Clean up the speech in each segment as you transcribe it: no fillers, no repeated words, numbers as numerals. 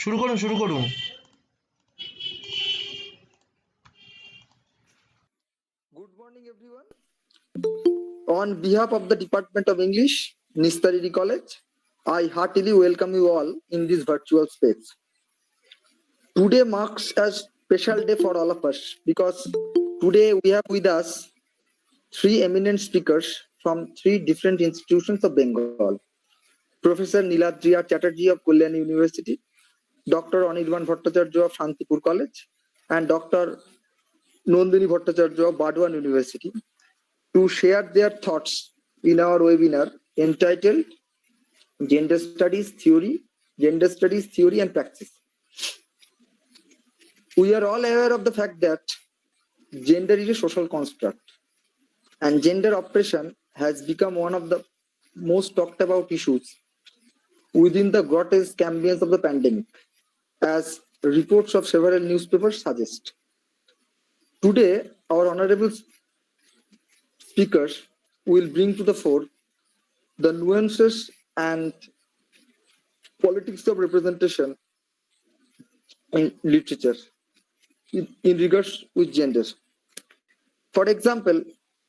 শুরু করুন। Good morning, everyone. On behalf of the Department of English, Nistarini College, I heartily welcome you all in this virtual space. Today marks a special day for all of us because today we have with us three eminent speakers from three different institutions of Bengal. Professor Niladiya Chatterjee of Purulia University, Dr. Anirban Bhattacharya of Shantipur College, and Dr. Nandini Bhattacharya of Bardwan University to share their thoughts in our webinar entitled Gender Studies Theory and Praxis. We are all aware of the fact that gender is a social construct and gender oppression has become one of the most talked about issues within the grotesque ambience of the pandemic, as reports of several newspapers suggest. Today, our honorable speakers will bring to the fore the nuances and politics of representation in literature in regards with gender. For example,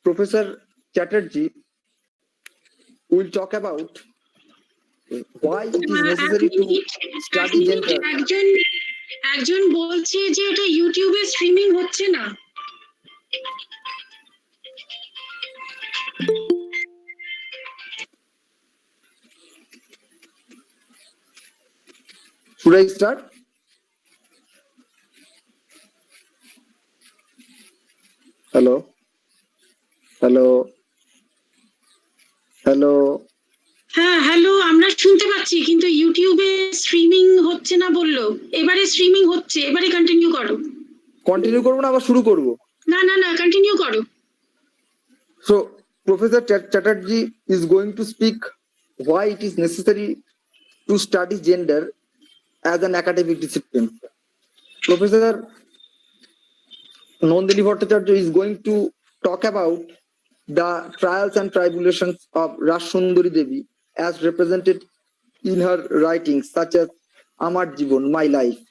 Professor Chatterjee will talk about why it is necessary to study gender. একজন বলছে যে এটা ইউটিউবে streaming হচ্ছে না। Should I start? Hello. হ্যাঁ hello, আমরা শুনতে পাচ্ছি কিন্তু ইউটিউবে স্ট্রিমিং হচ্ছে না বললো। এবারে স্ট্রিমিং হচ্ছে, এবারে কন্টিনিউ করো। কন্টিনিউ করব না আবার শুরু করব? না না না, কন্টিনিউ করো। So Professor Chatterjee is going to speak why it is necessary to study gender as an academic discipline. Professor Nandini Bhattacharya is going to talk about the trials and tribulations of Rashundari Devi as represented in her writings such as Amar Jibon, My Life.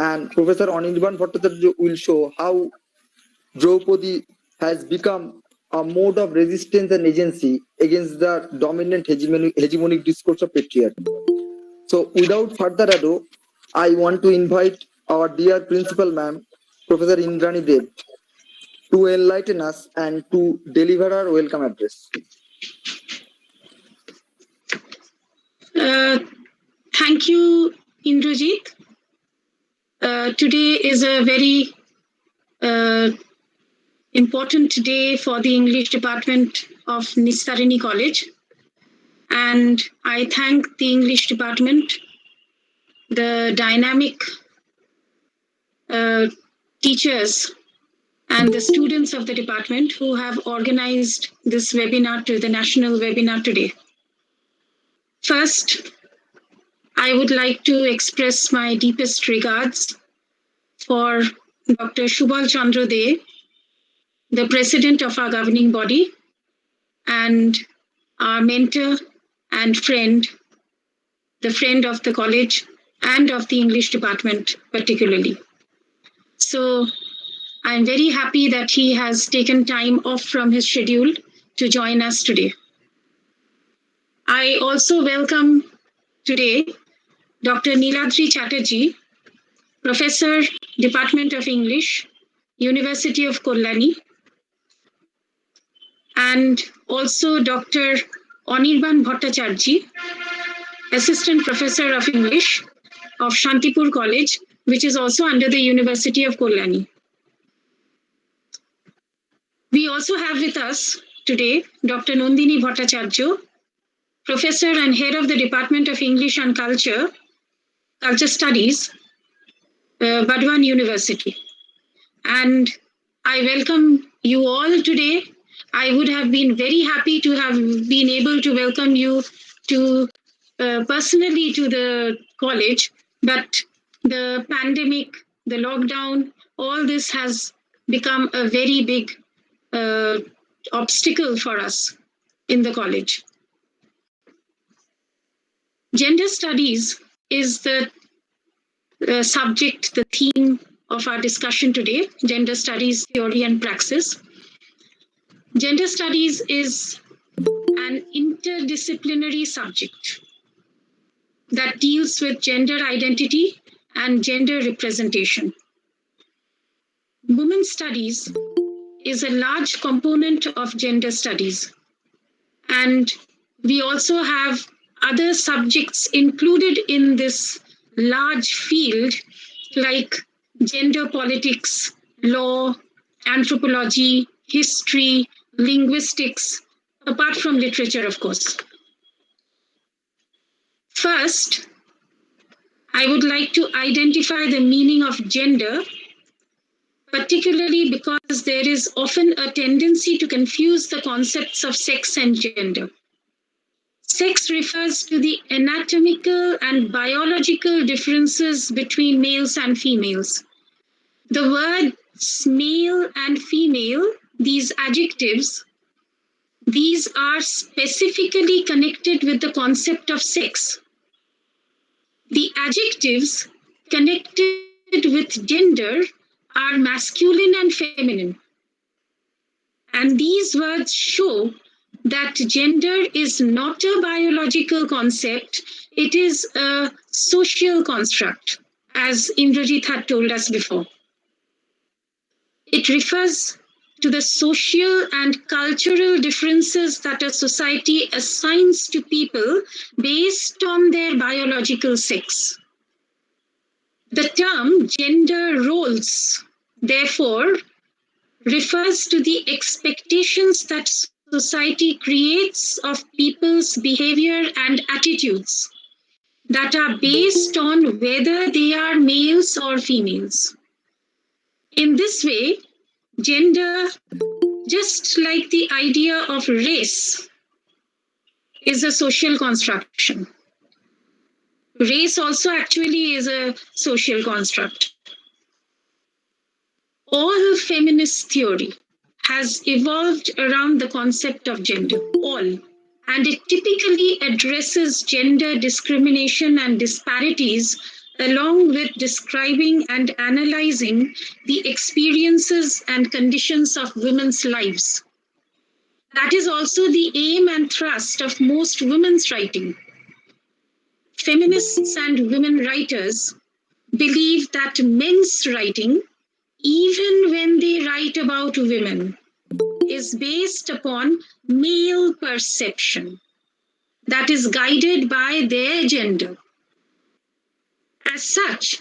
And Professor Anirban Bhattacharya will show how Draupadi has become a mode of resistance and agency against the dominant hegemonic discourse of patriarchy. So without further ado, I want to invite our dear principal ma'am, Professor Indrani Dev, to enlighten us and to deliver our welcome address. Thank you, Indrajit. Today is a very important day for the English department of Nistarini College. And I thank the English department, the dynamic teachers and the students of the department who have organized this webinar, to the national webinar today. First, I would like to express my deepest regards for Dr. Subal Chandra De, the president of our governing body and our mentor and friend, the friend of the college and of the English department particularly. So I'm very happy that he has taken time off from his schedule to join us today. I also welcome today Dr. Niladiya Chatterjee, Professor, Department of English, University of Kolkata, and also Dr. Anirban Bhattacharjee, Assistant Professor of English of Shantipur College, which is also under the University of Kolkata. We also have with us today Dr. Nandini Bhattacharya, Professor and Head of the Department of English and Culture Studies, Bardwan University. And I welcome you all today. I would have been very happy to have been able to welcome you to personally to the college, but the pandemic, the lockdown, all this has become a very big obstacle for us in the college. Gender studies is the subject, the theme of our discussion today, gender studies, theory and praxis. Gender studies is an interdisciplinary subject that deals with gender identity and gender representation. Women's studies is a large component of gender studies. And we also have other subjects included in this large field, like gender politics, law, anthropology, history, linguistics, apart from literature, of course. First, I would like to identify the meaning of gender, particularly because there is often a tendency to confuse the concepts of sex and gender. Sex refers to the anatomical and biological differences between males and females. The words male and female, these adjectives, these are specifically connected with the concept of sex. The adjectives connected with gender are masculine and feminine. And these words show that gender is not a biological concept, it is a social construct, as Indrajit had told us before. It refers to the social and cultural differences that a society assigns to people based on their biological sex. The term gender roles, therefore, refers to the expectations that society creates of people's behavior and attitudes that are based on whether they are males or females. In this way, gender, just like the idea of race, is a social construction. Race also actually is a social construct. All feminist theory has evolved around the concept of gender, all, and it typically addresses gender discrimination and disparities along with describing and analyzing the experiences and conditions of women's lives. That is also the aim and thrust of most women's writing. Feminists and women writers believe that men's writing, even when they write about women, is based upon male perception that is guided by their gender. As such,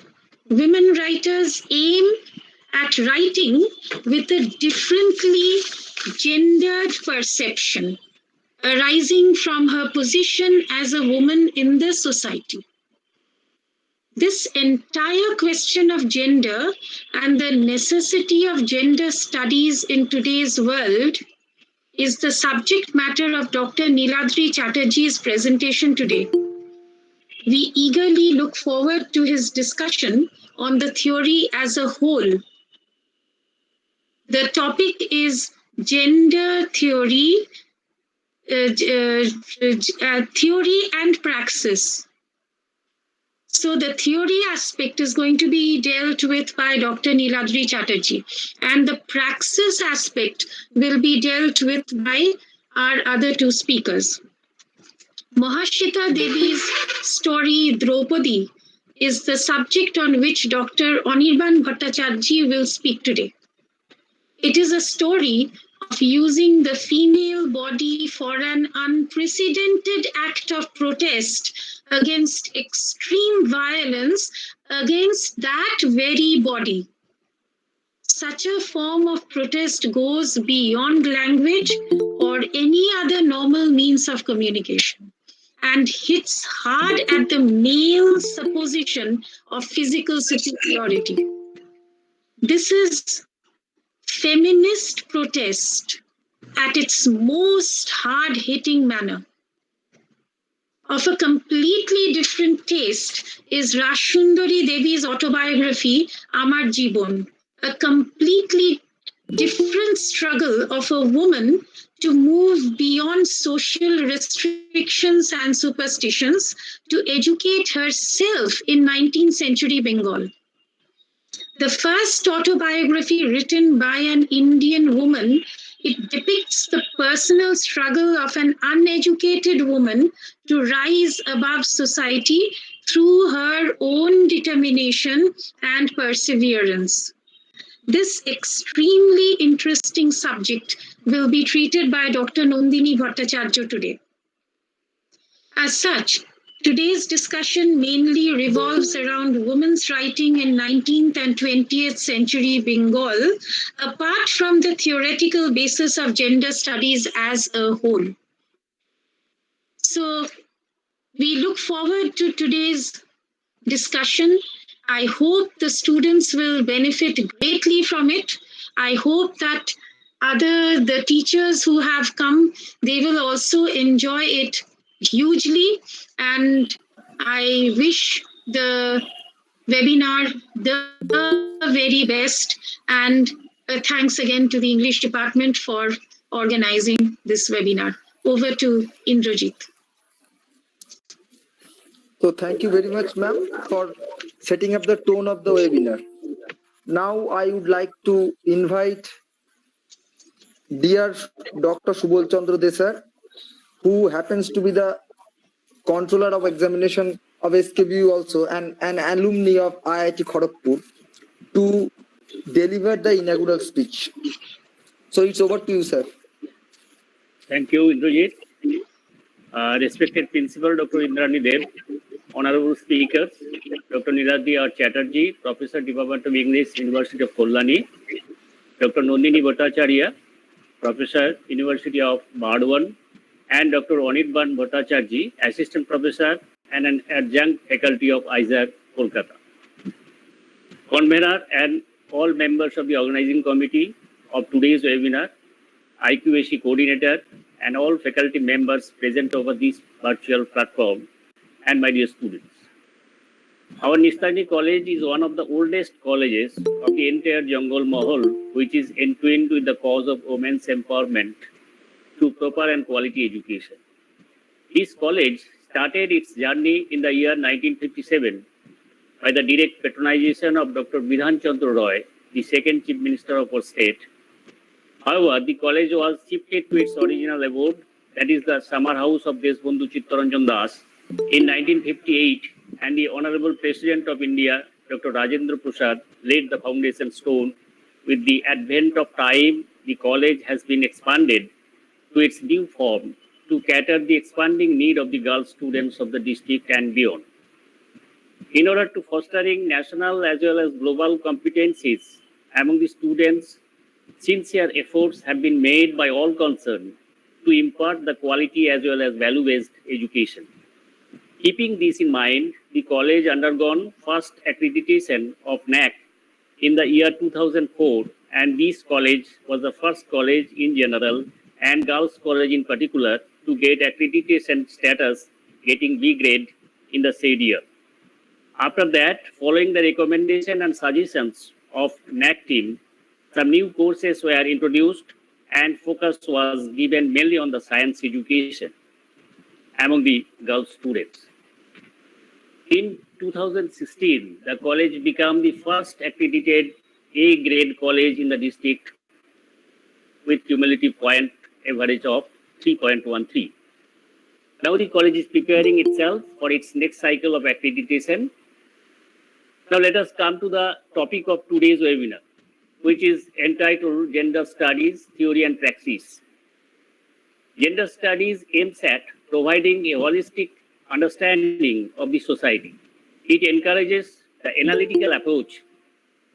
women writers aim at writing with a differently gendered perception arising from her position as a woman in the society. This entire question of gender and the necessity of gender studies in today's world is the subject matter of Dr. Niladiya Chatterjee's presentation today. We eagerly look forward to his discussion on the theory as a whole. The topic is gender theory, theory and praxis. So the theory aspect is going to be dealt with by Dr. Niladiya Chatterjee, and the praxis aspect will be dealt with by our other two speakers. Mahashita Devi's story Draupadi is the subject on which Dr. Anirban Bhattacharjee will speak today. It is a story of using the female body for an unprecedented act of protest against extreme violence against that very body. Such a form of protest goes beyond language or any other normal means of communication and hits hard at the male supposition of physical superiority. This is feminist protest at its most hard-hitting manner. Of a completely different taste is Rashundari Devi's autobiography, Amar Jibon, a completely different struggle of a woman to move beyond social restrictions and superstitions to educate herself in 19th century Bengal. The first autobiography written by an Indian woman, it depicts the personal struggle of an uneducated woman to rise above society through her own determination and perseverance. This extremely interesting subject will be treated by Dr. Nandini Bhattacharya today. As such, today's discussion mainly revolves around women's writing in 19th and 20th century Bengal, apart from the theoretical basis of gender studies as a whole. So, we look forward to today's discussion. I hope the students will benefit greatly from it. I hope that the teachers who have come, they will also enjoy it hugely. And I wish the webinar the very best. And thanks again to the English department for organizing this webinar. Over to Indrajit. So thank you very much, ma'am, for setting up the tone of the webinar. Now I would like to invite dear Dr. Subol Chandra Desai, who happens to be the controller of examination of SKBU also and an alumni of IIT Kharagpur, to deliver the inaugural speech. So it's over to you, sir. Thank you, Indrajit. Respected Principal Dr. Indrani Dev, honorable speakers, Dr. Niladiya Chatterjee, Professor, Department of English, University of Kolkata, Dr. Nandini Bhattacharya, Professor, University of Bardwan, and Dr. Anirban Bhattacharjee, Assistant Professor and an Adjunct Faculty of ISAC, Kolkata. Convener and all members of the organizing committee of today's webinar, IQAC coordinator, and all faculty members present over this virtual platform, and my dear students. Our Nistarini College is one of the oldest colleges of the entire Jungle Mahal, which is entwined with the cause of women's empowerment through proper and quality education. This college started its journey in the year 1957 by the direct patronization of Dr. Bidhan Chandra Roy, the second Chief Minister of our state. However, the college was shifted to its original abode, that is the summer house of Deshbandhu Chittaranjan Das, in 1958, and the Honorable President of India, Dr. Rajendra Prasad, laid the foundation stone. With the advent of time, the college has been expanded to its new form to cater the expanding need of the girl students of the district and beyond. In order to fostering national as well as global competencies among the students, sincere efforts have been made by all concerned to impart the quality as well as value-based education. Keeping this in mind, the college undergone first accreditation of NAC in the year 2004, and this college was the first college in general and girls college in particular to get accreditation status, getting B grade in the said year. After that, following the recommendation and suggestions of NAC team, some new courses were introduced and focus was given mainly on the science education among the girl students. In 2016, the college became the first accredited A-grade college in the district with cumulative point average of 3.13. Now the college is preparing itself for its next cycle of accreditation. Now let us come to the topic of today's webinar, which is entitled Gender Studies, Theory and Praxis. Gender studies aims at providing a holistic understanding of the society. It encourages the analytical approach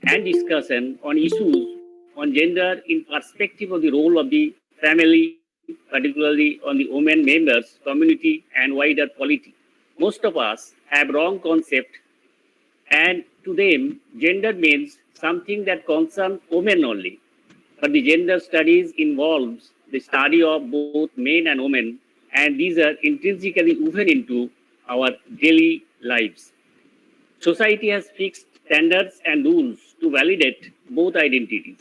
and discussion on issues on gender in perspective of the role of the family, particularly on the women members, community, and wider polity. Most of us have wrong concept, and to them, gender means something that concerns women only. But the gender studies involves the study of both men and women, and these are intrinsically woven into our daily lives. Society has fixed standards and rules to validate both identities,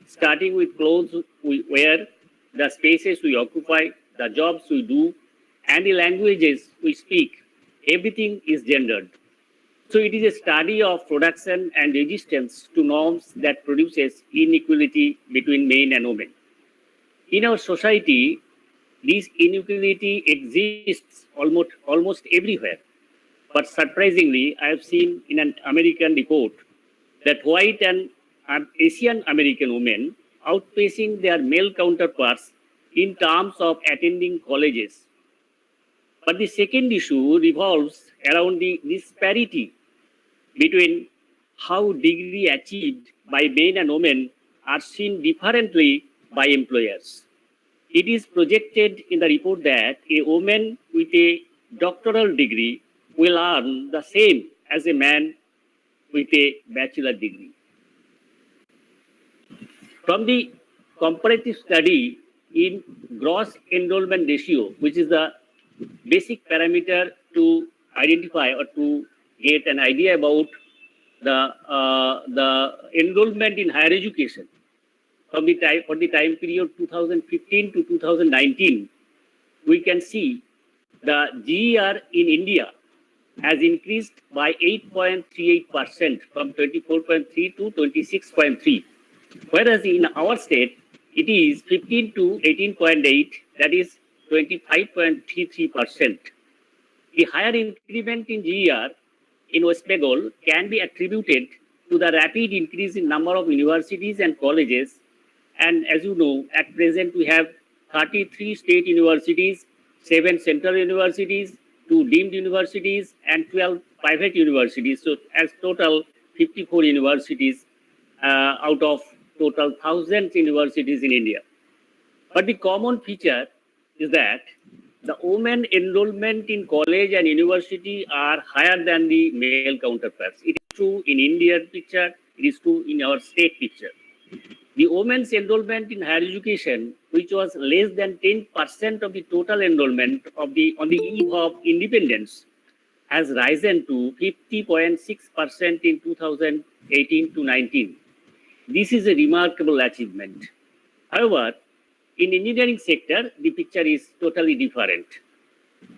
starting with clothes we wear, the spaces we occupy, the jobs we do, and the languages we speak, everything is gendered. So it is a study of production and resistance to norms that produces inequality between men and women. In our society, this inequality exists almost everywhere. But surprisingly, I have seen in an American report that white and Asian American women outpacing their male counterparts in terms of attending colleges. But the second issue revolves around the disparity between how degree achieved by men and women are seen differently by employers. It is projected in the report that a woman with a doctoral degree will earn the same as a man with a bachelor degree. From the comparative study in gross enrollment ratio, which is the basic parameter to identify or to get an idea about the enrollment in higher education from the time for the time period 2015 to 2019, we can see the GER in India has increased by 8.38% from 24.3 to 26.3, whereas in our state it is 15 to 18.8, that is 25.33%. The higher increment in GER in West Bengal can be attributed to the rapid increase in number of universities and colleges. And as you know, at present we have 33 state universities, 7 central universities, 2 deemed universities, and 12 private universities. So as total 54 universities out of total thousands universities in India. But the common feature is that the women enrollment in college and university are higher than the male counterparts. It is true in Indian picture, it is true in our state picture. The women's enrollment in higher education, which was less than 10% of the total enrollment on the eve of independence, has risen to 50.6% in 2018 to 19. This is a remarkable achievement. However, in engineering sector, the picture is totally different.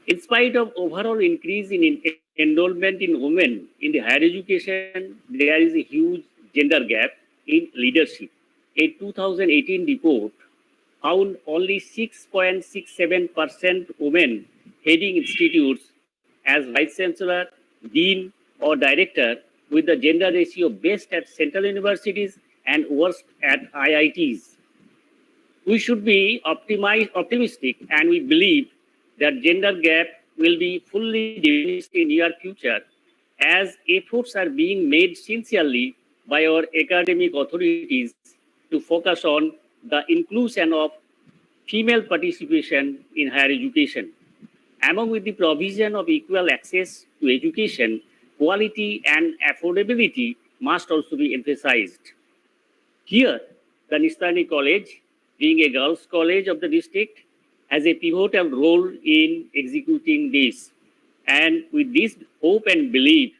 In spite of overall increase in enrollment in women in the higher education, there is a huge gender gap in leadership. A 2018 report found only 6.67% women heading institutes as vice chancellor, dean, or director, with the gender ratio best at central universities and worst at IITs. We should be optimistic, and we believe that gender gap will be fully diminished in near future as efforts are being made sincerely by our academic authorities to focus on the inclusion of female participation in higher education. Along with the provision of equal access to education, quality and affordability must also be emphasized. Here, the Nistarini College, being a girls' college of the district, has a pivotal role in executing this. And with this hope and belief,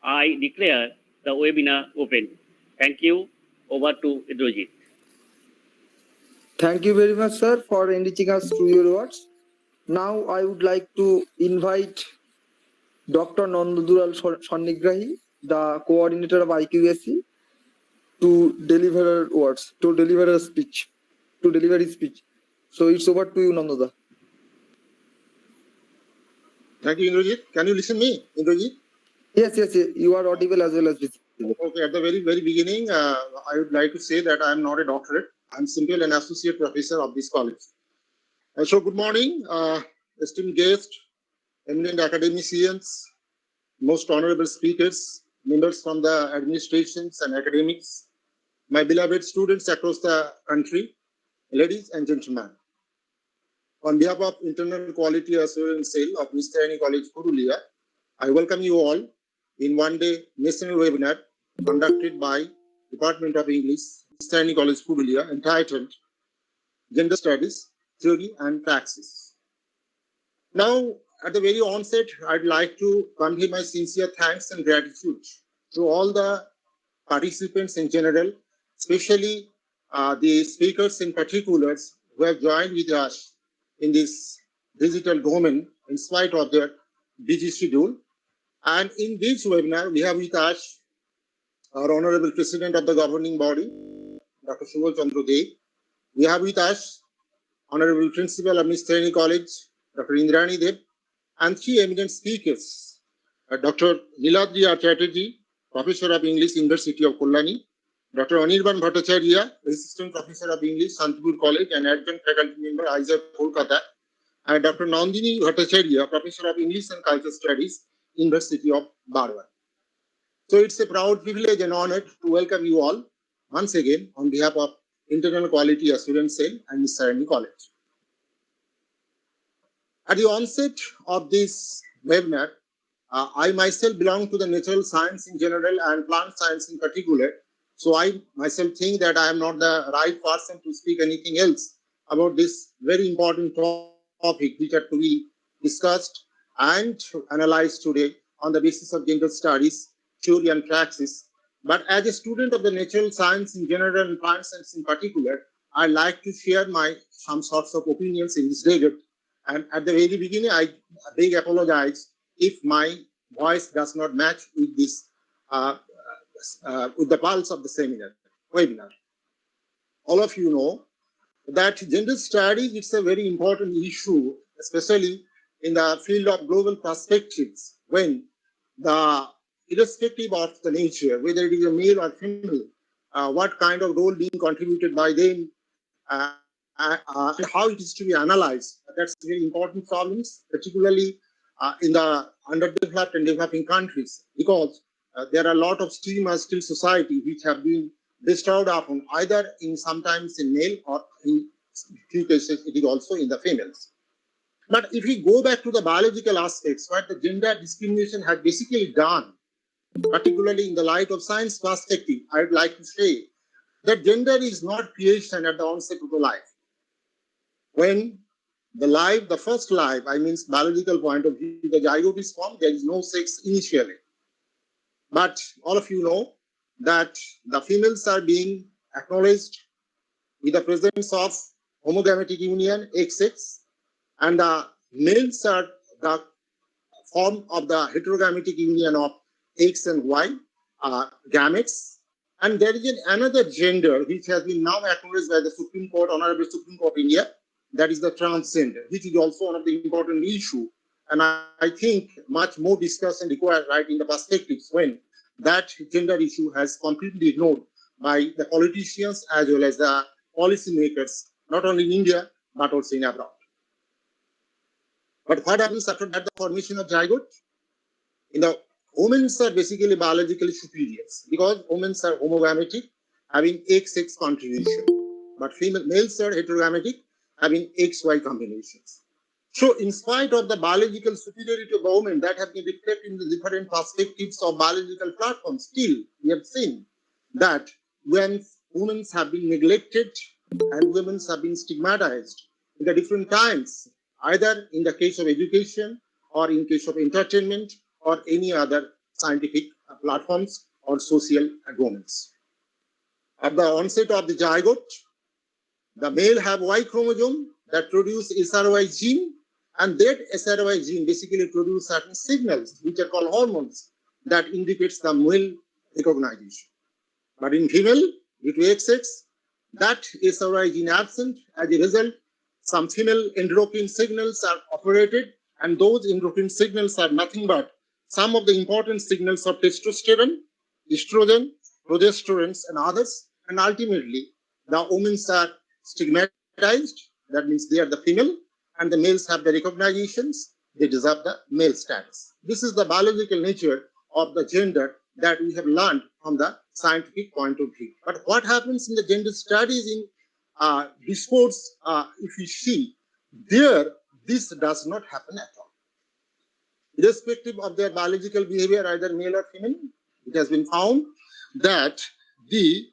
I declare the webinar open. Thank you. Over to Indrajit. Thank you very much, sir, for enriching us through your words. Now I would like to invite Dr. Nandadural Sonnigrahi, the coordinator of IQAC, to deliver words, to deliver his speech. So it's over to you, Nandada. Thank you, Indrajit. Can you listen me, Indrajit? Yes. You are audible as well as visible. Okay, at the very beginning, I would like to say that I am not a doctorate. I'm simply an associate professor of this college. So good morning, esteemed guests, eminent academicians, most honorable speakers, members from the administrations and academics, my beloved students across the country, ladies and gentlemen. On behalf of Internal Quality Assurance Cell of Nistarini College, Purulia, I welcome you all in one-day national webinar conducted by Department of English, Nistarini College, Purulia, entitled Gender Studies, Theory and Praxis. Now, at the very onset, I'd like to convey my sincere thanks and gratitude to all the participants in general, especially the speakers in particular who have joined with us in this digital domain in spite of their busy schedule. And in this webinar, we have with us our Honorable President of the Governing Body, Dr. Subal Chandra Dey. We have with us Honorable Principal of Nistarini College, Dr. Indrani Dev, and three eminent speakers, Dr. Niladiya Chatterjee, Professor of English, University of Kalyani, Dr. Anirban Bhattacharya, Assistant Professor of English, Santipur College, and Adjunct Faculty Member, ISER, Kolkata, and Dr. Nandini Bhattacharya, Professor of English and Cultural Studies, University of Bardwan. So it's a proud privilege and honor to welcome you all once again on behalf of Internal Quality Assurance Cell and Nistarini College. At the onset of this webinar, I myself belong to the natural science in general and plant science in particular. So I myself think that I am not the right person to speak anything else about this very important topic which are to be discussed and analyzed today on the basis of gender studies, theory and praxis. But as a student of the natural science in general and plant science in particular, I like to share some sorts of opinions in this regard. And at the very beginning, I beg apologize if my voice does not match with this, with the pulse of the webinar. All of you know that gender studies is a very important issue, especially in the field of global perspectives, when irrespective of the nature, whether it is a male or female, what kind of role being contributed by them, and how it is to be analyzed. That's very important problems, particularly in the underdeveloped and developing countries, because there are a lot of stigmas still society which have been bestowed upon either sometimes in male or in few cases it is also in the females. But if we go back to the biological aspects, what the gender discrimination has basically done, particularly in the light of science perspective, I would like to say that gender is not creation at the onset of the life. When the first life, I mean biological point of view, the zygote is formed, there is no sex initially. But all of you know that the females are being acknowledged with the presence of homogametic union, XX, and the males are the form of the heterogametic union of X and Y gametes. And there is another gender which has been now acknowledged by the Supreme Court, Honorable Supreme Court of India, that is the transgender, which is also one of the important issues. And I think much more discussion required right in the perspectives when that gender issue has completely ignored by the politicians as well as the policymakers, not only in India, but also in abroad. But what happens after that, the formation of zygote? Women are basically biologically superiors because women are homogametic, having XX contribution, but males are heterogametic, having XY combinations. So in spite of the biological superiority of women that have been reflected in the different perspectives of biological platforms, still we have seen that when women have been neglected and women have been stigmatized in the different times, either in the case of education or in case of entertainment or any other scientific platforms or social domains. At the onset of the zygote, the male have Y chromosome that produce SRY gene, and that SRY gene basically produce certain signals which are called hormones that indicates the male recognition. But in female, due to XX, that SRY gene absent. As a result, some female endocrine signals are operated, and those endocrine signals are nothing but some of the important signals of testosterone, estrogen, progesterone, and others. And ultimately, the women are stigmatized. That means they are the female, and the males have the recognitions. They deserve the male status. This is the biological nature of the gender that we have learned from the scientific point of view. But what happens in the gender studies in discourse, if you see, there, this does not happen at all. Irrespective of their biological behavior, either male or female, it has been found that the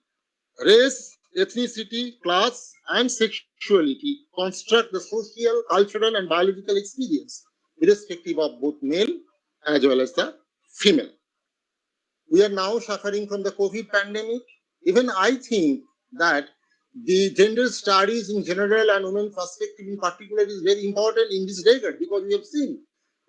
race, ethnicity, class, and sexuality construct the social, cultural, and biological experience, irrespective of both male as well as the female. We are now suffering from the COVID pandemic. Even I think that the gender studies in general and women's perspective in particular is very important in this regard, because we have seen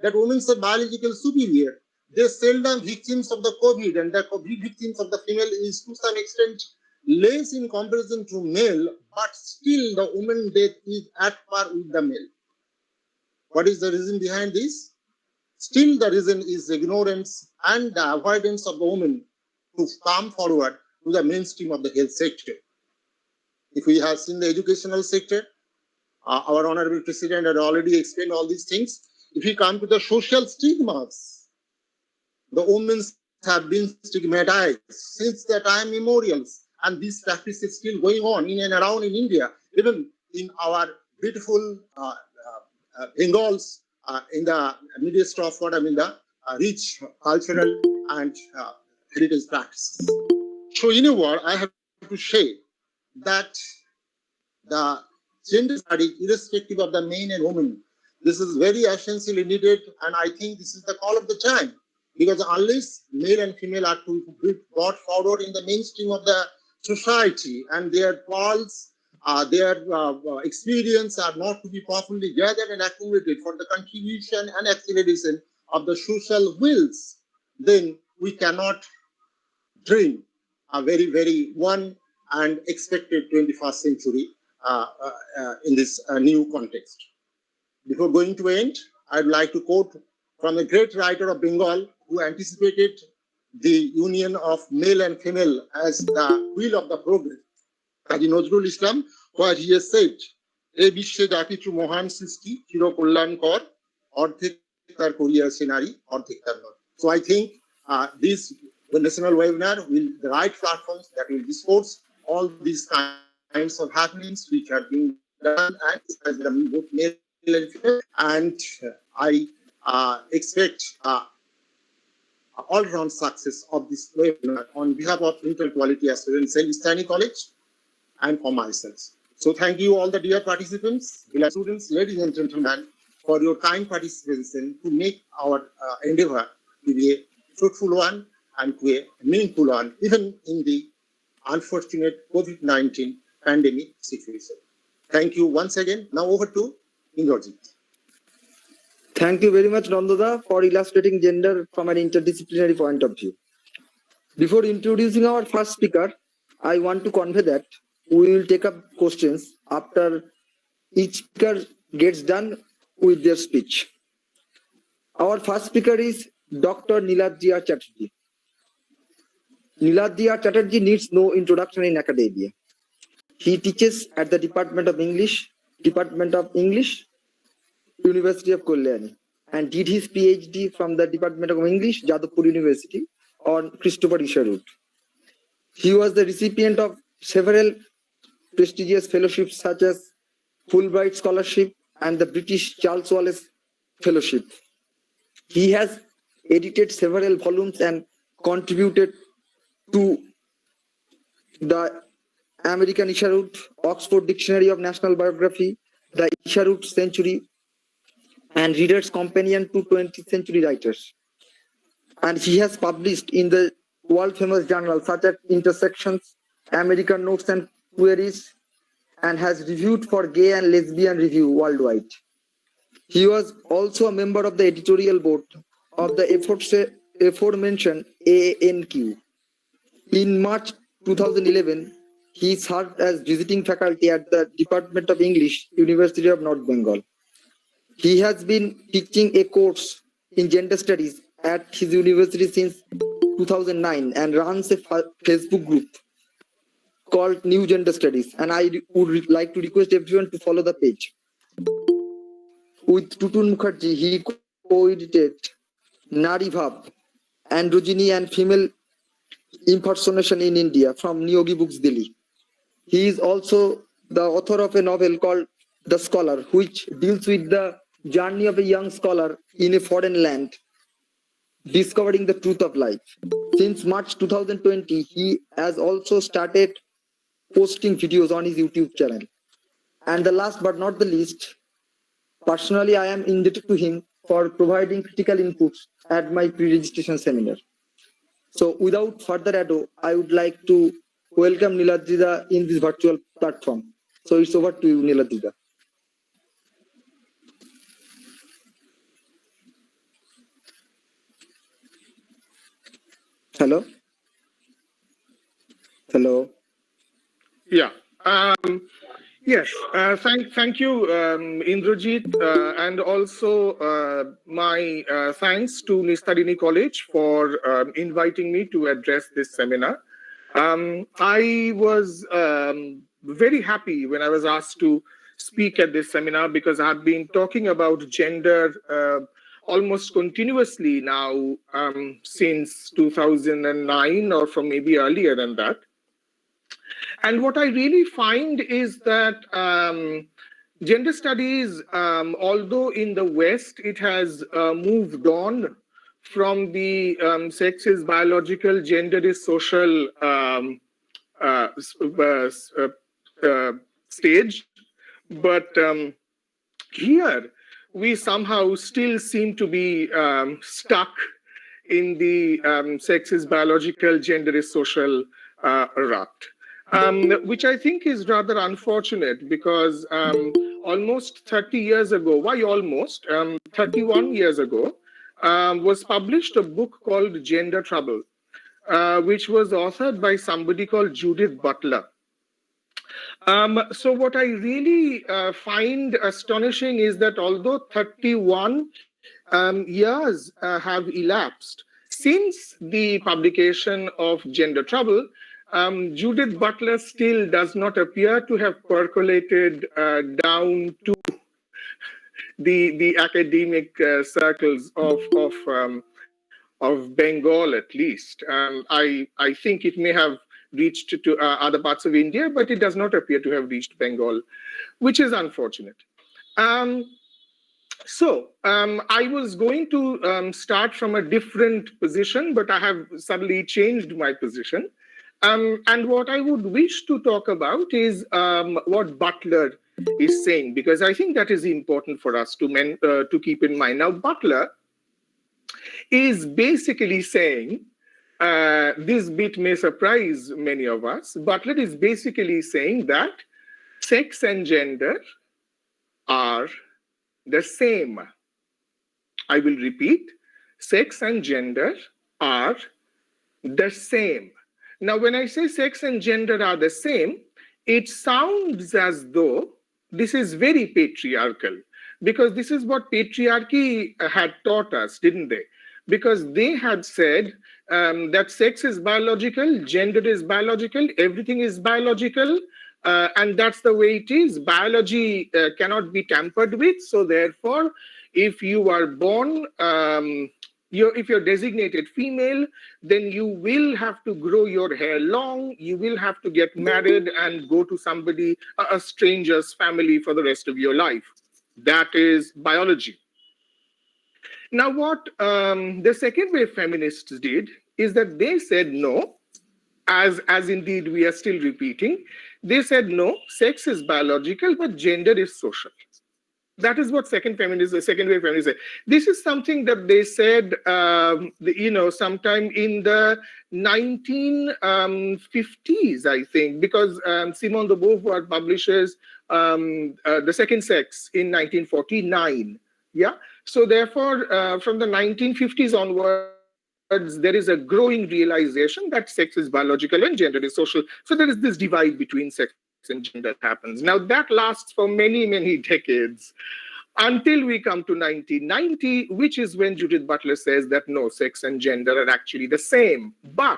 that women are biological superior. They're seldom victims of the COVID, and the COVID victims of the female is to some extent less in comparison to male, but still the woman death is at par with the male. What is the reason behind this? Still the reason is ignorance and the avoidance of the woman to come forward to the mainstream of the health sector. If we have seen the educational sector, our Honorable President had already explained all these things. If we come to the social stigmas, the women have been stigmatized since the time immemorials, and this practice is still going on in and around in India, even in our beautiful Bengals, in the midst of what I mean, the rich cultural and heritage practices. So, in a word, I have to say that the gender study, irrespective of the men and women, this is very essentially needed, and I think this is the call of the time, because unless male and female are to be brought forward in the mainstream of the society, and their pulse, their experience are not to be properly gathered and accumulated for the contribution and acceleration of the social wills, then we cannot dream a very, very one and expected 21st century in this new context. Before going to end, I'd like to quote from a great writer of Bengal who anticipated the union of male and female as the wheel of the progress, Kaji Nazrul Islam, where he has said, "E bishe japitu mohan srishti chiro kollan kor ordhek tar koriya senari ordhek tar not." So I think this national webinar will the right platforms that will discourse all these kinds of happenings which are being done and as both male and female, and I expect all-round success of this webinar on behalf of Interquality Aspirants in Nistarini College and for myself. So thank you all the dear participants, beloved students, ladies and gentlemen, for your kind participation to make our endeavor to be a fruitful one and to a meaningful one, even in the unfortunate COVID-19 pandemic situation. Thank you once again. Now over to Indrajit. Thank you very much, Nandada, for illustrating gender from an interdisciplinary point of view. Before introducing our first speaker, I want to convey that we will take up questions after each speaker gets done with their speech. Our first speaker is Dr. Niladiya Chatterjee. Niladiya Chatterjee needs no introduction in academia. He teaches at the Department of English, University of Kalyani, and did his PhD from the Department of English, Jadavpur University, on Christopher Isher route. He was the recipient of several prestigious fellowships such as Fulbright Scholarship and the British Charles Wallace Fellowship. He has edited several volumes and contributed to the American Isher route, Oxford Dictionary of National Biography, the Isher route Century, and Reader's Companion to 20th Century Writers. And he has published in the world-famous journals such as Intersections, American Notes and Queries, and has reviewed for Gay and Lesbian Review worldwide. He was also a member of the editorial board of the aforementioned ANQ. In March 2011, he served as visiting faculty at the Department of English, University of North Bengal. He has been teaching a course in gender studies at his university since 2009 and runs a Facebook group called New Gender Studies, and I would like to request everyone to follow the page. With Tutun Mukherjee, he co-edited Nari Bhav, Androgyny and Female Impersonation in India from Niyogi Books, Delhi. He is also the author of a novel called The Scholar, which deals with the journey of a young scholar in a foreign land, discovering the truth of life. Since March 2020, he has also started posting videos on his YouTube channel. And the last but not the least, personally, I am indebted to him for providing critical inputs at my pre-registration seminar. So without further ado, I would like to welcome Niladiya in this virtual platform. So it's over to you, Niladiya. Hello? Hello? Yeah. Yes. Thank you, Indrajit, and also my thanks to Nistarini College for inviting me to address this seminar. I was very happy when I was asked to speak at this seminar because I've been talking about gender almost continuously now since 2009 or from maybe earlier than that. And what I really find is that gender studies, although in the West it has moved on from the sex is biological, gender is social stage, but here we somehow still seem to be stuck in the sex is biological, gender is social rut. Which I think is rather unfortunate because almost 30 years ago, why almost? 31 years ago, was published a book called Gender Trouble, which was authored by somebody called Judith Butler. So what I really find astonishing is that although 31 years have elapsed since the publication of Gender Trouble, Judith Butler still does not appear to have percolated down to the academic circles of Bengal, at least. I think it may have reached to other parts of India, but it does not appear to have reached Bengal, which is unfortunate. So I was going to start from a different position, but I have suddenly changed my position. And what I would wish to talk about is what Butler is saying, because I think that is important for us to keep in mind. Now, Butler is basically saying, this bit may surprise many of us, Butler is basically saying that sex and gender are the same. I will repeat, sex and gender are the same. Now, when I say sex and gender are the same, it sounds as though this is very patriarchal, because this is what patriarchy had taught us, didn't they? Because they had said that sex is biological, gender is biological, everything is biological, and that's the way it is. Biology cannot be tampered with, so therefore, if you are born if you're designated female, then you will have to grow your hair long, you will have to get married and go to somebody, a stranger's family for the rest of your life. That is biology. Now, what the second wave feminists did is that they said no, as indeed we are still repeating, they said no, sex is biological, but gender is social. That is what second wave feminists say. This is something that they said, sometime in the 1950s, I think, because Simone de Beauvoir publishes The Second Sex in 1949. Yeah. So therefore, from the 1950s onwards, there is a growing realization that sex is biological and gender is social. So there is this divide between sex and gender that happens. Now that lasts for many, many decades until we come to 1990, which is when Judith Butler says that no, sex and gender are actually the same. But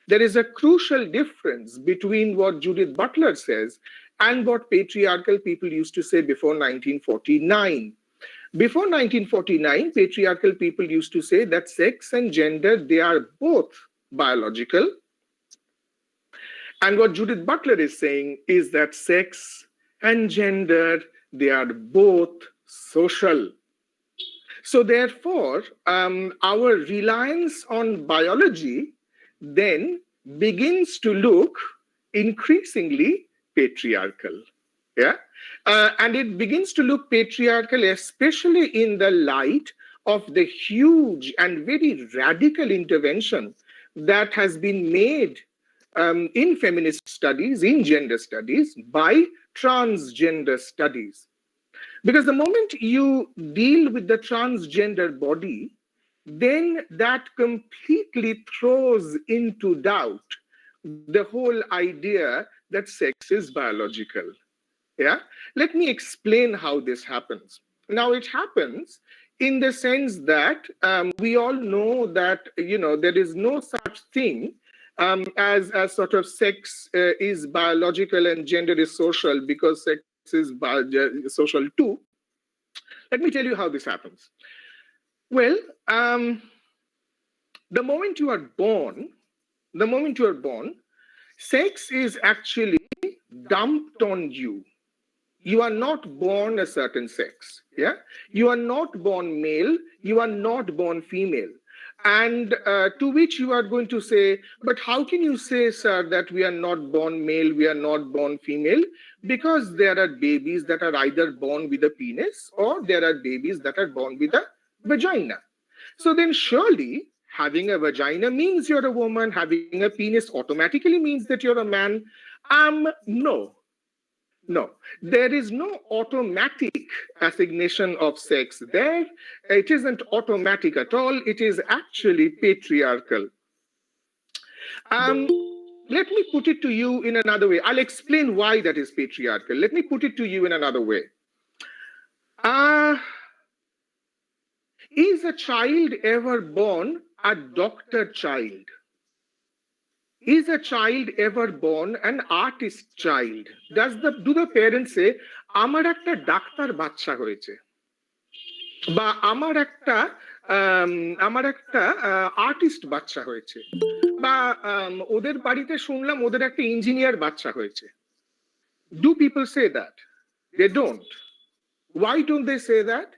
there is a crucial difference between what Judith Butler says and what patriarchal people used to say before 1949. Before 1949, patriarchal people used to say that sex and gender, they are both biological. And what Judith Butler is saying is that sex and gender, they are both social. So therefore, our reliance on biology then begins to look increasingly patriarchal. Yeah, and it begins to look patriarchal, especially in the light of the huge and very radical intervention that has been made in feminist studies, in gender studies, by transgender studies. Because the moment you deal with the transgender body, then that completely throws into doubt the whole idea that sex is biological. Yeah, let me explain how this happens. Now, it happens in the sense that we all know that there is no such thing as sort of sex is biological and gender is social, because sex is social too. Let me tell you how this happens. Well, the moment you are born, sex is actually dumped on you. You are not born a certain sex. Yeah, you are not born male. You are not born female. And to which you are going to say, but how can you say, sir, that we are not born male, we are not born female? Because there are babies that are either born with a penis or there are babies that are born with a vagina. So then surely having a vagina means you're a woman, having a penis automatically means that you're a man. No, there is no automatic assignation of sex there. It isn't automatic at all. It is actually patriarchal. Let me put it to you in another way. I'll explain why that is patriarchal. Let me put it to you in another way. Is a child ever born a doctor child? Is a child ever born an artist child? Do the parents say, আমার একটা doctor বাচ্চা হয়েছে, বা আমার একটা artist বাচ্চা হয়েছে, বা ওদের বাড়িতে শুনলাম ওদের একটা ইঞ্জিনিয়ার বাচ্চা হয়েছে? Do people say that? They don't. Why don't they say that?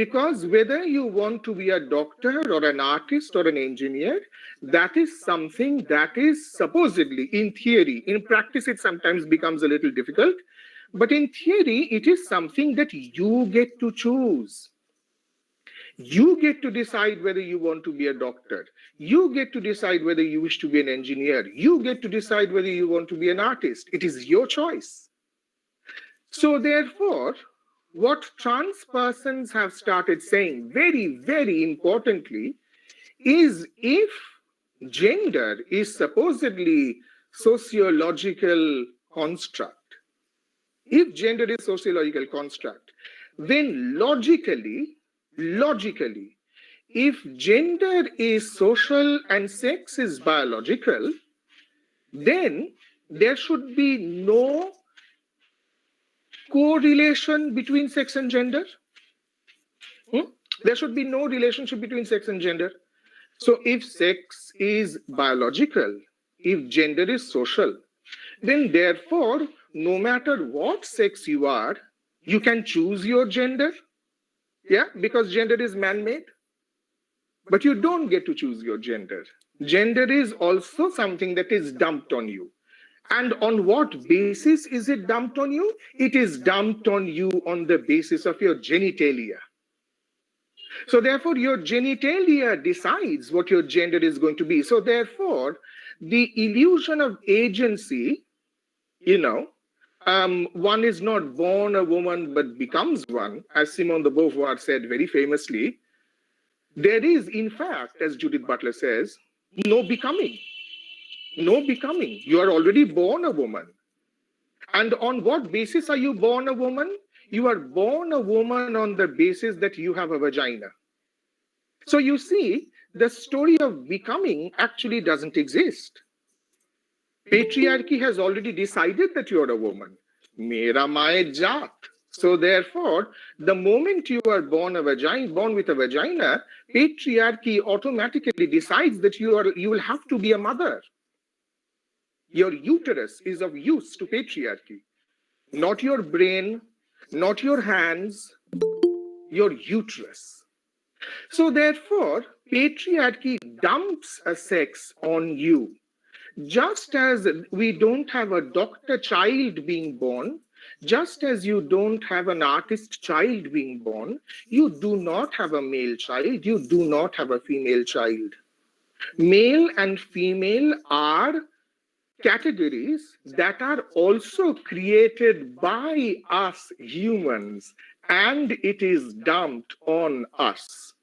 Because whether you want to be a doctor or an artist or an engineer, that is something that is supposedly, in theory, in practice it sometimes becomes a little difficult, but in theory it is something that you get to choose. You get to decide whether you want to be a doctor. You get to decide whether you wish to be an engineer. You get to decide whether you want to be an artist. It is your choice. So therefore, what trans persons have started saying very, very importantly is, if gender is supposedly sociological construct, then logically, if gender is social and sex is biological, then there should be no correlation between sex and gender. There should be no relationship between sex and gender. So if sex is biological, if gender is social, then therefore, no matter what sex you are, you can choose your gender. Yeah, because gender is man-made. But you don't get to choose your gender. Gender is also something that is dumped on you. And on what basis is it dumped on you? It is dumped on you on the basis of your genitalia. So therefore, your genitalia decides what your gender is going to be. So therefore, the illusion of agency, one is not born a woman but becomes one, as Simone de Beauvoir said very famously. There is, in fact, as Judith Butler says, no becoming. No becoming. You are already born a woman. And on what basis are you born a woman? You are born a woman on the basis that you have a vagina. So you see, the story of becoming actually doesn't exist. Patriarchy has already decided that you are a woman. Mera maaye jaat. So therefore, the moment you are born with a vagina, patriarchy automatically decides that you will have to be a mother. Your uterus is of use to patriarchy, not your brain, not your hands, your uterus. So therefore, patriarchy dumps a sex on you. Just as we don't have a doctor child being born, just as you don't have an artist child being born, you do not have a male child, you do not have a female child. Male and female are categories that are also created by us humans, and it is dumped on us.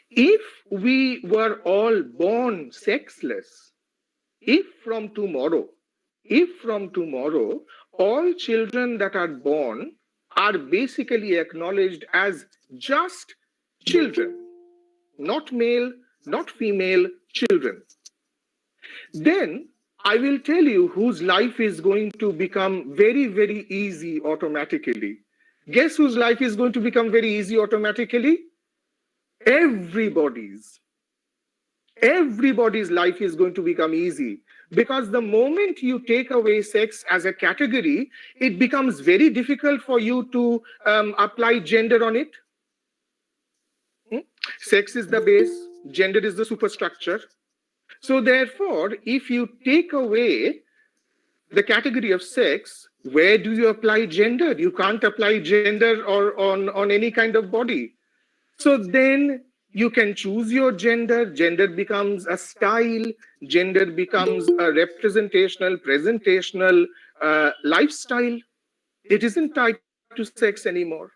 If we were all born sexless, if from tomorrow all children that are born are basically acknowledged as just children, not male, not female, children, then I will tell you whose life is going to become very, very easy automatically. Guess whose life is going to become very easy automatically? Everybody's. Everybody's life is going to become easy, because the moment you take away sex as a category, it becomes very difficult for you to apply gender on it. Sex is the base, gender is the superstructure. So therefore, if you take away the category of sex, where do you apply gender? You can't apply gender or on any kind of body. So then you can choose your gender. Gender becomes a style. Gender becomes a representational, presentational lifestyle. It isn't tied to sex anymore.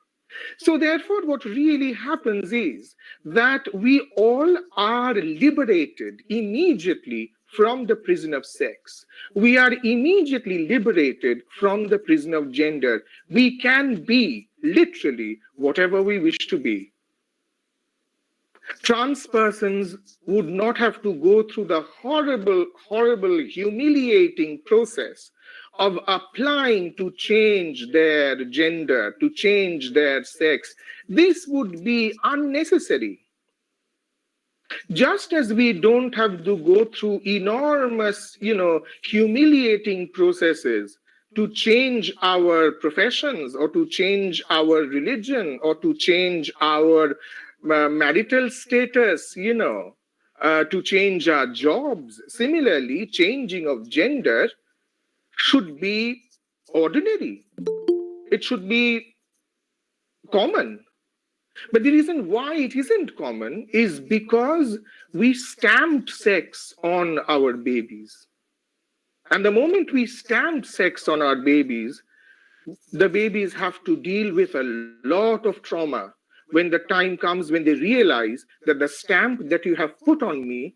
So therefore, what really happens is that we all are liberated immediately from the prison of sex. We are immediately liberated from the prison of gender. We can be literally whatever we wish to be. Trans persons would not have to go through the horrible, horrible, humiliating process of applying to change their gender, to change their sex. This would be unnecessary. Just as we don't have to go through enormous, humiliating processes to change our professions or to change our religion or to change our marital status, to change our jobs. Similarly, changing of gender should be ordinary. It should be common. But the reason why it isn't common is because we stamped sex on our babies. And the moment we stamp sex on our babies, the babies have to deal with a lot of trauma when the time comes when they realize that the stamp that you have put on me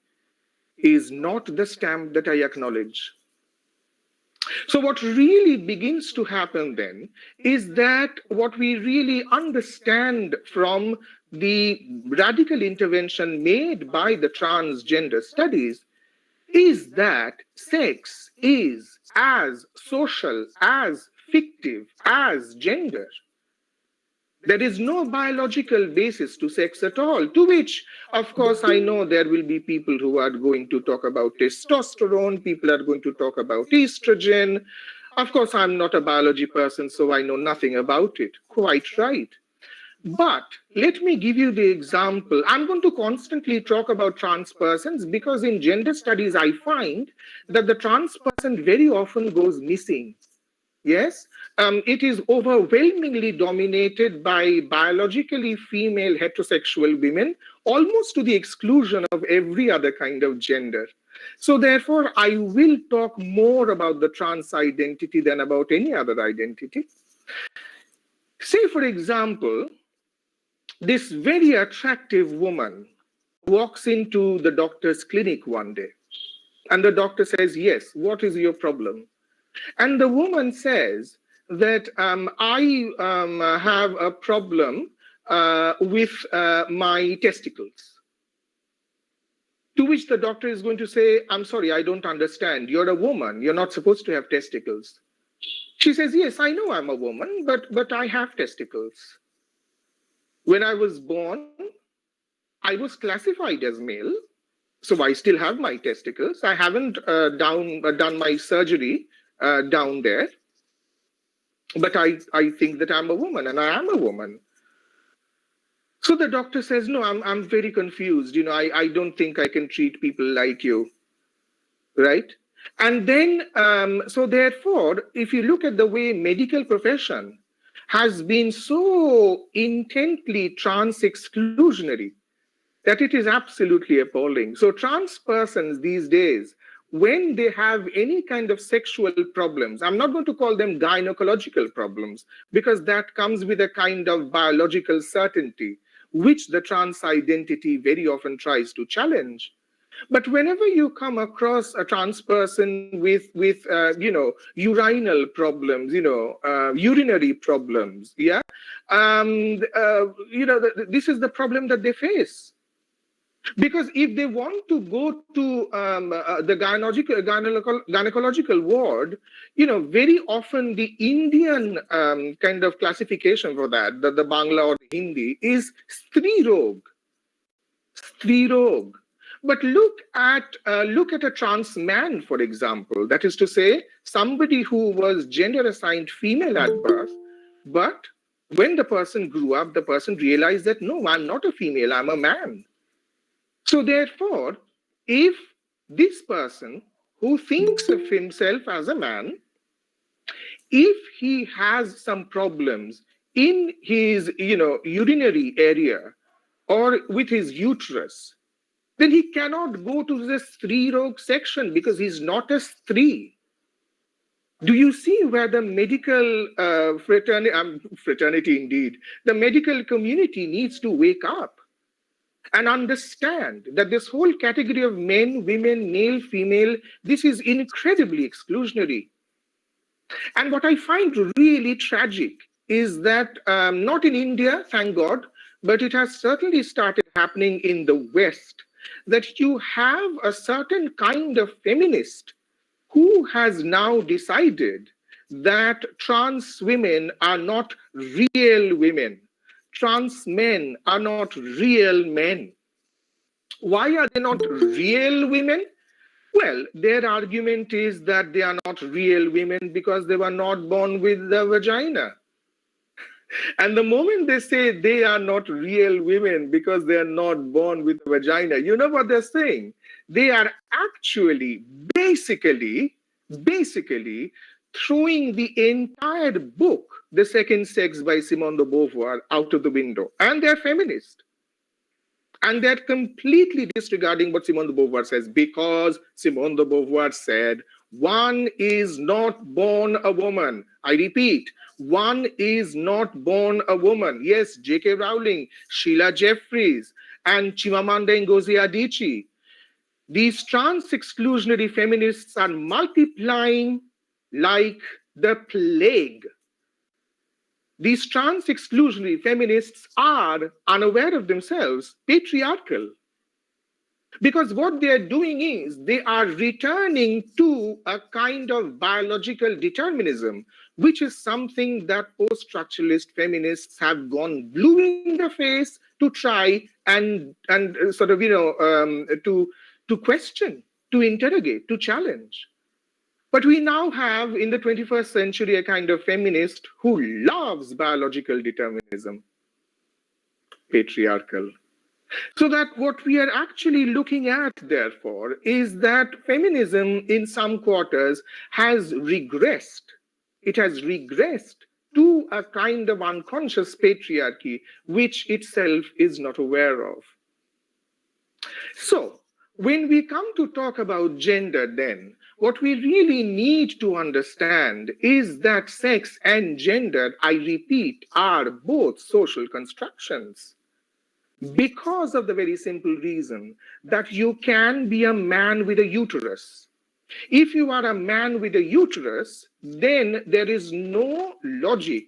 is not the stamp that I acknowledge. So what really begins to happen then is that what we really understand from the radical intervention made by the transgender studies is that sex is as social, as fictive, as gender. There is no biological basis to sex at all, to which, of course, I know there will be people who are going to talk about testosterone, people are going to talk about estrogen. Of course, I'm not a biology person, so I know nothing about it. Quite right. But let me give you the example. I'm going to constantly talk about trans persons because in gender studies, I find that the trans person very often goes missing. Yes, it is overwhelmingly dominated by biologically female heterosexual women, almost to the exclusion of every other kind of gender. So therefore, I will talk more about the trans identity than about any other identity. Say, for example, this very attractive woman walks into the doctor's clinic one day, and the doctor says, "Yes, what is your problem?" And the woman says that I have a problem with my testicles. To which the doctor is going to say, "I'm sorry, I don't understand. You're a woman. You're not supposed to have testicles." She says, "Yes, I know I'm a woman, but I have testicles. When I was born, I was classified as male, so I still have my testicles. I haven't done my surgery down there, but I think that I'm a woman, and I am a woman." So the doctor says, "No, I'm very confused. I don't think I can treat people like you," right? And then, so therefore, if you look at the way medical profession has been so intently trans-exclusionary, that it is absolutely appalling. So trans persons these days when they have any kind of sexual problems, I'm not going to call them gynecological problems, because that comes with a kind of biological certainty, which the trans identity very often tries to challenge. But whenever you come across a trans person with urinal problems, urinary problems, this is the problem that they face. Because if they want to go to the gynecological ward, very often the Indian kind of classification for that, the Bangla or Hindi, is Stri Rog. But look at a trans man, for example. That is to say, somebody who was gender assigned female at birth, but when the person grew up, the person realized that, no, I'm not a female, I'm a man. So therefore, if this person who thinks of himself as a man, if he has some problems in his urinary area or with his uterus, then he cannot go to the Stri Rog section because he's not a Stri. Do you see where the medical fraternity indeed, the medical community needs to wake up and understand that this whole category of men, women, male, female, this is incredibly exclusionary. And what I find really tragic is that not in India, thank God, but it has certainly started happening in the West, that you have a certain kind of feminist who has now decided that trans women are not real women. Trans men are not real men. Why are they not real women? Well, their argument is that they are not real women because they were not born with the vagina. And the moment they say they are not real women because they are not born with a vagina, you know what they're saying? They are actually basically throwing the entire book, The Second Sex by Simone de Beauvoir, out of the window. And they're feminist. And they're completely disregarding what Simone de Beauvoir says, because Simone de Beauvoir said, one is not born a woman. I repeat, one is not born a woman. Yes, J.K. Rowling, Sheila Jeffries, and Chimamanda Ngozi Adichie. These trans exclusionary feminists are multiplying like the plague. These trans exclusionary feminists are unaware of themselves, patriarchal. Because what they are doing is they are returning to a kind of biological determinism, which is something that post-structuralist feminists have gone blue in the face to try and sort of, to question, to interrogate, to challenge. But we now have in the 21st century a kind of feminist who loves biological determinism, patriarchal. So that what we are actually looking at, therefore, is that feminism in some quarters has regressed. It has regressed to a kind of unconscious patriarchy, which itself is not aware of. So, when we come to talk about gender, then, what we really need to understand is that sex and gender, I repeat, are both social constructions. Because of the very simple reason that you can be a man with a uterus. If you are a man with a uterus, then there is no logic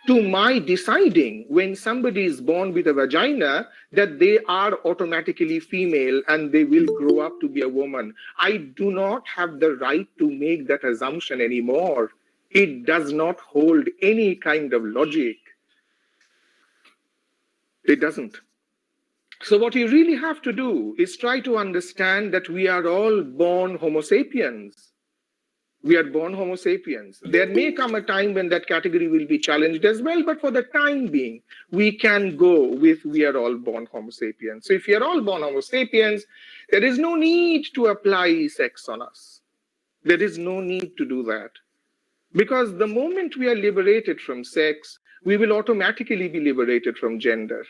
to my deciding when somebody is born with a vagina that they are automatically female and they will grow up to be a woman. I do not have the right to make that assumption anymore. It does not hold any kind of logic. It doesn't. So what you really have to do is try to understand that we are all born Homo sapiens. We are born Homo sapiens. There may come a time when that category will be challenged as well, but for the time being, we can go with we are all born Homo sapiens. So if we are all born Homo sapiens, there is no need to apply sex on us. There is no need to do that. Because the moment we are liberated from sex, we will automatically be liberated from gender.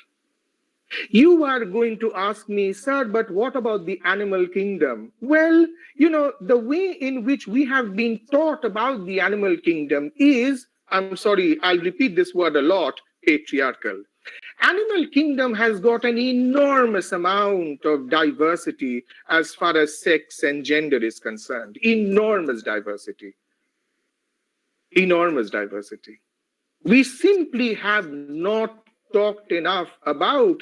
You are going to ask me, sir, but what about the animal kingdom? Well, you know, the way in which we have been taught about the animal kingdom is, I'm sorry, I'll repeat this word a lot, patriarchal. Animal kingdom has got an enormous amount of diversity as far as sex and gender is concerned. Enormous diversity. Enormous diversity. We simply have not talked enough about,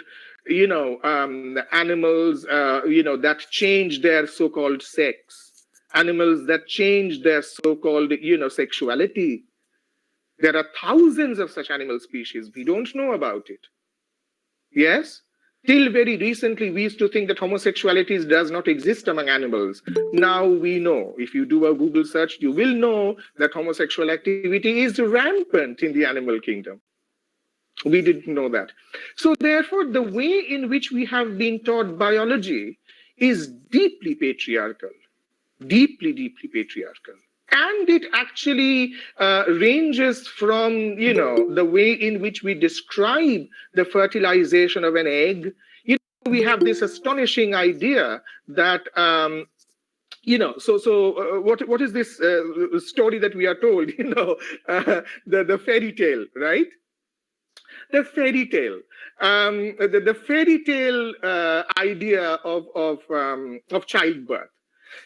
animals, that change their so-called sex, animals that change their so-called, sexuality. There are thousands of such animal species. We don't know about it. Yes? Till very recently, we used to think that homosexuality does not exist among animals. Now we know. If you do a Google search, you will know that homosexual activity is rampant in the animal kingdom. We didn't know that. So therefore, the way in which we have been taught biology is deeply patriarchal. Deeply, deeply patriarchal. And it actually ranges from, the way in which we describe the fertilization of an egg. We have this astonishing idea that, what is this story that we are told, the fairy tale, right? The fairy tale, the fairy tale idea of childbirth.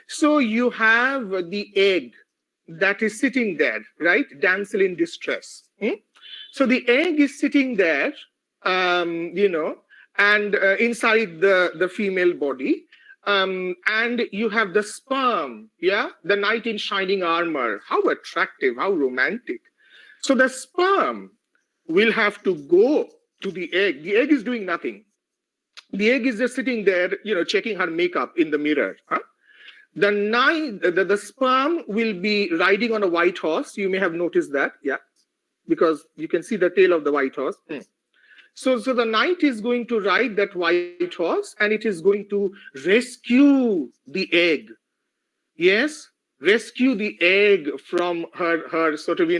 So you have the egg that is sitting there, right? Damsel in distress. So the egg is sitting there, and inside the female body. And you have the sperm, the knight in shining armor. How attractive, how romantic. So the sperm will have to go to the egg. The egg is doing nothing. The egg is just sitting there, checking her makeup in the mirror. The sperm will be riding on a white horse. You may have noticed that, because you can see the tail of the white horse. So the knight is going to ride that white horse, and it is going to rescue the egg. Yes, rescue the egg from her sort of,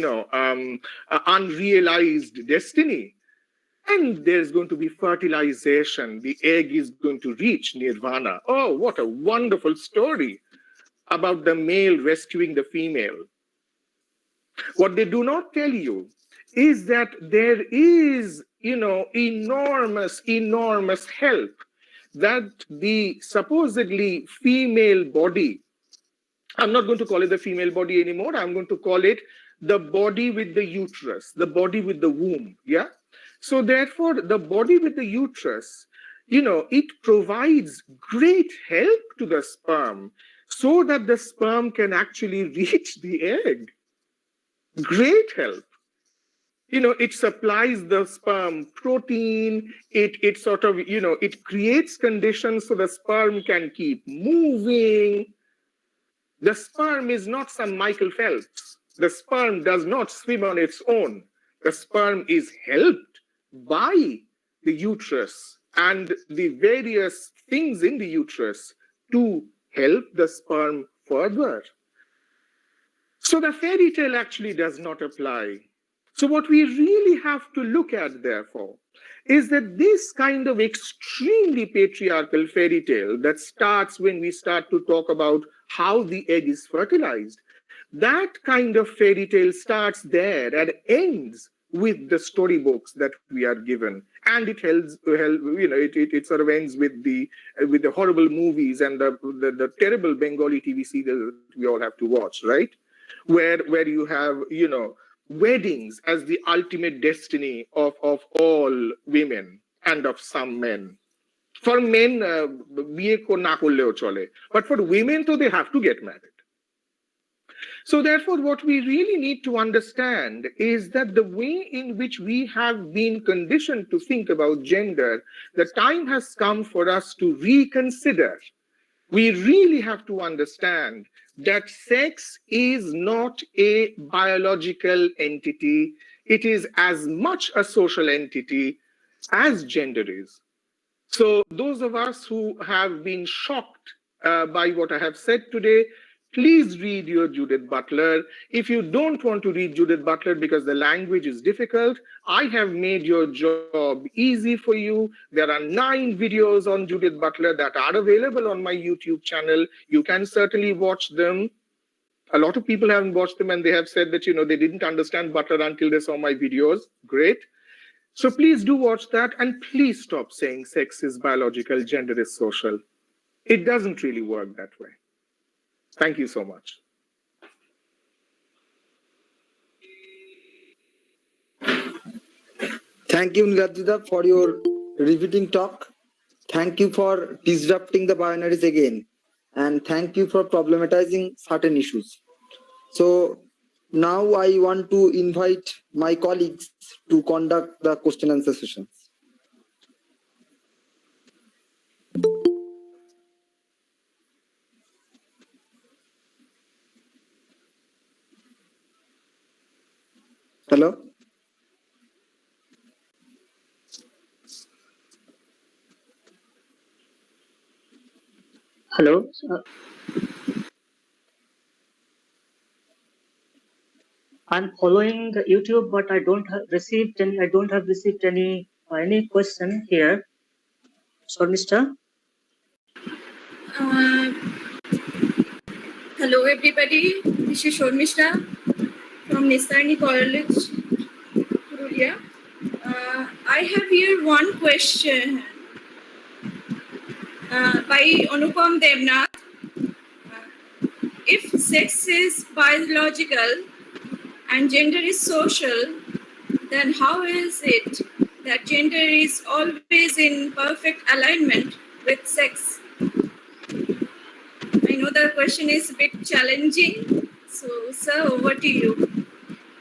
unrealized destiny. And there's going to be fertilization. The egg is going to reach nirvana. Oh, what a wonderful story about the male rescuing the female. What they do not tell you is that there is, enormous help that the supposedly female body, I'm not going to call it the female body anymore, I'm going to call it the body with the uterus, the body with the womb, So therefore, the body with the uterus, it provides great help to the sperm so that the sperm can actually reach the egg. Great help. It supplies the sperm protein, it sort of, it creates conditions so the sperm can keep moving. The sperm is not some Michael Phelps. The sperm does not swim on its own. The sperm is helped by the uterus and the various things in the uterus to help the sperm further. So the fairy tale actually does not apply. So what we really have to look at, therefore, is that this kind of extremely patriarchal fairy tale that starts when we start to talk about how the egg is fertilized, that kind of fairy tale starts there and ends with the storybooks that we are given, and it sort of ends with the horrible movies and the terrible Bengali TV serials that we all have to watch, right? Where you have weddings as the ultimate destiny of all women and of some men. For men, biye ko na korleo chole, but for women, though, they have to get married. So therefore, what we really need to understand is that the way in which we have been conditioned to think about gender, the time has come for us to reconsider. We really have to understand that sex is not a biological entity. It is as much a social entity as gender is. So those of us who have been shocked by what I have said today, Please read your Judith Butler. If you don't want to read Judith Butler because the language is difficult, I have made your job easy for you. There are 9 videos on Judith Butler that are available on my YouTube channel. You can certainly watch them. A lot of people haven't watched them and they have said that, they didn't understand Butler until they saw my videos. Great. So please do watch that, and please stop saying sex is biological, gender is social. It doesn't really work that way. Thank you so much. Thank you, Niladiya, for your riveting talk. Thank you for disrupting the binaries again. And thank you for problematizing certain issues. So now I want to invite my colleagues to conduct the question and answer sessions. Hello? Hello. I'm following YouTube, but I don't have received any question here. Shornishta. Hello everybody, this is Shornishta from Nistarini College, Purulia. I have here one question by Anupam Devnath. If sex is biological and gender is social, then how is it that gender is always in perfect alignment with sex? I know the question is a bit challenging. So, sir, over to you.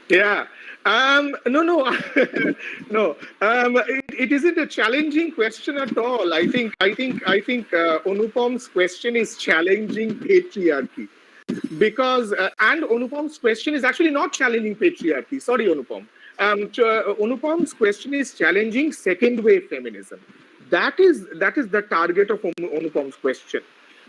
Yeah. No. It isn't a challenging question at all. I think Anupam's question is challenging patriarchy, because and Anupam's question is actually not challenging patriarchy. Sorry, Anupam. Anupam's question is challenging second wave feminism. That is the target of Anupam's question,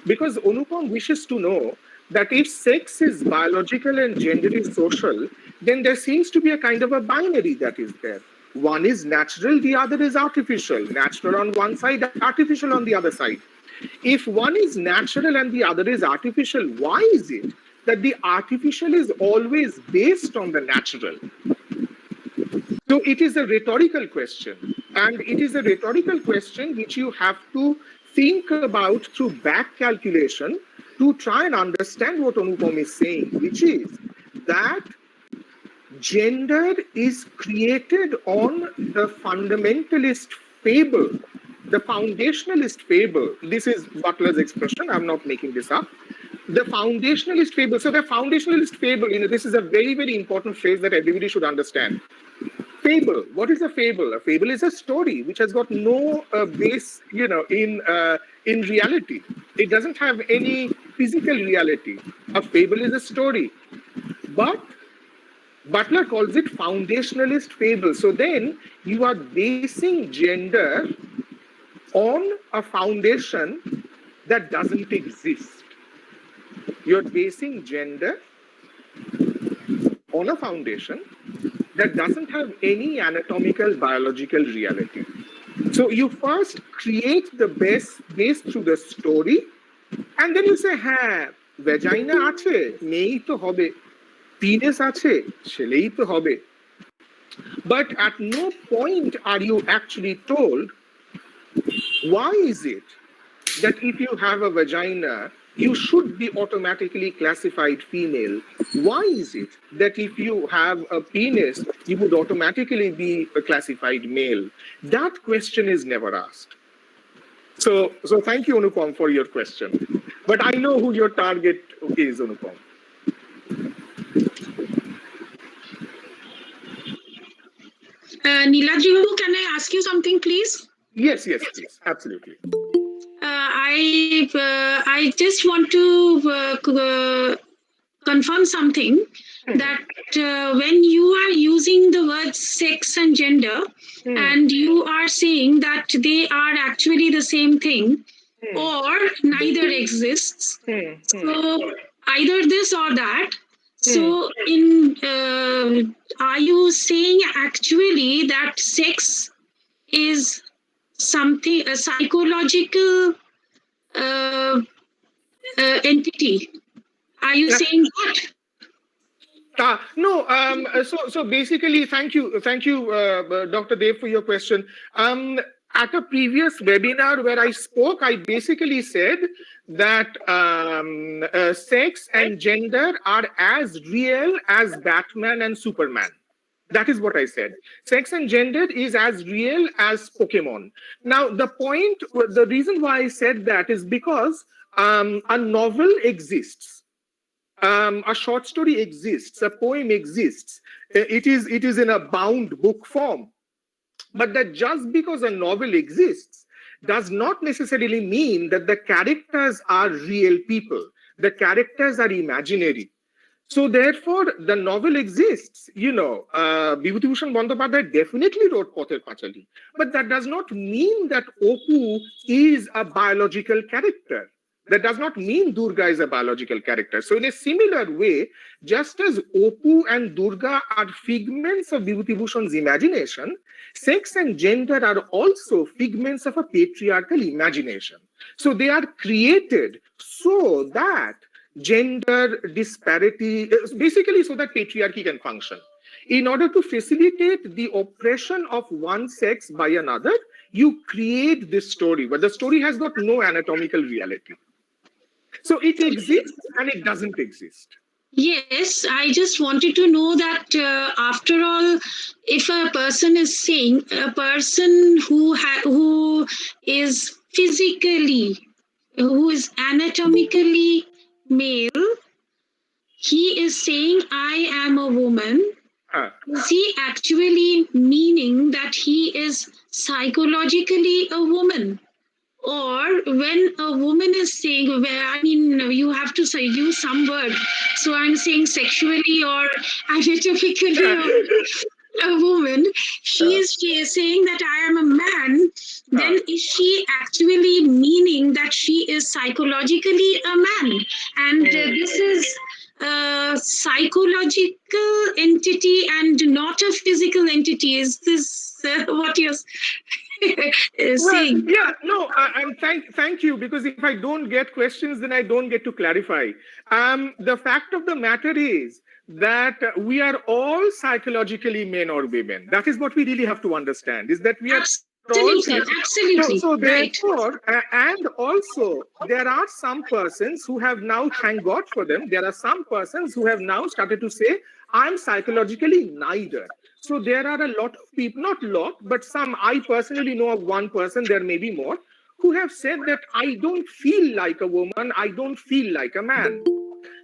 because Anupam wishes to know that if sex is biological and gender is social, then there seems to be a kind of a binary that is there. One is natural, the other is artificial. Natural on one side, artificial on the other side. If one is natural and the other is artificial, why is it that the artificial is always based on the natural? So it is a rhetorical question. And it is a rhetorical question which you have to think about through back calculation to try and understand what Anupam is saying, which is that gender is created on the fundamentalist fable, the foundationalist fable. This is Butler's expression, I'm not making this up. The foundationalist fable. So the foundationalist fable, this is a very, very important phrase that everybody should understand. Fable. What is a fable? A fable is a story which has got no base, in reality. It doesn't have any physical reality. A fable is a story. But Butler calls it foundationalist fable. So then you are basing gender on a foundation that doesn't exist. You're basing gender on a foundation that doesn't have any anatomical, biological reality. So you first create the base through the story, and then you say, ha, vagina ache, nei to hobe, penis ache, shelei to hobe. But at no point are you actually told, why is it that if you have a vagina, you should be automatically classified female? Why is it that if you have a penis, you would automatically be classified male? That question is never asked. So thank you, Anupam, for your question. But I know who your target is, Anupam. Niladiya, can I ask you something, please? Yes, please. Absolutely. I just want to confirm something, that when you are using the words sex and gender, and you are saying that they are actually the same thing, or neither exists. So either this or that. So, are you saying actually that sex is something, a psychological entity? Are you saying that? No. So basically, thank you, Dr. Dev, for your question. At a previous webinar where I spoke, I basically said that sex and gender are as real as Batman and Superman. That is what I said. Sex and gender is as real as Pokemon. Now, the reason why I said that is because a novel exists. A short story exists, a poem exists. It is in a bound book form. But that just because a novel exists does not necessarily mean that the characters are real people. The characters are imaginary. So therefore, the novel exists. Bibhutibhushan Bandyopadhyay definitely wrote Pother Pachali. But that does not mean that Opu is a biological character. That does not mean Durga is a biological character. So in a similar way, just as Opu and Durga are figments of Bibhutibhushan's imagination, sex and gender are also figments of a patriarchal imagination. So they are created so that gender disparity, basically so that patriarchy can function. In order to facilitate the oppression of one sex by another, you create this story, but the story has got no anatomical reality. So it exists and it doesn't exist. Yes, I just wanted to know that after all, if a person is saying, a person who is physically, who is anatomically male, he is saying, I am a woman. Is he actually meaning that he is psychologically a woman? Or when a woman is saying, you have to say, use some word. So I'm saying sexually or anatomically a woman, she is saying that I am a man, then is she actually meaning that she is psychologically a man? And this is a psychological entity and not a physical entity. Is this what you're saying? Well, yeah, no, thank you, because if I don't get questions, then I don't get to clarify. The fact of the matter is that we are all psychologically men or women. That is what we really have to understand, is that we are Absolutely. So right. therefore, and also there are some persons who have now, thank God for them, there are some persons who have now started to say, I'm psychologically neither. So there are a lot of people, not lot, but some, I personally know of one person, there may be more, who have said that I don't feel like a woman, I don't feel like a man.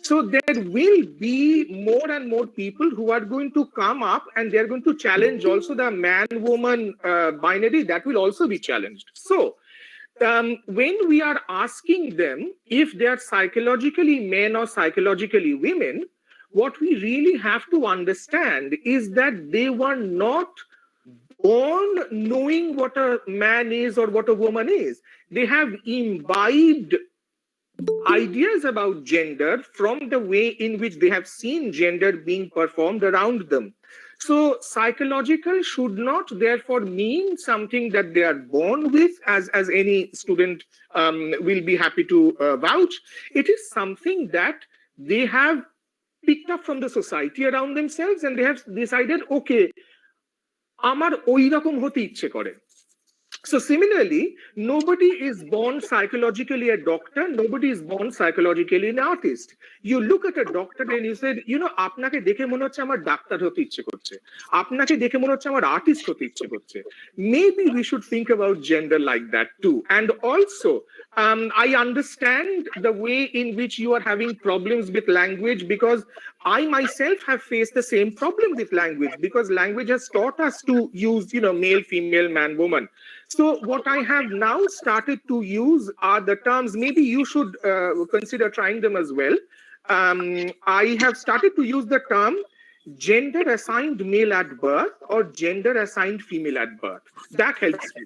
So there will be more and more people who are going to come up and they're going to challenge also the man-woman binary. That will also be challenged. So when we are asking them if they are psychologically men or psychologically women, what we really have to understand is that they were not born knowing what a man is or what a woman is. They have imbibed ideas about gender from the way in which they have seen gender being performed around them. So psychological should not therefore mean something that they are born with, as any student will be happy to vouch. It is something that they have picked up from the society around themselves, and they have decided, okay, আমার ওই রকম হতে ইচ্ছে করে. So similarly, nobody is born psychologically a doctor, nobody is born psychologically an artist. You look at a doctor and you said, আপনাকে দেখে মনে হচ্ছে আমার ডাক্তার হতে ইচ্ছে করছে, আপনাকে দেখে মনে হচ্ছে আমার আর্টিস্ট হতে ইচ্ছে করছে. Maybe we should think about gender like that too. And also, I understand the way in which you are having problems with language, because I myself have faced the same problem with language, because language has taught us to use, male, female, man, woman. So what I have now started to use are the terms, maybe you should consider trying them as well. I have started to use the term gender assigned male at birth or gender assigned female at birth. That helps me.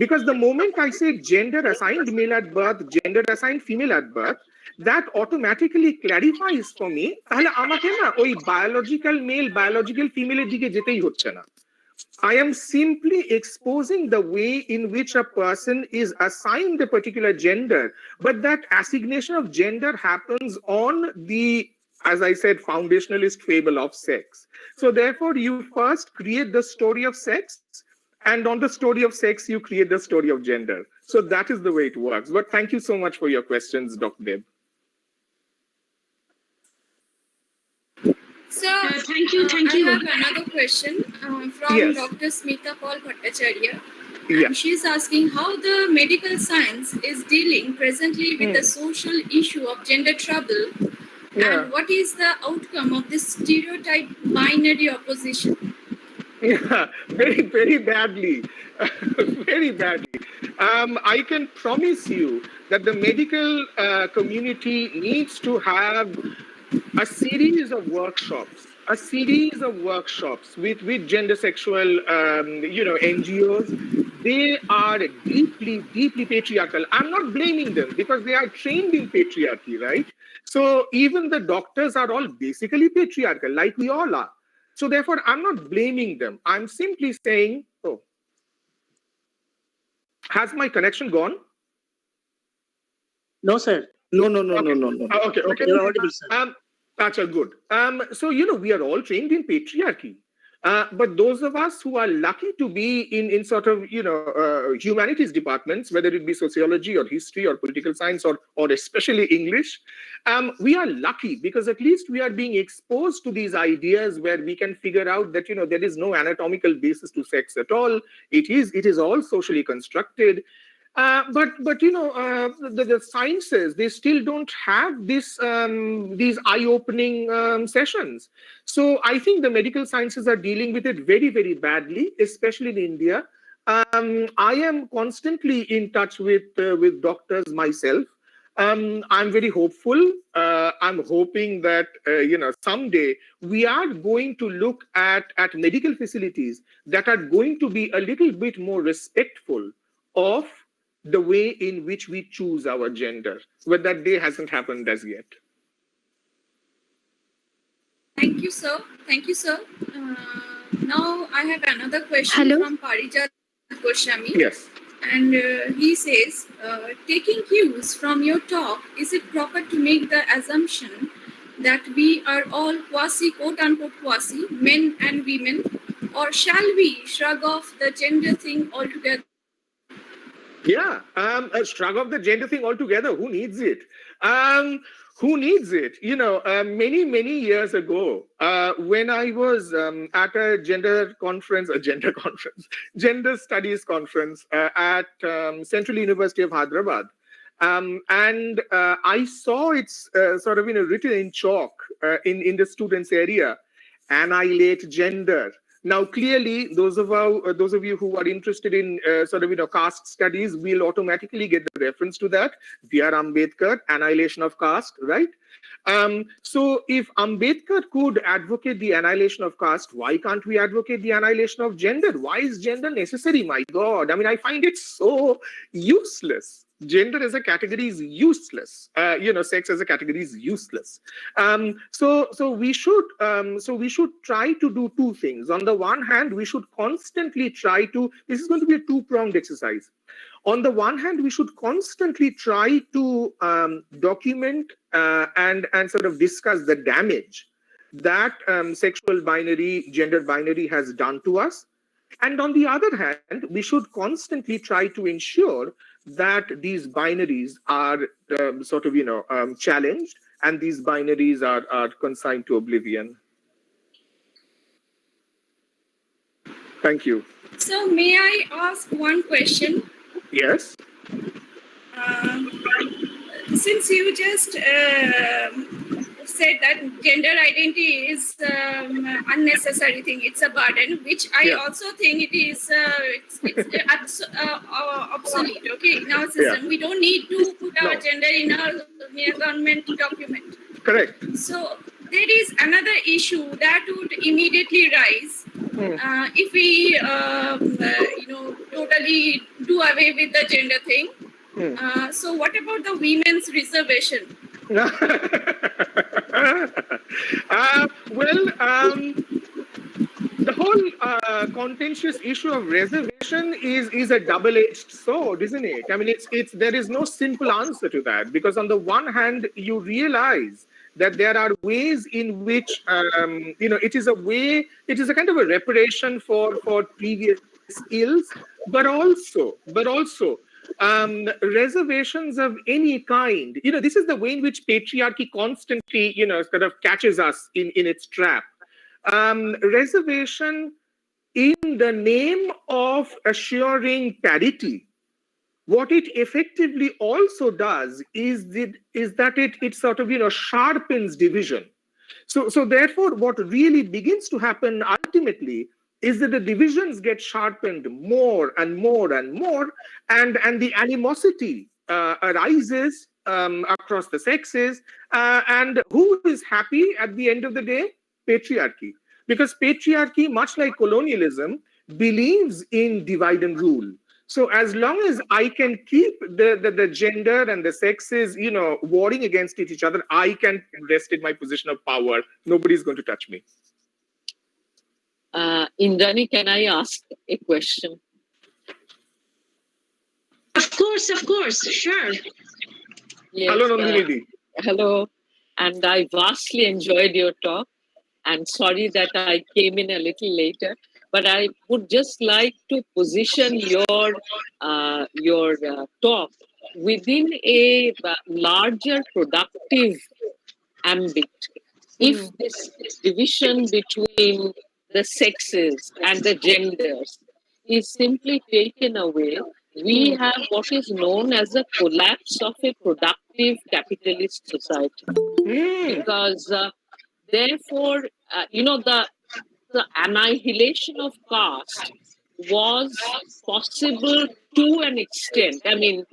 Because the moment I say gender assigned male at birth, gender assigned female at birth, that automatically clarifies for me তাহলে আমাকে না ওই biological male biological female এর দিকে যেতেই হচ্ছে না I am simply exposing the way in which a person is assigned a particular gender, but that assignation of gender happens on the, as I said, foundationalist fable of sex. So therefore, you first create the story of sex, and on the story of sex, you create the story of gender. So that is the way it works. But thank you so much for your questions, Dr. Deb. So, Thank you. I have another question from Yes. Dr. Smita Paul Bhattacharya. Yeah. And she's asking how the medical science is dealing presently with the social issue of gender trouble, and what is the outcome of this stereotype binary opposition? Yeah, very, very badly. Very badly. I can promise you that the medical community needs to have a series of workshops with gender sexual NGOs. They are deeply patriarchal. I'm not blaming them because they are trained in patriarchy, right? So even the doctors are all basically patriarchal, like we all are. So therefore, I'm not blaming them. I'm simply saying, oh, has my connection gone? No, sir. No. Okay. You're audible, sir. That's good. So, we are all trained in patriarchy. But those of us who are lucky to be in sort of, humanities departments, whether it be sociology or history or political science or especially English, we are lucky because at least we are being exposed to these ideas where we can figure out that, there is no anatomical basis to sex at all. It is all socially constructed. But the sciences, they still don't have these eye-opening sessions. So I think the medical sciences are dealing with it very, very badly, especially in India. I am constantly in touch with doctors myself. I'm very hopeful. I'm hoping that someday we are going to look at medical facilities that are going to be a little bit more respectful of the way in which we choose our gender, but that day hasn't happened as yet. Thank you, sir. Now I have another question from Parijat Goswami. Yes. And he says, taking cues from your talk, is it proper to make the assumption that we are all quote-unquote quasi, men and women, or shall we shrug off the gender thing altogether? Yeah, shrug off the gender thing altogether. Who needs it? Many years ago, when I was at a gender studies conference at Central University of Hyderabad, and I saw it's sort of written in chalk in the students' area, annihilate gender. Now, clearly, those of you who are interested in caste studies will automatically get the reference to that. Dear Ambedkar, annihilation of caste, right? So if Ambedkar could advocate the annihilation of caste, why can't we advocate the annihilation of gender? Why is gender necessary? My God, I mean, I find it so useless. Gender as a category is useless. Sex as a category is useless. So we should try to do two things. On the one hand, we should constantly try to. This is going to be a two-pronged exercise. On the one hand, we should constantly try to document and sort of discuss the damage that sexual binary, gender binary has done to us. And on the other hand, we should constantly try to ensure that these binaries are challenged and these binaries are consigned to oblivion. Thank you. So may I ask one question? Yes. Since you just said that gender identity is unnecessary thing, it's a burden, which I also think it is obsolete. Okay, in our system, we don't need to put our gender in our government document. Correct. So there is another issue that would immediately rise if we, totally do away with the gender thing. So what about the women's reservation? The whole contentious issue of reservation is a double-edged sword, isn't it? I mean, it's there is no simple answer to that, because on the one hand, you realize that there are ways in which it is a kind of a reparation for previous ills, but also reservations of any kind. This is the way in which patriarchy constantly sort of catches us in its trap. Reservation in the name of assuring parity. What it effectively also does is that it sort of sharpens division. So therefore, what really begins to happen ultimately is that the divisions get sharpened more and more and more, and the animosity arises across the sexes. And who is happy at the end of the day? Patriarchy. Because patriarchy, much like colonialism, believes in divide and rule. So as long as I can keep the gender and the sexes, warring against each other, I can rest in my position of power. Nobody's going to touch me. Indrani, can I ask a question? Of course, sure. Yes, hello, Niladiya. Hello, and I vastly enjoyed your talk. And sorry that I came in a little later, but I would just like to position your talk within a larger productive ambit. If this division between the sexes and the genders is simply taken away, we have what is known as a collapse of a productive capitalist society. Because therefore, the annihilation of caste was possible to an extent. I mean,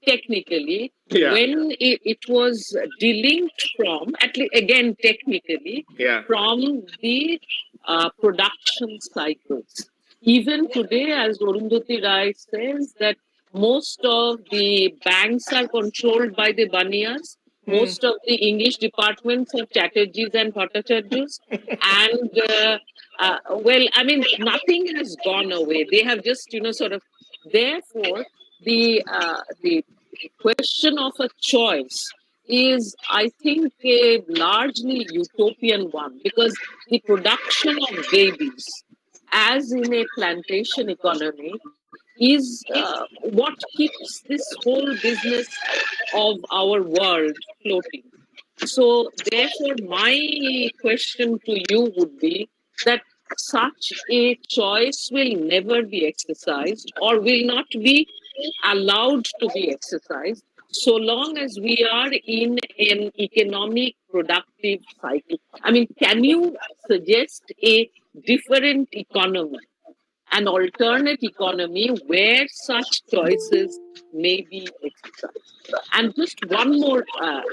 technically, when it was delinked from, at least again technically, from the production cycles. Even today, as Arundhati Rai says, that most of the banks are controlled by the Baniyas. Most of the English departments are Chatterjees and Bhattacharjis. And, nothing has gone away. They have just, therefore, the question of a choice is, I think, a largely utopian one, because the production of babies, as in a plantation economy, is what keeps this whole business of our world floating. So therefore, my question to you would be that such a choice will never be exercised, or will not be allowed to be exercised, so long as we are in an economic productive cycle. I mean, can you suggest a different economy, an alternate economy where such choices may be exercised? And just one more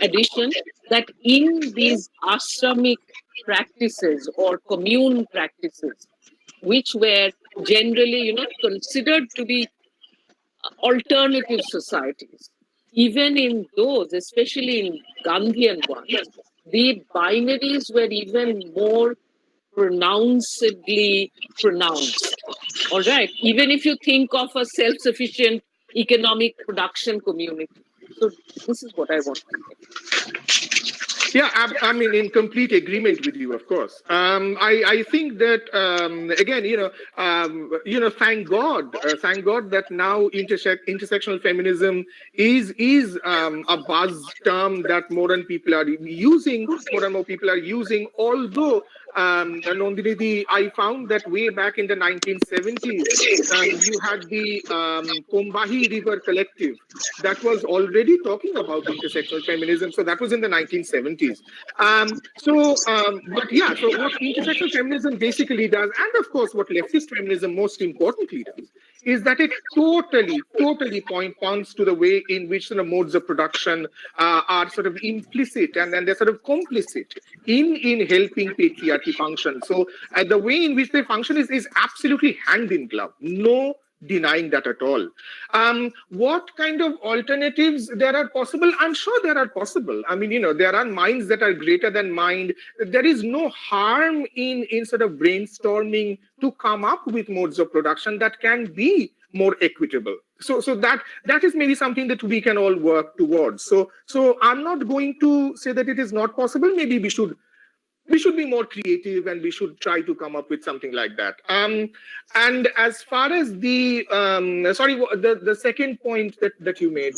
addition, that in these ashramic practices or commune practices, which were generally, considered to be alternative societies, even in those, especially in Gandhian ones, the binaries were even more pronouncedly pronounced. All right, even if you think of a self-sufficient economic production community. So this is what I want to say. Yeah, I mean, in complete agreement with you, of course. I think that again, thank God that now intersectional feminism is a buzz term that more and more people are using. Although, Nandini, I found that way back in the 1970s, you had the Kombahi River Collective that was already talking about intersectional feminism. So that was in the 1970s. So what intersectional feminism basically does, and of course what leftist feminism most importantly does, is that it totally points to the way in which the modes of production are sort of implicit and they're sort of complicit in helping patriarchy function. So the way in which they function is absolutely hand in glove. No denying that at all. What kind of alternatives there are possible? I'm sure there are possible. I mean, there are minds that are greater than mind. There is no harm in sort of brainstorming to come up with modes of production that can be more equitable. So that is maybe something that we can all work towards. So I'm not going to say that it is not possible. Maybe we should be more creative, and we should try to come up with something like that. And as far as the the second point that you made.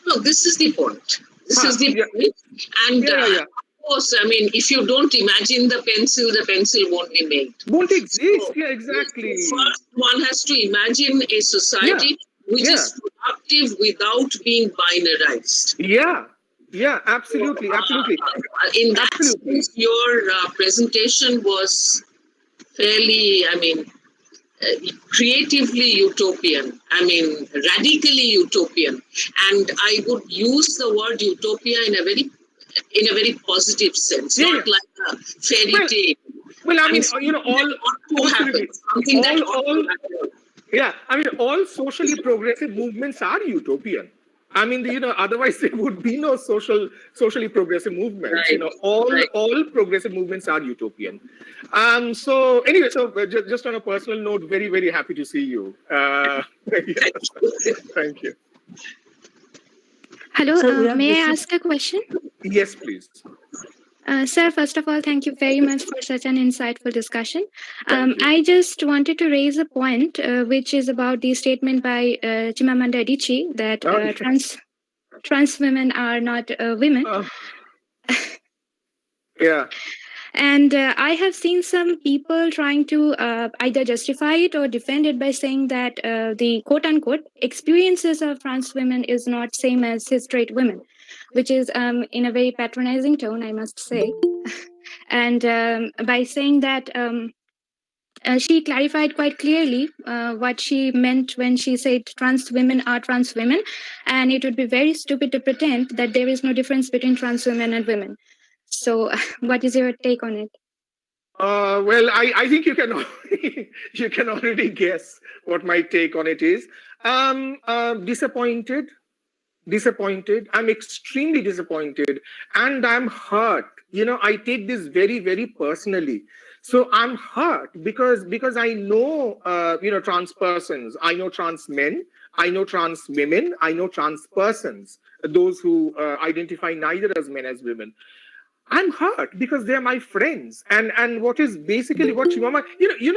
No, this is the point. This is the point. And of course, I mean, if you don't imagine the pencil won't be made. Won't exist. So, yeah, exactly. First, one has to imagine a society which is productive without being binarized. Yeah, absolutely. In that sense, your presentation was fairly, I mean, creatively utopian. I mean, radically utopian. And I would use the word utopia in a very positive sense, not like a fairy tale. Well, I mean, all socially progressive movements are utopian. I mean, otherwise there would be no socially progressive movements. Right. All progressive movements are utopian. So anyway, just on a personal note, very, very happy to see you. Thank you. Hello, may I ask a question? Yes, please. Sir, first of all, thank you very much for such an insightful discussion. I just wanted to raise a point, which is about the statement by Chimamanda Adichie that trans women are not women. Yeah. And I have seen some people trying to either justify it or defend it by saying that the quote-unquote experiences of trans women is not same as cis straight women, which is in a very patronizing tone, I must say. And by saying that she clarified quite clearly what she meant when she said trans women are trans women, and it would be very stupid to pretend that there is no difference between trans women and women. So what is your take on it? Well, I think you can already guess what my take on it is. Disappointed. I'm extremely disappointed, and I'm hurt. I take this very, very personally. So I'm hurt because I know trans persons, I know trans men, I know trans women, I know trans persons, those who identify neither as men as women. I'm hurt because they're my friends, and what is basically what Chimama,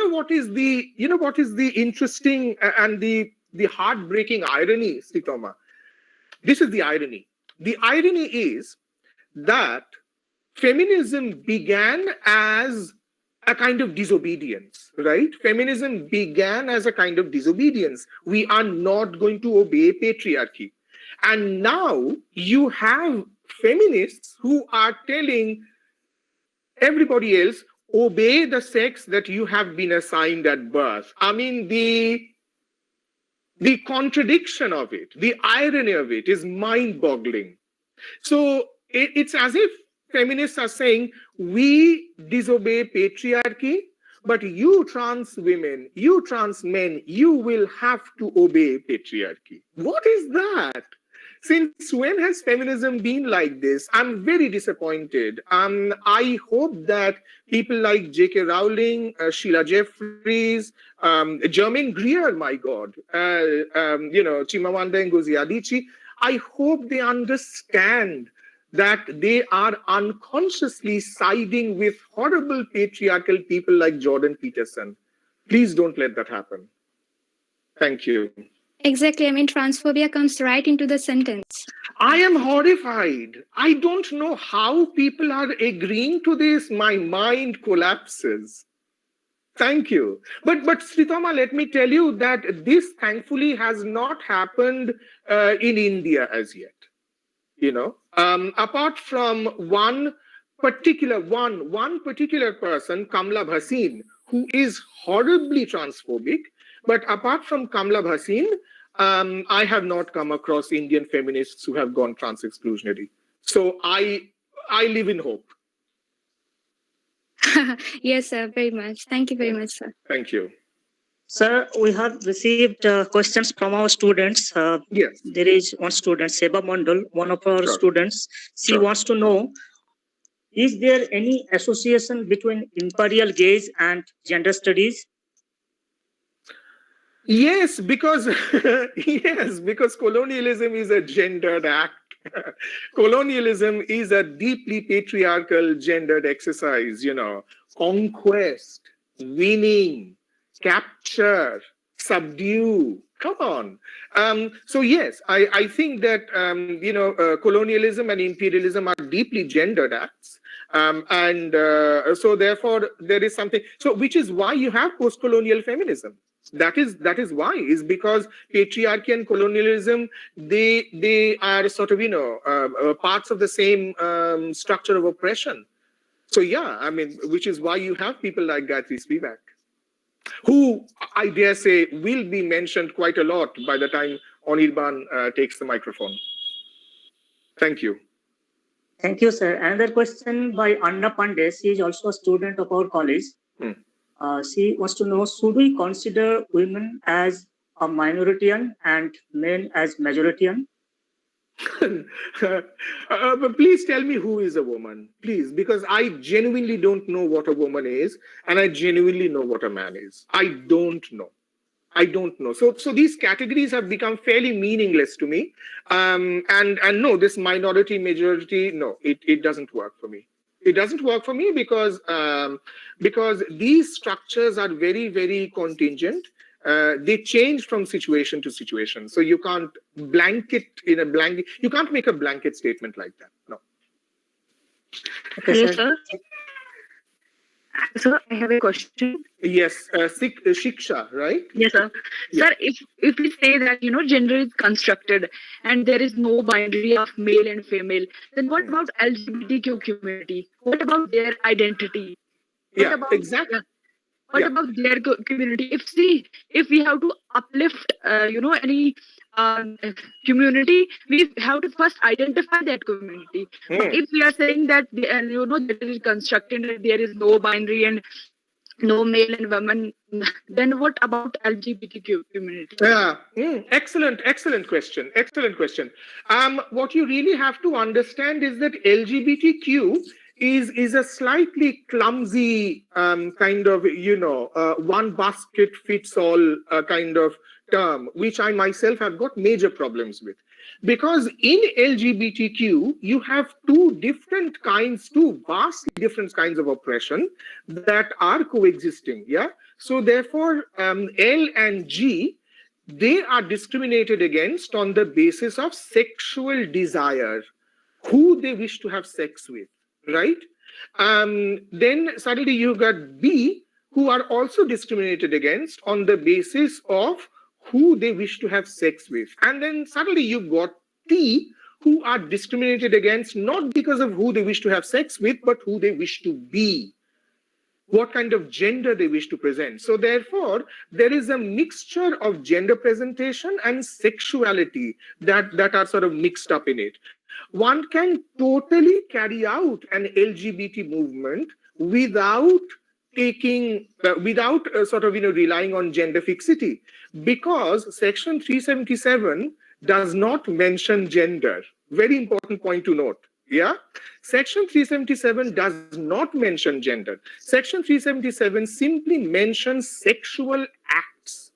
what is the interesting and the heartbreaking irony, Sritoma? This is the irony. The irony is that feminism began as a kind of disobedience, right? Feminism began as a kind of disobedience. We are not going to obey patriarchy. And now you have feminists who are telling everybody else, obey the sex that you have been assigned at birth. I mean, the contradiction of it, the irony of it is mind-boggling. So it's as if feminists are saying, we disobey patriarchy, but you trans women, you trans men, you will have to obey patriarchy. What is that? Since when has feminism been like this? I'm very disappointed. I hope that people like J.K. Rowling, Sheila Jeffries, Germaine Greer, my God, Chimamanda Ngozi Adichie, I hope they understand that they are unconsciously siding with horrible patriarchal people like Jordan Peterson. Please don't let that happen. Thank you. Exactly. I mean, transphobia comes right into the sentence. I am horrified. I don't know how people are agreeing to this. My mind collapses. Thank you. But Sritoma, let me tell you that this thankfully has not happened in India as yet. Apart from one particular person, Kamla Bhasin, who is horribly transphobic. But apart from Kamla Bhasin, I have not come across Indian feminists who have gone trans-exclusionary. So I live in hope. Yes, sir, very much. Thank you very much, sir. Thank you. Sir, we have received questions from our students. Yes. There is one student, Seba Mondal, one of our Sure. students. She Sure. wants to know, is there any association between imperial gaze and gender studies? Yes, because yes, because colonialism is a gendered act. Colonialism is a deeply patriarchal gendered exercise, conquest, winning, capture, subdue. Come on. So yes, I think that colonialism and imperialism are deeply gendered acts. And so therefore there is something, so which is why you have post-colonial feminism. That is why, is because patriarchy and colonialism, they are sort of parts of the same structure of oppression. So yeah, I mean, which is why you have people like Gayatri Spivak, who I dare say will be mentioned quite a lot by the time Anirban takes the microphone. Thank you. Thank you, sir. Another question by Anna Pandey. She is also a student of our college. She wants to know, should we consider women as a minoritarian and men as majoritarian? But please tell me who is a woman, please, because I genuinely don't know what a woman is, and I genuinely know what a man is. I don't know. So these categories have become fairly meaningless to me. And no, this minority, majority, no, it doesn't work for me. It doesn't work for me because these structures are very, very contingent. They change from situation to situation. So you can't you can't make a blanket statement like that. No. Okay, Hello, sir. sir. Sir, I have a question. Yes, Shiksha, right? Yes, sir. Yeah. Sir, if we say that gender is constructed and there is no binary of male and female, then what about LGBTQ community? What about their identity? Yeah, exactly. What about their community? If we have to uplift, any community, we have to first identify that community. But if we are saying that that it is constructed and there is no binary and no male and women, then what about LGBTQ community? Yeah, excellent question. What you really have to understand is that LGBTQ is a slightly clumsy kind of one basket fits all kind of term, which I myself have got major problems with. Because in LGBTQ, you have two vastly different kinds of oppression that are coexisting. Yeah. So therefore, L and G, they are discriminated against on the basis of sexual desire, who they wish to have sex with, right? Then suddenly you got B, who are also discriminated against on the basis of who they wish to have sex with. And then suddenly you got T, who are discriminated against not because of who they wish to have sex with, but who they wish to be, what kind of gender they wish to present. So therefore, there is a mixture of gender presentation and sexuality that are sort of mixed up in it. One can totally carry out an LGBT movement without relying on gender fixity, because Section 377 does not mention gender. Very important point to note. Yeah, Section 377 does not mention gender. Section 377 simply mentions sexual acts.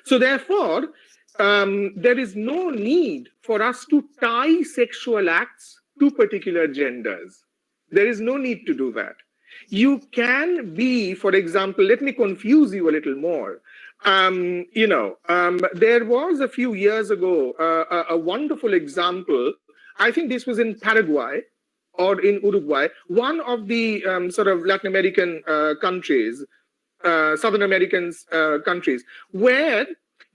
So therefore, there is no need for us to tie sexual acts to particular genders. There is no need to do that. You can be, for example, let me confuse you a little more. There was a few years ago a wonderful example. I think this was in Paraguay or in Uruguay, one of the sort of Latin American countries, Southern American countries, where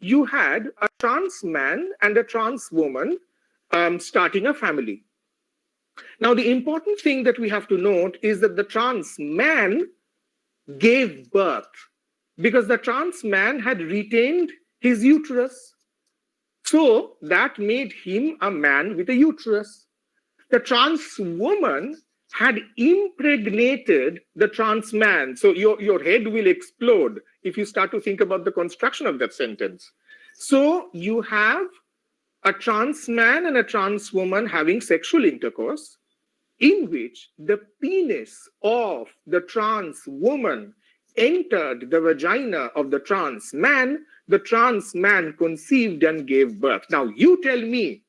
you had a trans man and a trans woman starting a family. Now, the important thing that we have to note is that the trans man gave birth because the trans man had retained his uterus. So that made him a man with a uterus. The trans woman had impregnated the trans man. So your head will explode if you start to think about the construction of that sentence. So you have a trans man and a trans woman having sexual intercourse, in which the penis of the trans woman entered the vagina of the trans man conceived and gave birth. Now, you tell me,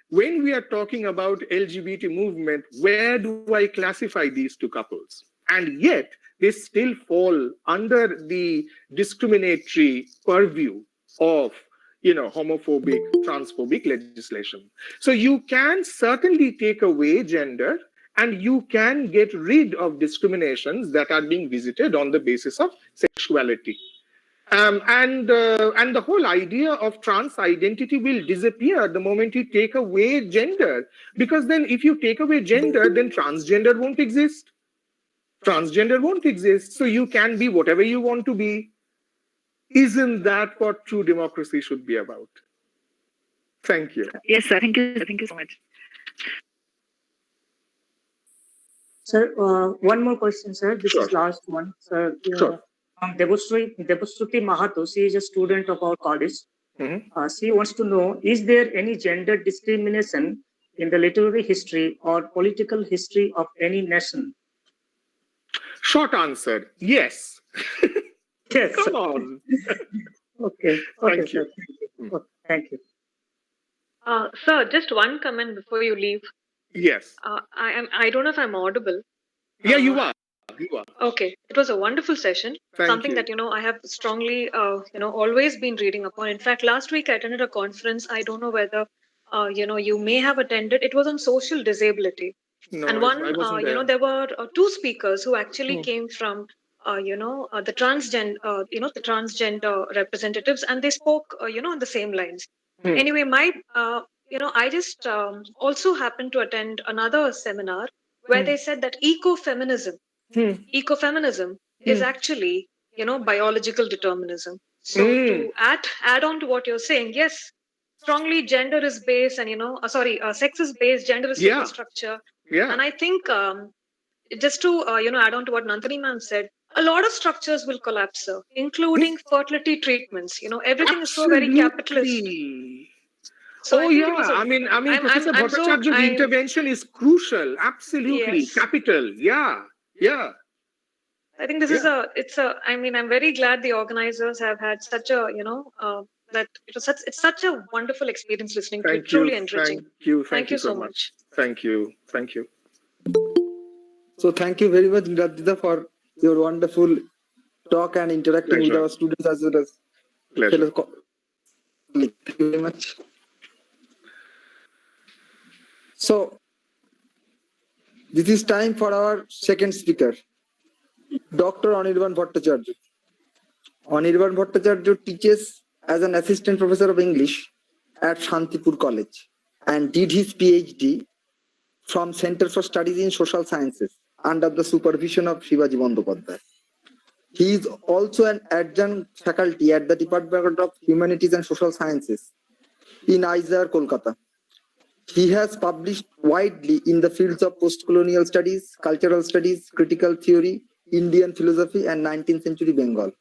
when we are talking about LGBT movement, where do I classify these two couples? And yet, they still fall under the discriminatory purview of homophobic, transphobic legislation. So you can certainly take away gender, and you can get rid of discriminations that are being visited on the basis of sexuality. And the whole idea of trans identity will disappear the moment you take away gender. Because then if you take away gender, then transgender won't exist. Transgender won't exist. So you can be whatever you want to be. Isn't that what true democracy should be about? Thank you. Yes, sir. Thank you. Thank you so much. Sir, one more question, sir. This is last one, sir. Sure. Devasruti Mahato, she is a student of our college. She wants to know, is there any gender discrimination in the literary history or political history of any nation? Short answer, yes. Yes. Come on. Okay. Thank you. Thank you. Sir, just one comment before you leave. Yes. I don't know if I'm audible. Yeah, you are. You are. Okay. It was a wonderful session. Something that, I have strongly, always been reading upon. In fact, last week I attended a conference. I don't know whether, you may have attended. It was on social disability. No, and one, there were two speakers who actually came from, the transgender representatives, and they spoke, on the same lines. Anyway, I just also happened to attend another seminar where they said that ecofeminism is actually, biological determinism. So to add on to what you're saying, yes, strongly gender is based and, sex is based, gender is superstructure. Yeah. And I think just to, add on to what Nandini ma'am said, a lot of structures will collapse, sir, including fertility treatments. Everything is so very capitalist. So I mean, Professor Bhattacharya's intervention is crucial. Absolutely. Yes. Capital. Yeah. I think this is I'm very glad the organizers have had such a, it's such a wonderful experience listening to it. Truly enriching. Thank you so much. Thank you. So thank you very much, Niladiya, for your wonderful talk and interacting with our students as well as fellow colleagues. Thank you very much. So this is time for our second speaker, Dr. Anirban Bhattacharjee. Anirban Bhattacharjee teaches as an assistant professor of English at Shantipur College and did his PhD from Center for Studies in Social Sciences under the supervision of Shivaji Bandyopadhyay. He is also an adjunct faculty at the Department of Humanities and Social Sciences in ISR, Kolkata. He has published widely in the fields of post-colonial studies, cultural studies, critical theory, Indian philosophy, and 19th century Bengal.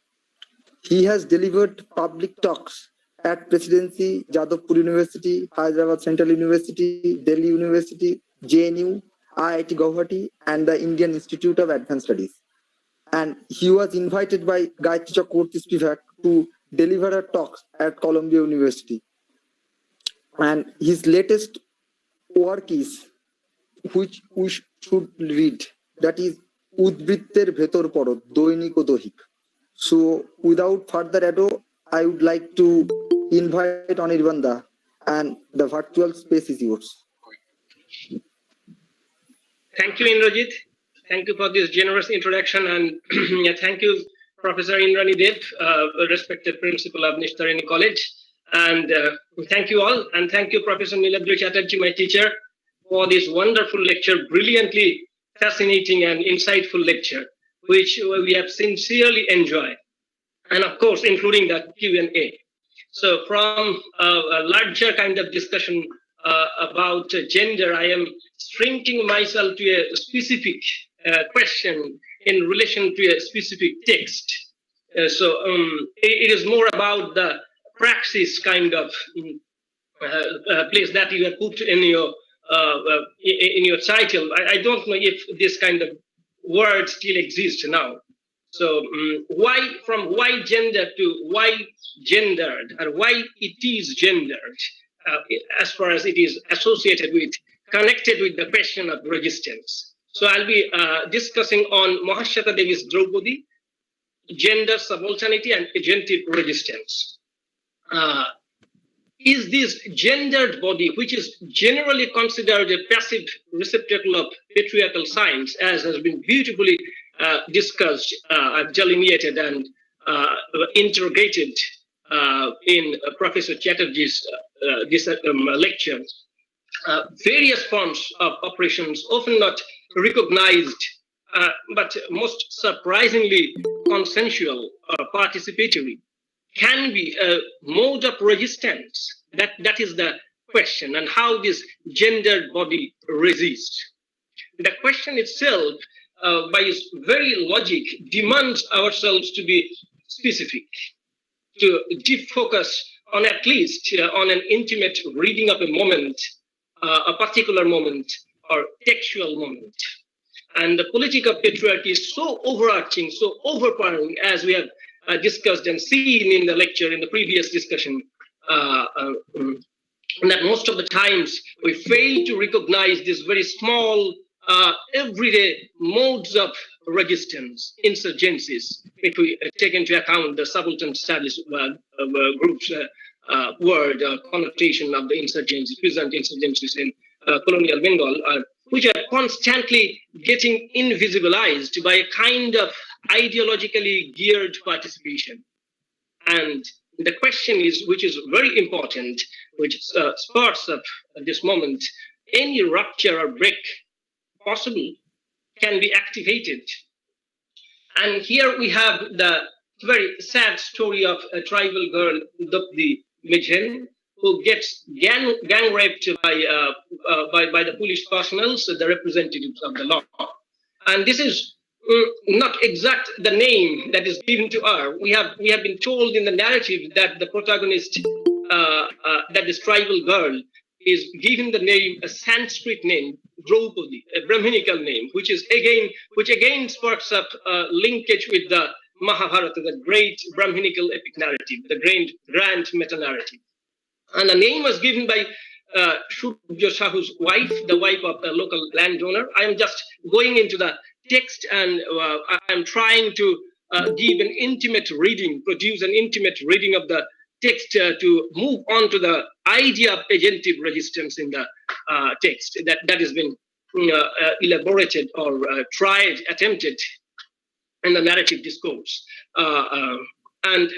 He has delivered public talks at Presidency, Jadavpur University, Hyderabad Central University, Delhi University, JNU, IIT Guwahati, and the Indian Institute of Advanced Studies. And he was invited by Gayatri Chakraborty Spivak to deliver a talk at Columbia University. And his latest work is, which we should read, that is Udbritter Bhetor Poro, Doinik o Dohik. So without further ado, I would like to invite Anirban da, and the virtual space is yours. Thank you, Indrajit. Thank you for this generous introduction, and thank you, Professor Indrani Dev, respected principal of Nistarini College. And thank you all, and thank you, Professor Niladiya Chatterjee, my teacher, for this wonderful lecture, brilliantly fascinating and insightful lecture, which we have sincerely enjoyed, and of course, including the Q&A. So from a larger kind of discussion about gender, I am shrinking myself to a specific question in relation to a specific text. It is more about the praxis kind of place that you have put in your title. I don't know if this kind of word still exists now. So why gender to why gendered, or why it is gendered, as far as it is connected with the question of resistance. So I'll be discussing on Mahashweta Devi's Draupadi, gender subalternity and agentive resistance. Is this gendered body, which is generally considered a passive receptacle of patriarchal science, as has been beautifully discussed, delineated, and interrogated in Professor Chatterjee's lecture, various forms of operations, often not recognized, but most surprisingly consensual or participatory, can be a mode of resistance. That is the question, and how this gendered body resists. The question itself, by its very logic, demands ourselves to be specific, to deep focus on at least on an intimate reading of a moment, a particular moment or textual moment. And the politic of patriarchy is so overarching, so overpowering, as we have discussed and seen in the lecture, in the previous discussion, that most of the times we fail to recognize these very small, everyday modes of resistance, insurgencies, if we take into account the subaltern studies group's word connotation of the insurgencies, present insurgencies in colonial Bengal, which are constantly getting invisibilized by a kind of ideologically geared participation. And the question is, which is very important, which sparks up at this moment, any rupture or break possible can be activated. And here we have the very sad story of a tribal girl, Dapdi Mejen, who gets gang raped by the police personnel, so the representatives of the law. And this is not exact the name that is given to her. We have been told in the narrative that the protagonist, that this tribal girl, is given the name, a Sanskrit name, Draupadi, a Brahminical name, which again sparks up linkage with the Mahabharata, the great Brahminical epic narrative, the grand meta-narrative. And the name was given by Surya Sahu's wife, the wife of a local landowner. I am just going into the text, and I'm trying to give an intimate reading, produce an intimate reading of the text to move on to the idea of agentive resistance in the text that has been elaborated or attempted in the narrative discourse. And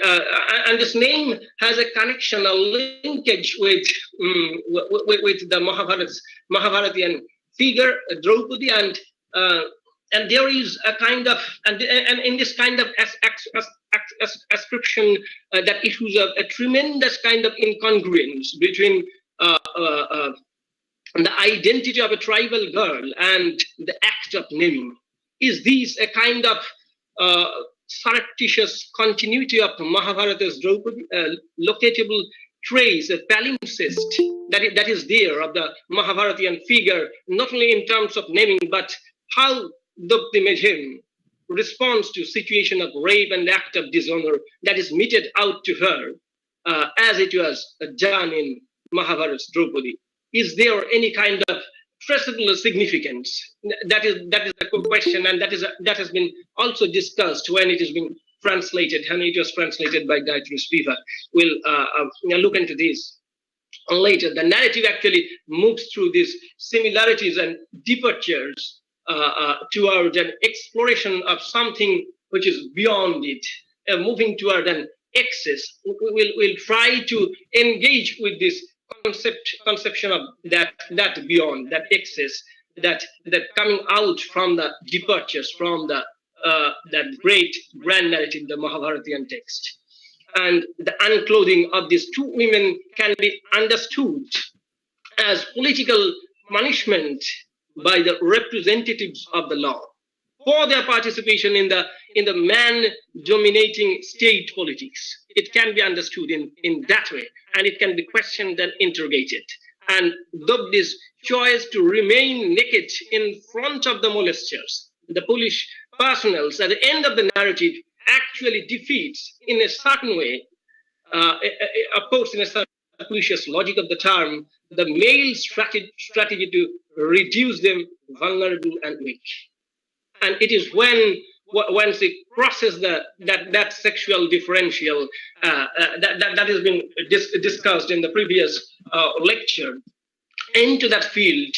this name has a connection, a linkage with the Mahabharatian figure, Draupadi, and there is a kind of, and in this kind of ascription that issues a tremendous kind of incongruence between the identity of a tribal girl and the act of naming. Is this a kind of surreptitious continuity of Mahabharata's Draupadi, locatable trace, a palimpsest that is there of the Mahabharatian figure, not only in terms of naming, but how Dapdi Mejen responds to situation of rape and act of dishonor that is meted out to her, as it was done in Mahabharata's Draupadi. Is there any kind of traceable significance? That is the question, and that has been also discussed when it has been translated, and it was translated by Gayatri Spivak. We'll look into this later. The narrative actually moves through these similarities and departures toward an exploration of something which is beyond it, moving toward an excess. We'll try to engage with this conception of that beyond, that excess, that coming out from the departures from that great grand narrative, the Mahabharatian text. And the unclothing of these two women can be understood as political punishment by the representatives of the law for their participation in the man-dominating state politics. It can be understood in that way, and it can be questioned and interrogated. And Dobdi's choice to remain naked in front of the molesters, the police personnel, at the end of the narrative, actually defeats, in a certain way, of course, in a certain capricious logic of the term, the male strategy to reduce them vulnerable and weak. And it is when once it crosses that sexual differential that has been discussed in the previous lecture into that field,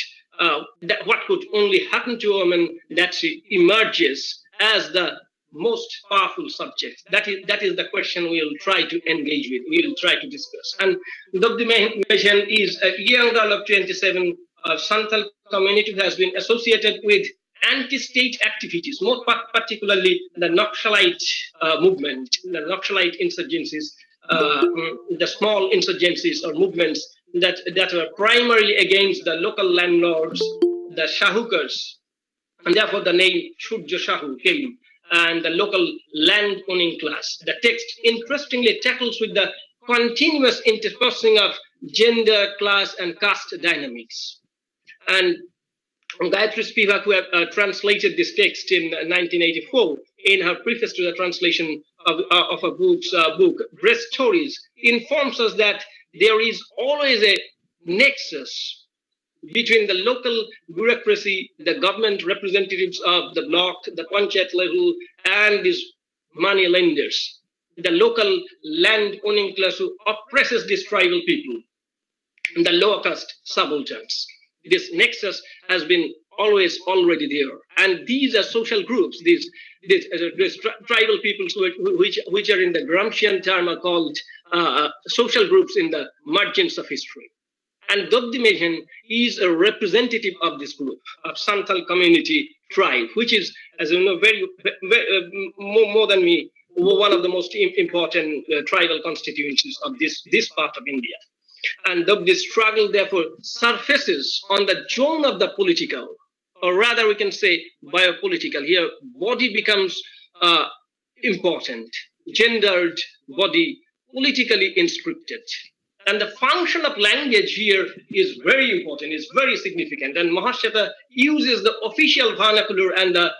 that what could only happen to a woman, that she emerges as the most powerful subject. That is the question we will try to engage with. We will try to discuss. And Dr. Mehan is a young girl of 27 of Santal community who has been associated with anti-state activities, more particularly the Naxalite movement, the Naxalite insurgencies, the small insurgencies or movements that were primarily against the local landlords, the Shahukars, and therefore the name Shurja Shahu came, and the local land-owning class. The text interestingly tackles with the continuous interspersing of gender, class, and caste dynamics. And Gayatri Spivak, who translated this text in 1984, in her preface to the translation of a book, Breast Stories, informs us that there is always a nexus between the local bureaucracy, the government representatives of the bloc, the Panchayat level, and these money lenders, the local land-owning class who oppresses these tribal people, and the lower caste subalterns. This nexus has been always already there, and these are social groups. These tribal peoples which are in the Gramscian term are called social groups in the margins of history. And Dobdi Mehan is a representative of this group of Santal community tribe, which is, as you know, very more than me, one of the most important tribal constituencies of this part of India. And the struggle, therefore, surfaces on the zone of the political, or rather we can say biopolitical. Here, body becomes important, gendered body, politically inscripted. And the function of language here is very important, is very significant. And Mahashata uses the official vernacular and the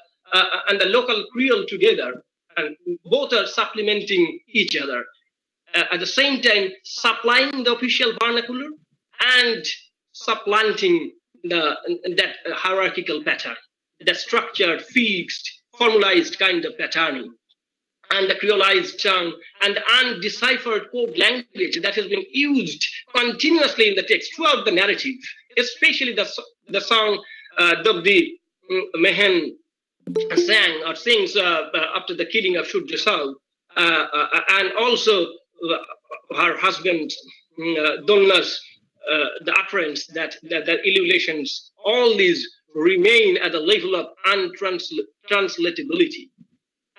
local creole together, and both are supplementing each other. At the same time, supplying the official vernacular and supplanting that hierarchical pattern, the structured, fixed, formalized kind of patterning, and the creolized tongue and the undeciphered code language that has been used continuously in the text throughout the narrative, especially the song Dobdi Mehan sang or sings after the killing of Shurja Shahu, and also her husband Donna's the utterance, that illuminations, all these remain at the level of untranslatability.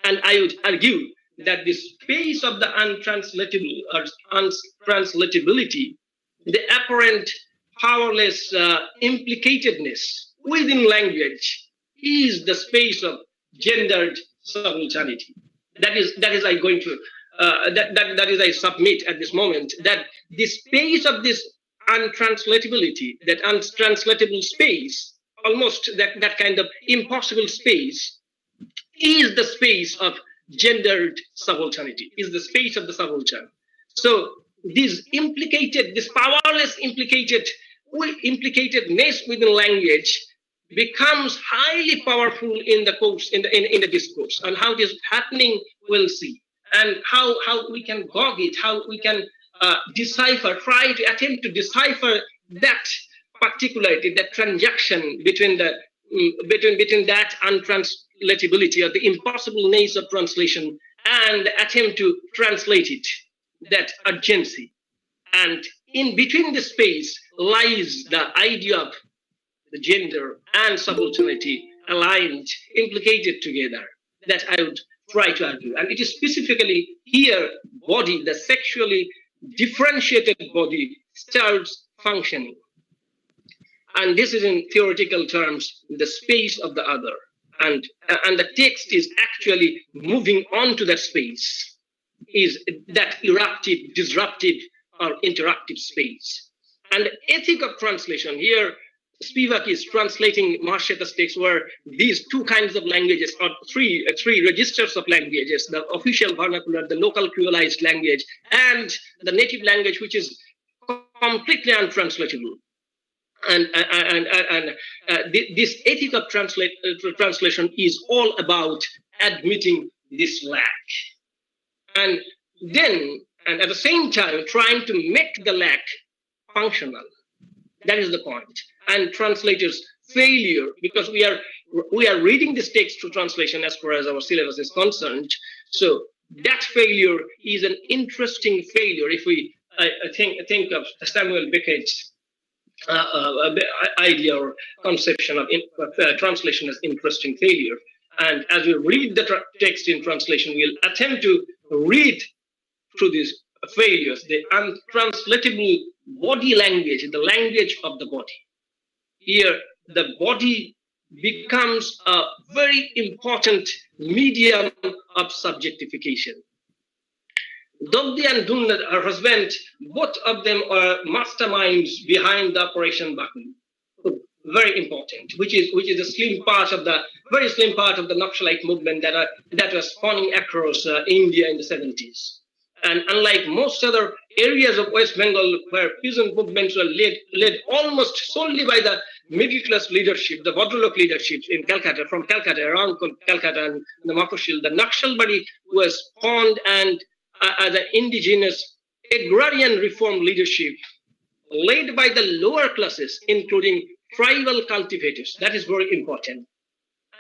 And I would argue that the space of the untranslatability, the apparent powerless implicatedness within language, is the space of gendered subalternity. That is I going to that is I submit at this moment, that the space of this untranslatability, that untranslatable space, almost that kind of impossible space, is the space of gendered subalternity, is the space of the subaltern. So this powerless implicatedness within language becomes highly powerful in the course, in the discourse. And how it is happening, we'll see. And how we can gog it, how we can decipher, try to attempt to decipher that particularity, that transaction between that untranslatability or the impossibleness of translation, and attempt to translate it, that urgency. And in between the space lies the idea of the gender and subalternity aligned, implicated together, that I would try to argue. And it is specifically here body, the sexually differentiated body, starts functioning. And this is in theoretical terms, the space of the other. And the text is actually moving on to that space, is that eruptive, disruptive, or interactive space. And the ethic of translation here, Spivak is translating Mahasheta's text where these two kinds of languages, or three registers of languages, the official vernacular, the local creolized language, and the native language, which is completely untranslatable. And this ethic of translation is all about admitting this lack. And then, and at the same time, trying to make the lack functional. That is the point. And translators' failure, because we are reading this text through translation as far as our syllabus is concerned. So that failure is an interesting failure. If we think of Samuel Beckett's idea or conception of translation as interesting failure. And as we read the text in translation, we'll attempt to read through these failures, the untranslatable body language, the language of the body. Here, the body becomes a very important medium of subjectification. Dobdi and Dunna, her husband, both of them are masterminds behind the Operation Button. Very important, which is a very slim part of the Naxalite movement that was spawning across India in the 70s. And unlike most other areas of West Bengal where peasant movements were led almost solely by the middle class leadership, the Bhadralok leadership in Calcutta, from Calcutta, around Calcutta and the Mafussil, the Naxalbari was spawned and as an indigenous agrarian reform leadership led by the lower classes, including tribal cultivators. That is very important.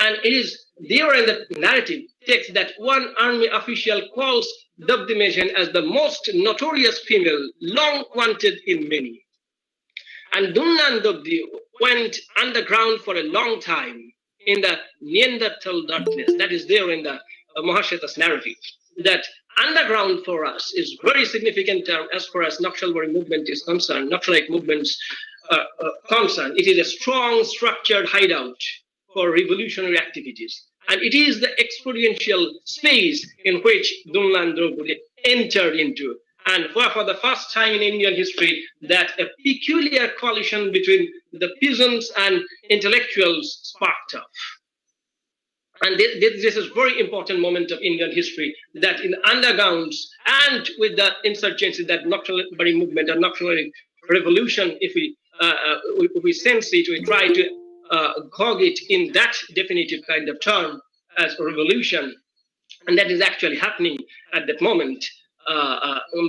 And it is there in the narrative text that one army official calls Dobdi Mejan as the most notorious female, long wanted in many. And Dunna and Dobdi went underground for a long time in the Neanderthal darkness. That is there in the Mahasheta's narrative. That underground for us is very significant term as far as Naxalbari movement is concerned, Naxalite movements concerned. It is a strong structured hideout for revolutionary activities. And it is the experiential space in which Dunna and Dobdi entered into. And for the first time in Indian history, that a peculiar coalition between the peasants and intellectuals sparked up. And this is a very important moment of Indian history, that in the undergrounds and with the insurgency, that Naxalbari movement or Naxalbari revolution, if we sense it, we try to cog it in that definitive kind of term as a revolution, and that is actually happening at that moment.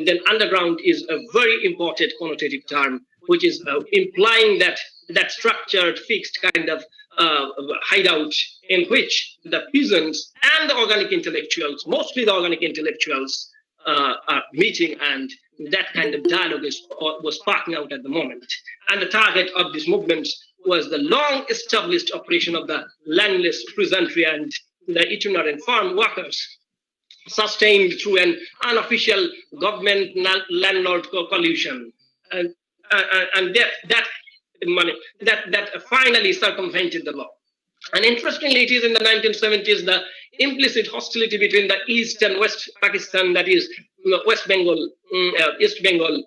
Then underground is a very important connotative term, which is implying that structured, fixed kind of hideout in which the peasants and the organic intellectuals, mostly the organic intellectuals, are meeting, and that kind of dialogue was sparking out at the moment. And the target of these movements was the long-established operation of the landless peasantry and the itinerant farm workers, sustained through an unofficial government landlord coalition, and that finally circumvented the law. And interestingly, it is in the 1970s the implicit hostility between the East and West Pakistan, that is West Bengal, East Bengal,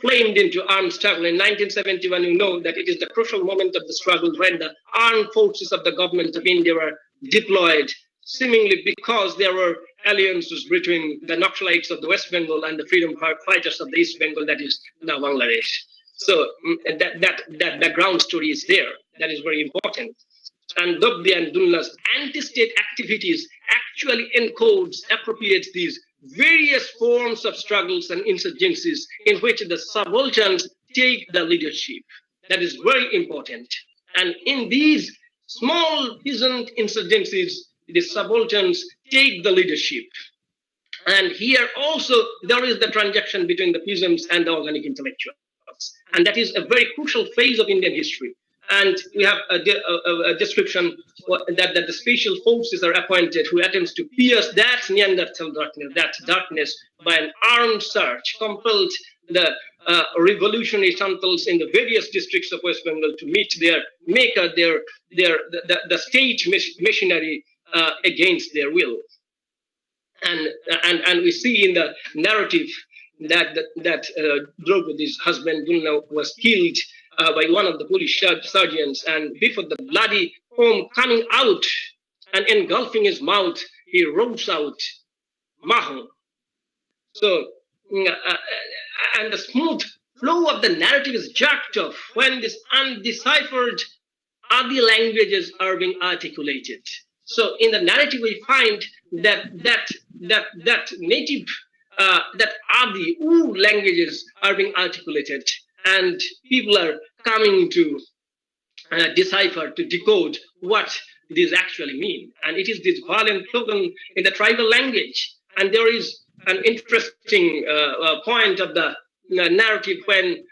flamed into armed struggle. In 1971, you know that it is the crucial moment of the struggle when the armed forces of the government of India were deployed, seemingly because there were alliances between the Naxalites of the West Bengal and the freedom fighters of the East Bengal, that is now Bangladesh. So that background story is there. That is very important. And Dobdi and Dunna's anti-state activities actually appropriates these various forms of struggles and insurgencies in which the subalterns take the leadership. That is very important. And in these small peasant insurgencies, the subalterns take the leadership. And here also there is the transaction between the peasants and the organic intellectuals. And that is a very crucial phase of Indian history. And we have a description that the special forces are appointed who attempts to pierce that Neanderthal darkness, by an armed search, compelled the revolutionary santals in the various districts of West Bengal to meet their maker, the state machinery against their will. And we see in the narrative that Draupadi's husband Dulna was killed by one of the police sergeants, and before the bloody foam coming out and engulfing his mouth, he roars out, Maho. So, and the smooth flow of the narrative is jerked off when these undeciphered Adi languages are being articulated. So in the narrative, we find that native, that Adi languages are being articulated, and people are coming to decipher, to decode what these actually mean. And it is this violent slogan in the tribal language. And there is an interesting point of the narrative when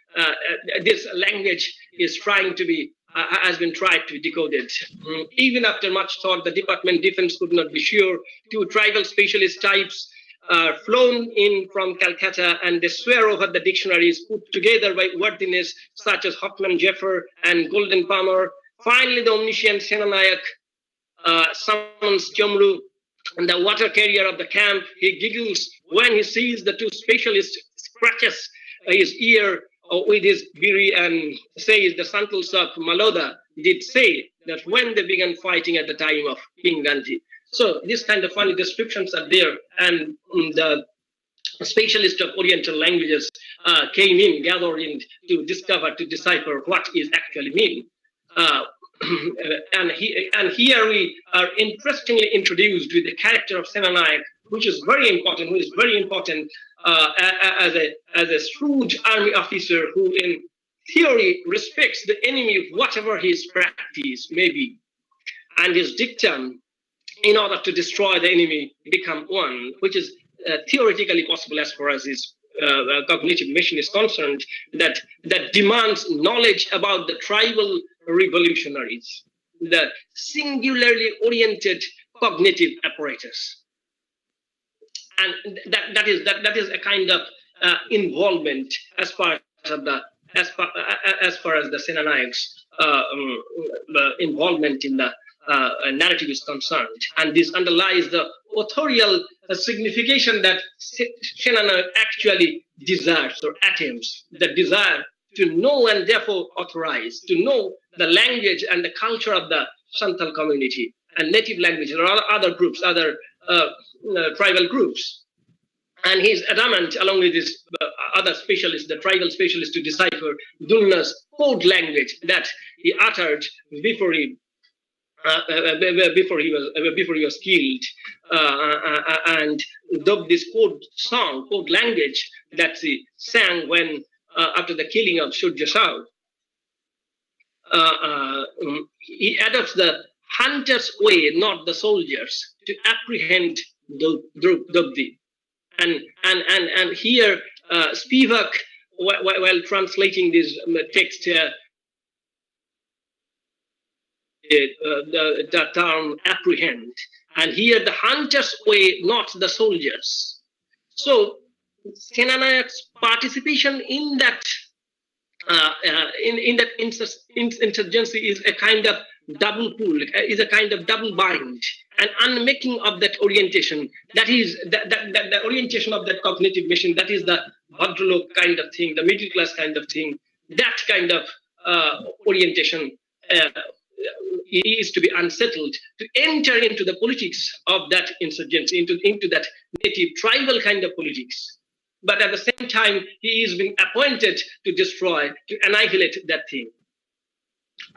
this language is trying to be has been tried to be decoded. Even after much thought, the Department of Defense could not be sure. Two tribal specialist types are flown in from Calcutta, and they swear over the dictionaries put together by worthiness such as Hoffman Jeffer and Golden Palmer. Finally, the omniscient Senanayak summons Chamru, and the water carrier of the camp. He giggles when he sees the two specialists, scratches his ear with his biri, and says the Santals of Maloda did say that when they began fighting at the time of King Gandhi. So this kind of funny descriptions are there, and the specialist of Oriental languages came in, gathered in to discover, to decipher what is actually mean. And here we are interestingly introduced with the character of Senanayak, which is very important, who is very important as a shrewd army officer who in theory respects the enemy, whatever his practice may be. And his dictum, in order to destroy the enemy, become one, which is theoretically possible as far as his cognitive mission is concerned, that demands knowledge about the tribal revolutionaries, the singularly oriented cognitive apparatus. And that is a kind of involvement as far as the Senanayak's involvement in the narrative is concerned. And this underlies the authorial signification that Senanayak actually desires or attempts, the desire to know and therefore authorize, to know the language and the culture of the Santal community and native languages or other groups, other tribal groups. And he's adamant, along with his other specialists, the tribal specialists, to decipher Dulna's code language that he uttered before he was killed, and this code language that he sang when after the killing of Surya Shah. He adopts the hunter's way, not the soldiers, to apprehend Draupadi. And here Spivak, while translating this text here, the term apprehend, and here the hunter's way, not the soldiers. So Senanayak's participation in that insurgency is a kind of double pull, is a kind of double bind, an unmaking of that orientation. That is the orientation of that cognitive mission. That is the Bhadralok kind of thing, the middle class kind of thing. That kind of orientation is to be unsettled, to enter into the politics of that insurgency, into that native tribal kind of politics. But at the same time, he is being appointed to destroy, to annihilate that thing.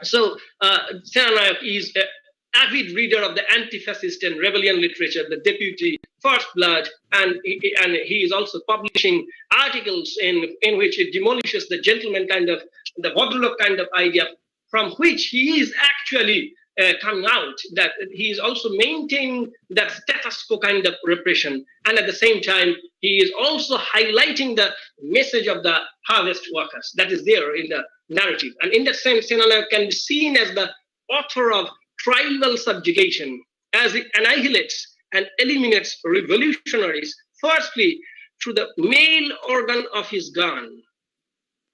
So Senanayak is an avid reader of the anti-fascist and rebellion literature, the deputy First Blood, and he is also publishing articles in which he demolishes the gentleman kind of, the Bhadralok kind of idea, from which he is actually coming out, that he is also maintaining that status quo kind of repression, and at the same time he is also highlighting the message of the harvest workers that is there in the narrative. And in that sense, Senanayak can be seen as the author of tribal subjugation, as it annihilates and eliminates revolutionaries, firstly through the male organ of his gun,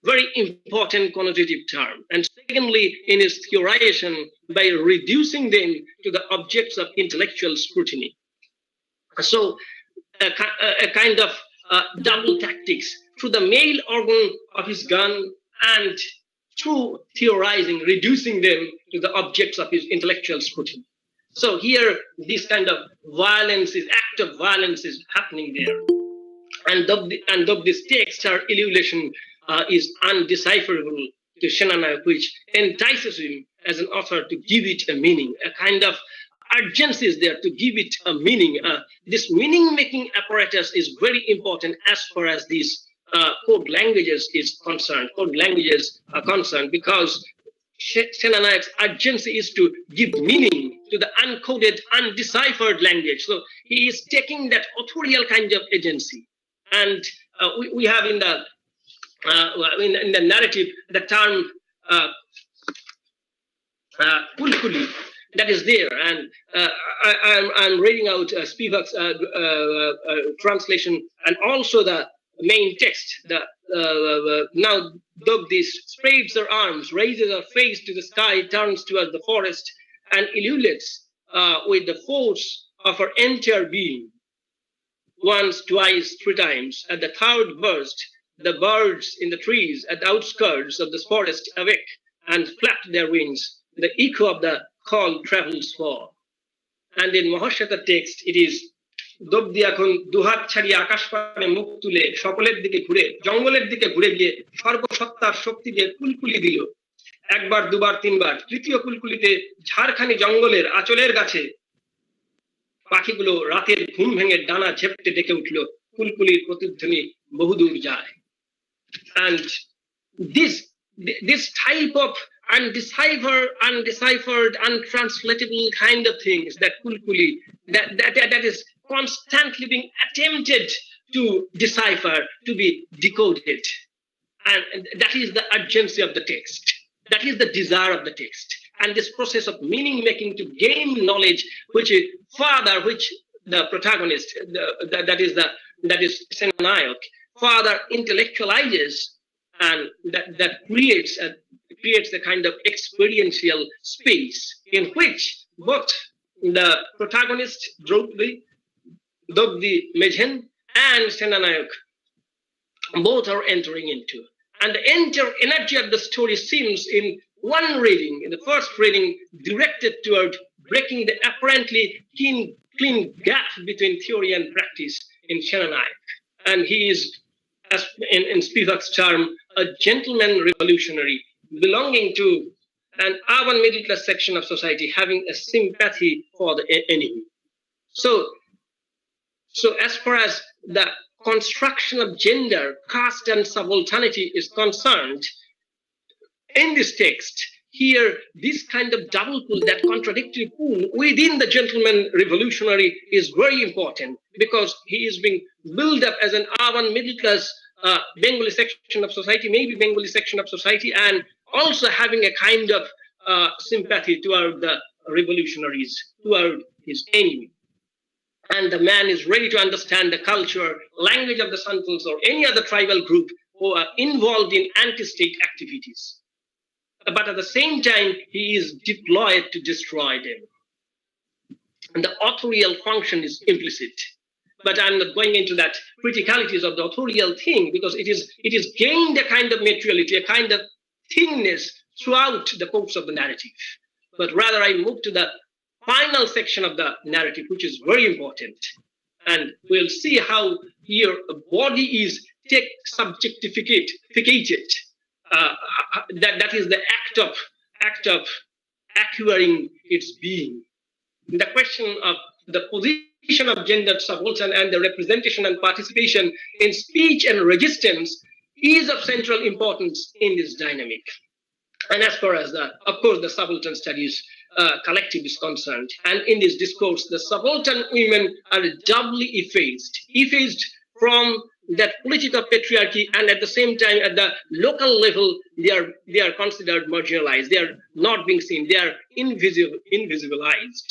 very important connotative term. And secondly, in its theorization, by reducing them to the objects of intellectual scrutiny. So a kind of double tactics through the male organ of his gun and through theorizing, reducing them to the objects of his intellectual scrutiny. So here, this kind of violence, act of violence is happening there. And though this text or illustration is undecipherable to Shenanayak, which entices him as an author to give it a meaning, a kind of urgency is there to give it a meaning. This meaning-making apparatus is very important as far as these code languages is concerned. Code languages are concerned because Shenanayak's urgency is to give meaning to the uncoded, undeciphered language. So he is taking that authorial kind of agency. And we have in the narrative the term kulkuli that is there, and I'm reading out Spivak's translation and also the main text. Now Dobdi spreads her arms, raises her face to the sky, turns towards the forest, and ululates with the force of her entire being. Once, twice, three times. At the third burst, the birds in the trees at the outskirts of the forest awake and flapped their wings. The echo of the call travels far. And in Mahashata text, it is Dobdi এখন দুহাত ছাড়িয়ে আকাশ পানে মুখ তুলে সকলের দিকে ঘুরে জঙ্গলের দিকে ঘুরে গিয়ে সর্বসত্তার শক্তি দিয়ে কুলকুলি দিল একবার দুবার তিনবার তৃতীয় কুলকুলিতে ঝাড়খানি জঙ্গলের আঁচলের গাছে পাখিগুলো রাতের ঘুম ভেঙে ডানা ঝেপটে ডেকে উঠল কুলকুলির প্রতিধ্বনি বহুদূর যায় and this type of undeciphered, untranslatable kind of things that kulkuli that is constantly being attempted to decipher, to be decoded, and that is the urgency of the text. That is the desire of the text, and this process of meaning making to gain knowledge, which the protagonist, that is Senanayak, further intellectualizes, and that creates a kind of experiential space in which both the protagonist Dobdi Mejhen and Senanayak both are entering into. And the entire energy of the story seems in one reading, in the first reading, directed toward breaking the apparently clean gap between theory and practice in Senanayak. And he is, as in Spivak's term, a gentleman revolutionary belonging to an urban middle class section of society, having a sympathy for the enemy. So as far as the construction of gender, caste, and subalternity is concerned, in this text, here, this kind of double pull, that contradictory pull within the gentleman revolutionary is very important because he is being built up as an urban middle class Bengali section of society, maybe Bengali section of society, and also having a kind of sympathy toward the revolutionaries, toward his enemy. And the man is ready to understand the culture, language of the Santals or any other tribal group who are involved in anti-state activities. But at the same time, he is deployed to destroy them. And the authorial function is implicit. But I'm not going into that criticalities of the authorial thing because it is gained a kind of materiality, a kind of thingness throughout the course of the narrative. But rather I move to the final section of the narrative, which is very important. And we'll see how here a body is subjectificated. That is the act of acquiring its being. The question of the position of gendered subaltern and the representation and participation in speech and resistance is of central importance in this dynamic. And as far as of course, the subaltern studies collective is concerned, and in this discourse, the subaltern women are doubly effaced from that political patriarchy, and at the same time, at the local level, they are considered marginalized. They are not being seen. They are invisibilized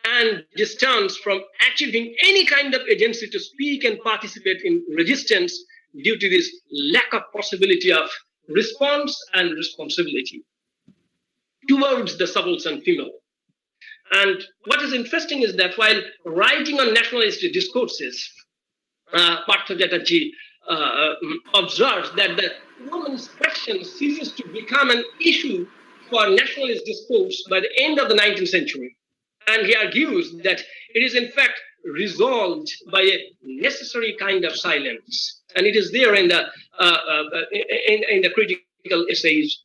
and distanced from achieving any kind of agency to speak and participate in resistance due to this lack of possibility of response and responsibility towards the subaltern female. And what is interesting is that while writing on nationalist discourses, Partha Chatterjee observes that the woman's question ceases to become an issue for nationalist discourse by the end of the 19th century. And he argues that it is in fact resolved by a necessary kind of silence. And it is there in the critical essays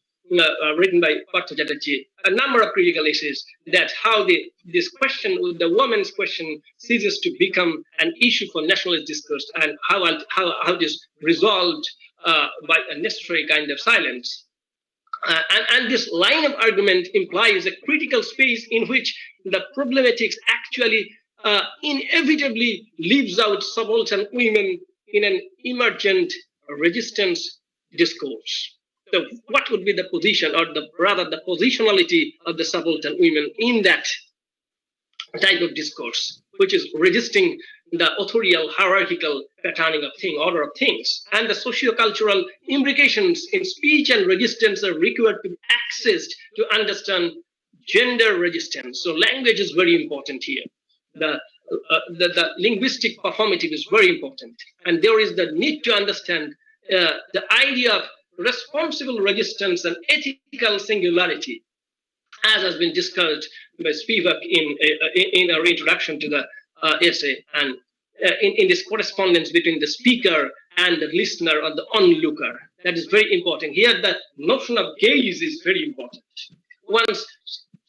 written by Partha Chatterjee, a number of critical essays, that how this question, the woman's question, ceases to become an issue for nationalist discourse, and how it is resolved by a necessary kind of silence. And this line of argument implies a critical space in which the problematics actually inevitably leaves out subaltern women in an emergent resistance discourse. So what would be the position, or rather the positionality of the subaltern women in that type of discourse, which is resisting the authorial hierarchical patterning of order of things? And the socio-cultural imbrications in speech and resistance are required to be accessed to understand gender resistance. So language is very important here. The linguistic performative is very important. And there is the need to understand the idea of responsible resistance and ethical singularity, as has been discussed by Spivak in our introduction to the essay, and in this correspondence between the speaker and the listener or the onlooker. That is very important. Here, the notion of gaze is very important. Once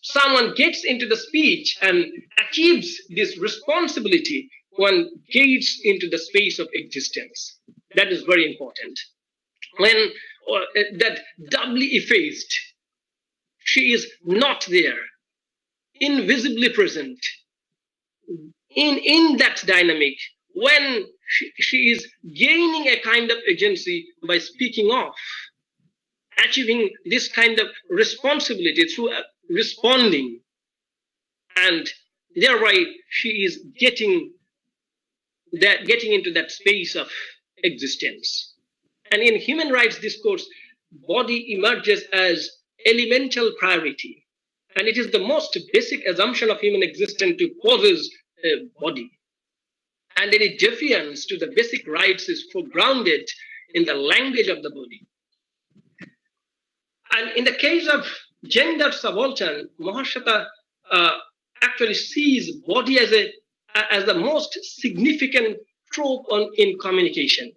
someone gets into the speech and achieves this responsibility, one gazes into the space of existence. That is very important. When that doubly effaced, she is not there, invisibly present in that dynamic, when she is gaining a kind of agency by speaking off, achieving this kind of responsibility through responding, and thereby she is getting into that space of existence. And in human rights discourse, body emerges as elemental priority. And it is the most basic assumption of human existence to possess a body. And any defiance to the basic rights is foregrounded in the language of the body. And in the case of gender subaltern, Mahashata actually sees body as the most significant trope in communication.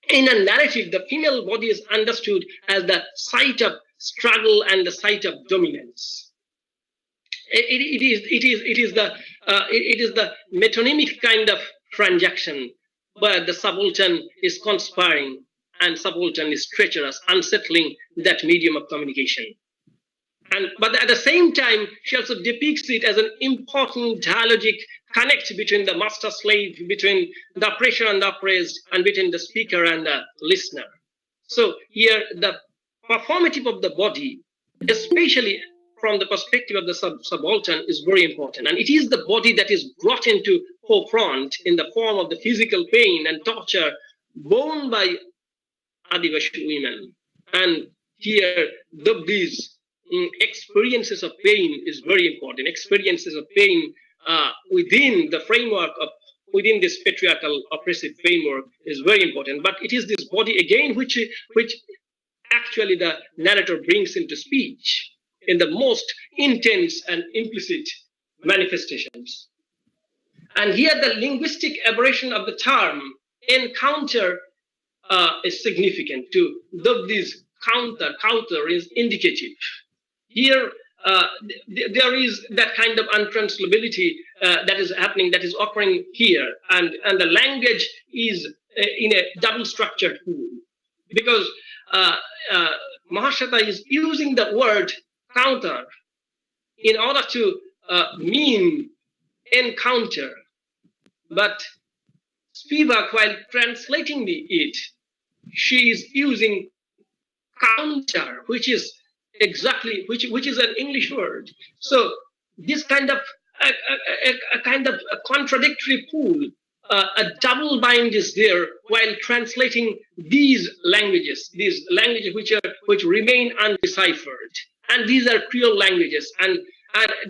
In a narrative, the female body is understood as the site of struggle and the site of dominance. It is the metonymic kind of transaction where the subaltern is conspiring and subaltern is treacherous, unsettling that medium of communication. But at the same time, she also depicts it as an important dialogic connect between the master-slave, between the oppressor and the oppressed, and between the speaker and the listener. So here, the performative of the body, especially from the perspective of the subaltern, is very important. And it is the body that is brought into forefront in the form of the physical pain and torture borne by Adivasi women. And here, these experiences of pain is very important. Experiences of pain within the framework of, within this patriarchal oppressive framework is very important. But it is this body again which actually the narrator brings into speech in the most intense and implicit manifestations. And here the linguistic aberration of the term encounter is significant to this counter is indicative. Here there is that kind of untranslatability that is happening, that is occurring here, and the language is in a double structured pool, because Mahashata is using the word counter in order to mean encounter, but Spivak, while translating it, she is using counter, which is exactly which is an English word. So this kind of a contradictory pool a double bind is there while translating these languages which remain undeciphered. And these are Creole languages. And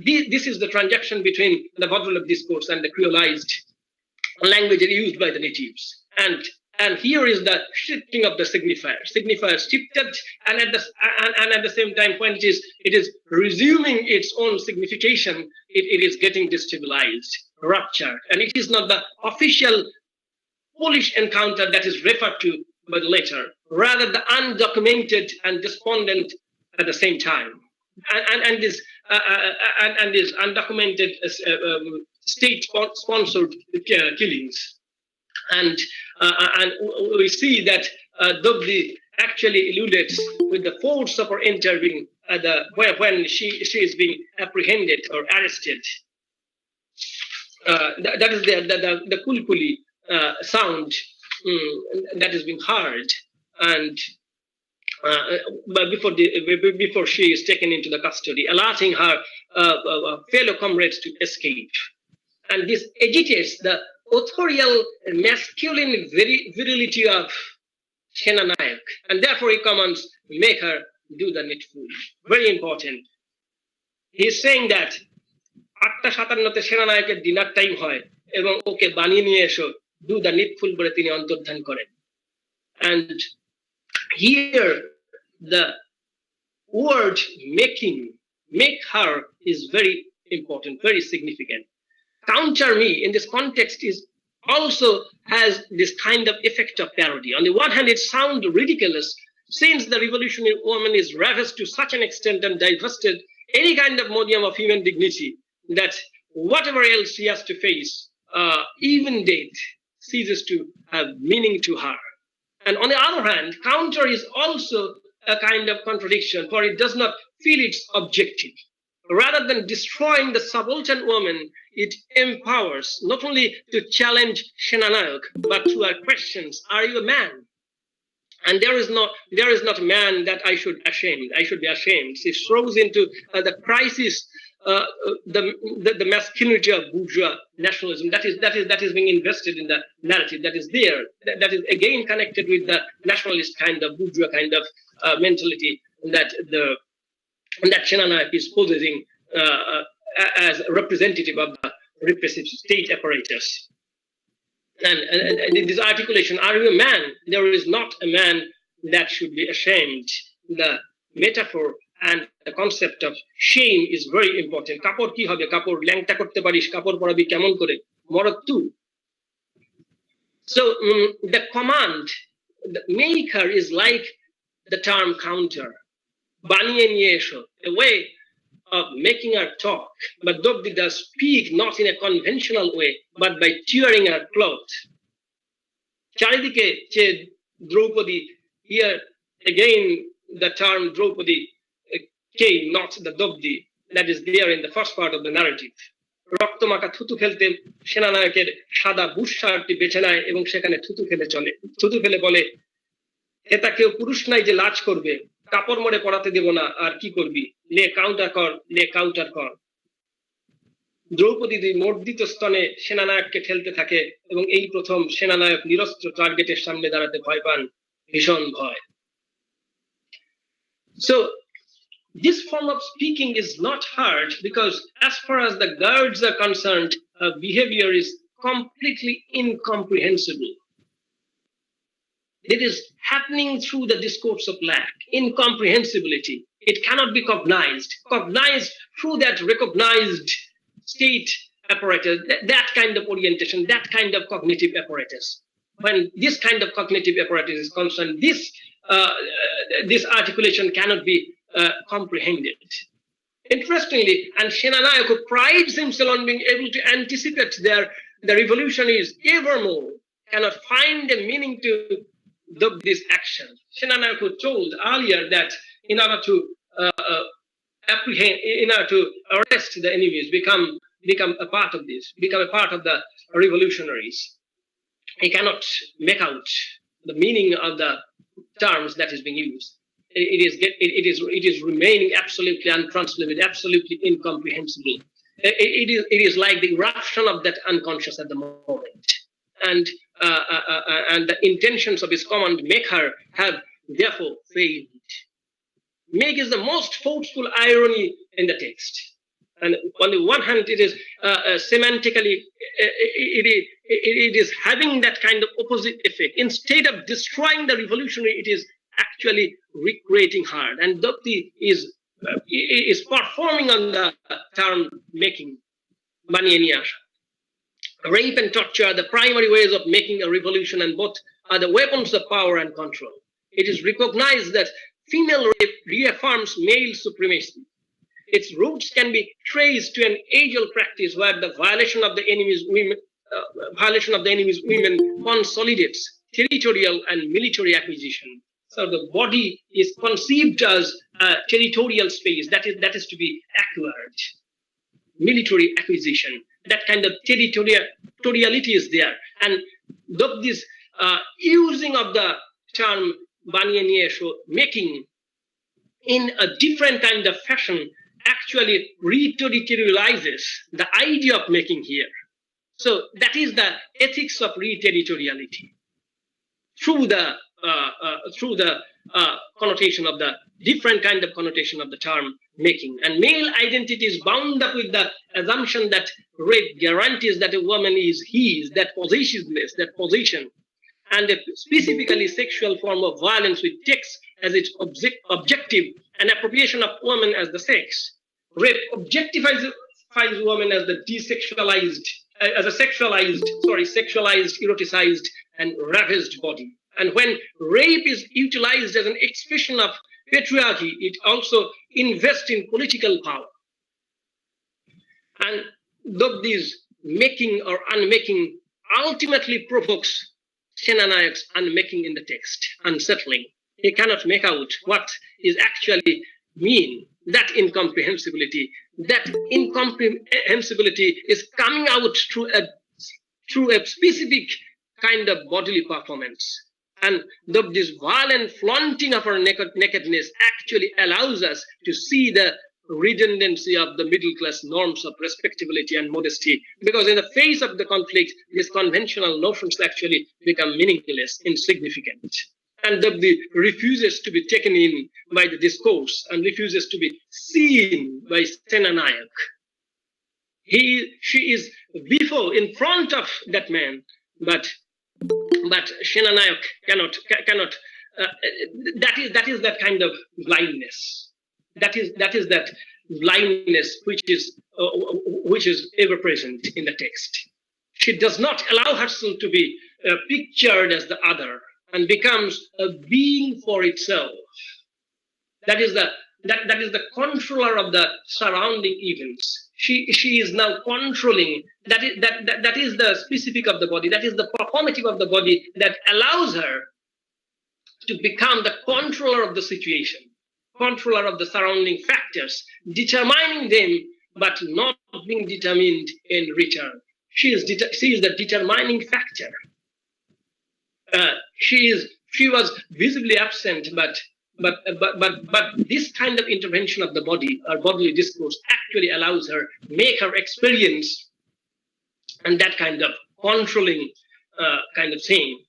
this is the transaction between the model of discourse and the creolized language used by the natives. And here is the shifting of the signifier. Signifier shifted, and at the same time, when it is resuming its own signification, it is getting destabilized, ruptured, and it is not the official Polish encounter that is referred to by the letter, rather the undocumented and despondent at the same time, and this undocumented state-sponsored killings. And we see that Dobdi actually alluded with the force of her intervening when she is being apprehended or arrested. That is the kulkuli sound that is being heard, and before she is taken into the custody, alerting her fellow comrades to escape. And this agitates the authorial masculine virility of Sena Nayak, and therefore he commands, make her do the needful. Very important. He is saying that 8:57 Sena Nayaker dinner time hoy ebong oke baniye niye esho, do the needful bole tini antordhan koren. And here the word make her is very important, very significant. Counter me in this context is also has this kind of effect of parody. On the one hand, it sounds ridiculous since the revolutionary woman is ravished to such an extent and divested any kind of modium of human dignity that whatever else she has to face, even death ceases to have meaning to her. And on the other hand, counter is also a kind of contradiction, for it does not feel its objective. Rather than destroying the subaltern woman, it empowers not only to challenge Sena Nayak, but to her questions: are you a man? And there is not a man that I should be ashamed. She throws into the crisis the masculinity of bourgeois nationalism that is being invested in the narrative that is there, that is again connected with the nationalist kind of bourgeois kind of mentality that Sena Nayak is possessing as a representative of the repressive state apparatus. And this articulation, are you a man? There is not a man that should be ashamed. The metaphor and the concept of shame is very important. Kapor ki hobe? Kapor langta korte parish, kapor porabi kemon kore? Morod tu. So the command, the maker is like the term counter. Baniye niye esho, a way of making her talk, but Dobdi does speak not in a conventional way, but by tearing her cloth. Charidike che Draupadi, here again the term Draupadi came, not the Dobdi that is there in the first part of the narrative. রক্তমাখা থুতু ফেলতে সেনানায়কের সাদা বুশশার্টটি বেছে নেয় এবং সেখানে থুতু ফেলে বলে, এটা কেউ পুরুষ নাই যে লাজ করবে, কাপড় মরে পড়াতে দেব না, আর কি করবি, লে কাউন্টার কর। দ্রৌপদী মর্দিত স্তনে সেনানায়ককে ঠেলতে থাকে এবং এই প্রথম সেনানায়ক নিরস্ত্র টার্গেটের সামনে দাঁড়াতে ভয় পান, ভীষণ ভয়। So this form of speaking is not heard because as far as the guards are concerned, behavior is completely incomprehensible. It is happening through the discourse of lack, incomprehensibility. It cannot be cognized through that recognized state apparatus, that kind of orientation, that kind of cognitive apparatus. When this kind of cognitive apparatus is concerned, this articulation cannot be comprehended. Interestingly, and Sena Nayak, who prides himself on being able to anticipate the revolutionaries evermore, cannot find a meaning to this action. Sena Nayak told earlier that in order to arrest the enemies, become a part of this, become a part of the revolutionaries. He cannot make out the meaning of the terms that is being used. It is remaining absolutely untranslated, absolutely incomprehensible. It is like the eruption of that unconscious at the moment. and the intentions of his command maker have therefore failed. Make is the most forceful irony in the text. And on the one hand, it is semantically, it is having that kind of opposite effect. Instead of destroying the revolutionary, it is actually recreating her. And Dopti is performing on the term making, Banianiya. Rape and torture are the primary ways of making a revolution, and both are the weapons of power and control. It is recognized that female rape reaffirms male supremacy. Its roots can be traced to an age-old practice where the violation of the enemy's women consolidates territorial and military acquisition. So the body is conceived as a territorial space that is to be acquired. Military acquisition, that kind of territoriality is there. And this using of the term Banianiya making in a different kind of fashion actually re-territorializes the idea of making here. So that is the ethics of re-territoriality through the connotation of the different kind of connotation of the term making. And male identity is bound up with the assumption that rape guarantees that a woman is his, that possessiveness, that possession, and a specifically sexual form of violence which takes as its objective an appropriation of woman as the sex. Rape objectifies woman as the desexualized, as a sexualized, eroticized, and ravaged body. And when rape is utilized as an expression of patriarchy, it also invests in political power. And though this making or unmaking ultimately provokes Senanayak's unmaking in the text, unsettling. He cannot make out what is actually mean. That incomprehensibility is coming out through a specific kind of bodily performance. And this violent flaunting of our nakedness actually allows us to see the redundancy of the middle class norms of respectability and modesty, because in the face of the conflict, these conventional notions actually become meaningless, insignificant. And Dabdi refuses to be taken in by the discourse and refuses to be seen by Senanayak. She is before, in front of that man, but Senanayak cannot. That is that kind of blindness. That is that blindness which is ever present in the text. She does not allow herself to be pictured as the other and becomes a being for itself. That is the controller of the surrounding events. She is now controlling. That is the specific of the body. That is the performative of the body that allows her to become the controller of the situation, controller of the surrounding factors, determining them, but not being determined in return. She is the determining factor. She was visibly absent, but this kind of intervention of the body or bodily discourse actually allows her make her experience and that kind of controlling kind of thing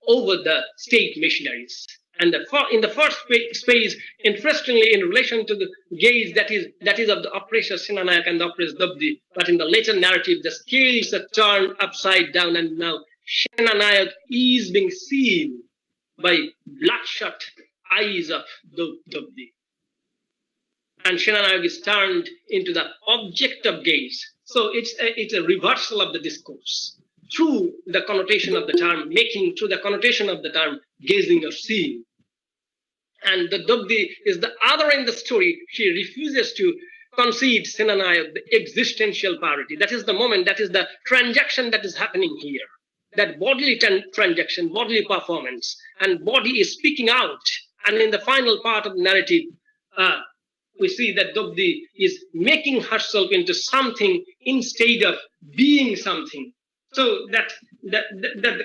over the state machineries. And in the first space, interestingly, in relation to the gaze that is of the oppressor Senanayak and the oppressed Dabdi, but in the later narrative, the scales are turned upside down, and now Senanayak is being seen by bloodshot eyes of Dabdi. And Senanayak is turned into the object of gaze. So it's a reversal of the discourse through the connotation of the term making, through the connotation of the term gazing or seeing. And the Dabdi is the other in the story. She refuses to concede Senanayak the existential priority. That is the moment, that is the transaction that is happening here. That bodily transaction, bodily performance, and body is speaking out. And in the final part of the narrative, we see that Dabdi is making herself into something instead of being something. So that the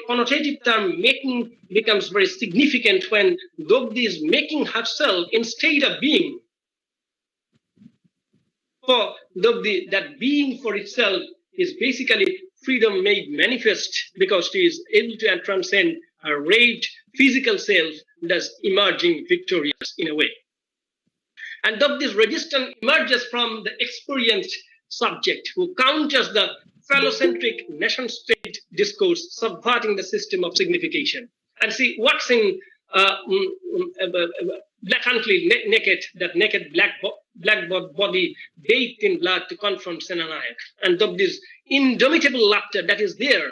connotative term making becomes very significant when Dabdi is making herself instead of being. For Dabdi, that being for itself is basically freedom made manifest because she is able to transcend her raped physical self, thus emerging victorious in a way. And thus this resistance emerges from the experienced subject who counters the phallocentric nation-state discourse, subverting the system of signification. And see, waxing blatantly naked, that naked black body bathed in blood to confront Senanayak. And thus this indomitable laughter that is there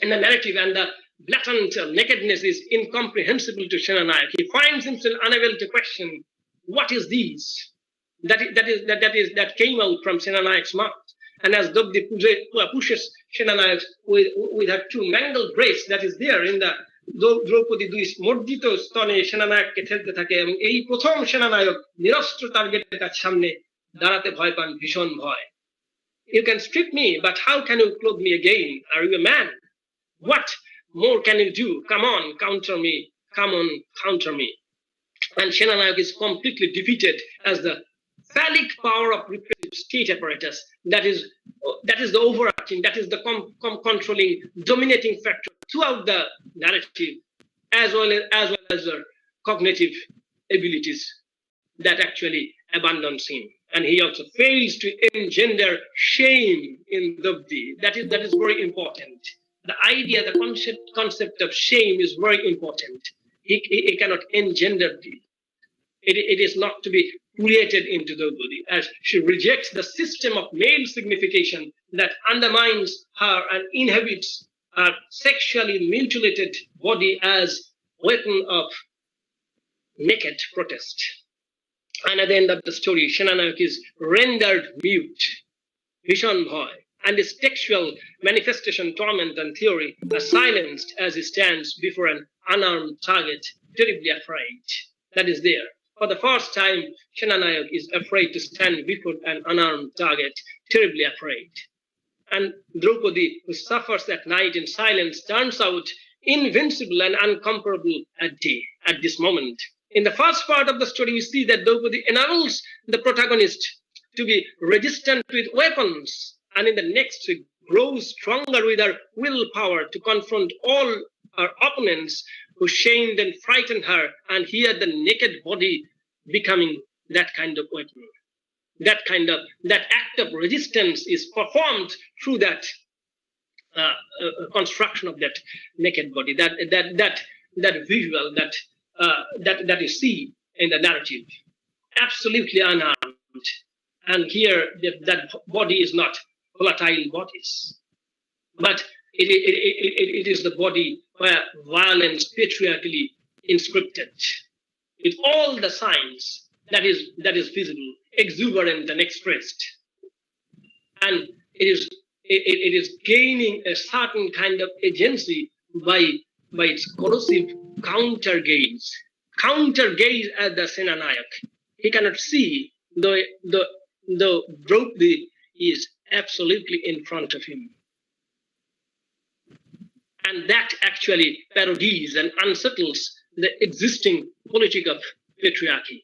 in the narrative, and the blatant nakedness is incomprehensible to Senanayak. He finds himself unable to question, what is this? That came out from Senanayak's mouth. And as Dobdi pushes Senanayak with her two mangled breasts that is there in the Draupadi দুই মর্জিত স্তনে সেনানায়ককে ঠেলতে থাকে, এবং এই প্রথম সেনানায়ক নিরস্ত্র টার্গেটের কাছে সামনে দাঁড়াতে ভয় পান, ভীষণ ভয়। You can strip me, but how can you clothe me again? Are you a man? What more can you do? Come on, counter me. Come on, counter me. And Senanayak is completely defeated as the phallic power of repressive state apparatus that is the overarching, that is the controlling, dominating factor throughout the narrative, as well as the cognitive abilities that actually abandons him. And he also fails to engender shame in Dobdi. That is very important. The idea, the concept of shame is very important. He cannot engender it. It is not to be created into Dobdi, as she rejects the system of male signification that undermines her and inhabits her sexually mutilated body as weapon of naked protest. And at the end of the story, Senanayak is rendered mute, Vishon Bhoy, and his textual manifestation, torment, and theory are silenced as he stands before an unarmed target, terribly afraid. That is there. For the first time, Senanayak is afraid to stand before an unarmed target, terribly afraid. And Draupadi, who suffers that night in silence, turns out invincible and uncomparable at this moment. In the first part of the story, we see that Draupadi enables the protagonist to be resistant with weapons, and in the next, she grows stronger with her willpower to confront all her opponents who shamed and frightened her, and here the naked body becoming that kind of weapon. That act of resistance is performed through that construction of that naked body, that visual that you see in the narrative, absolutely unarmed. And here that body is not volatile bodies, but it is the body where violence patriarchally inscripted, with all the signs that is visible, exuberant and expressed. And it is gaining a certain kind of agency by its corrosive counter gaze at the Senanayak. He cannot see, though Draupadi is absolutely in front of him. And that actually parodies and unsettles the existing politic of patriarchy.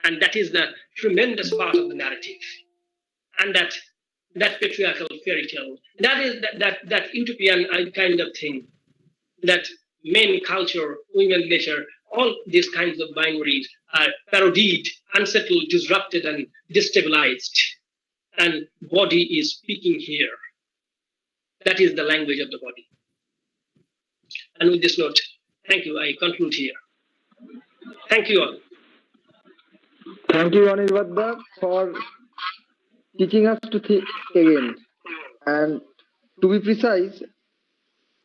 And that is the tremendous part of the narrative. And that patriarchal fairy tale, that is that utopian kind of thing, that men culture, women nature, all these kinds of binaries are parodied, unsettled, disrupted, and destabilized. And body is speaking here. That is the language of the body. And with this note, thank you. I conclude here. Thank you all. Thank you, Aniruddha, for teaching us to think again. And to be precise,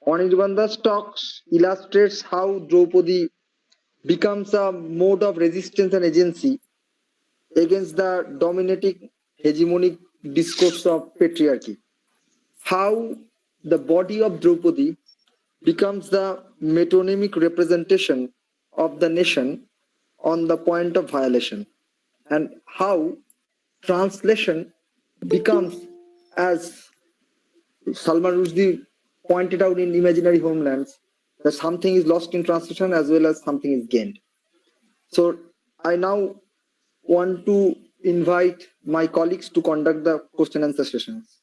Aniruddha's talks illustrates how Draupadi becomes a mode of resistance and agency against the dominating hegemonic discourse of patriarchy. How the body of Draupadi becomes the metonymic representation of the nation on the point of violation, and how translation becomes, as Salman Rushdie pointed out in Imaginary Homelands, that something is lost in translation as well as something is gained. So I now want to invite my colleagues to conduct the question and answer sessions.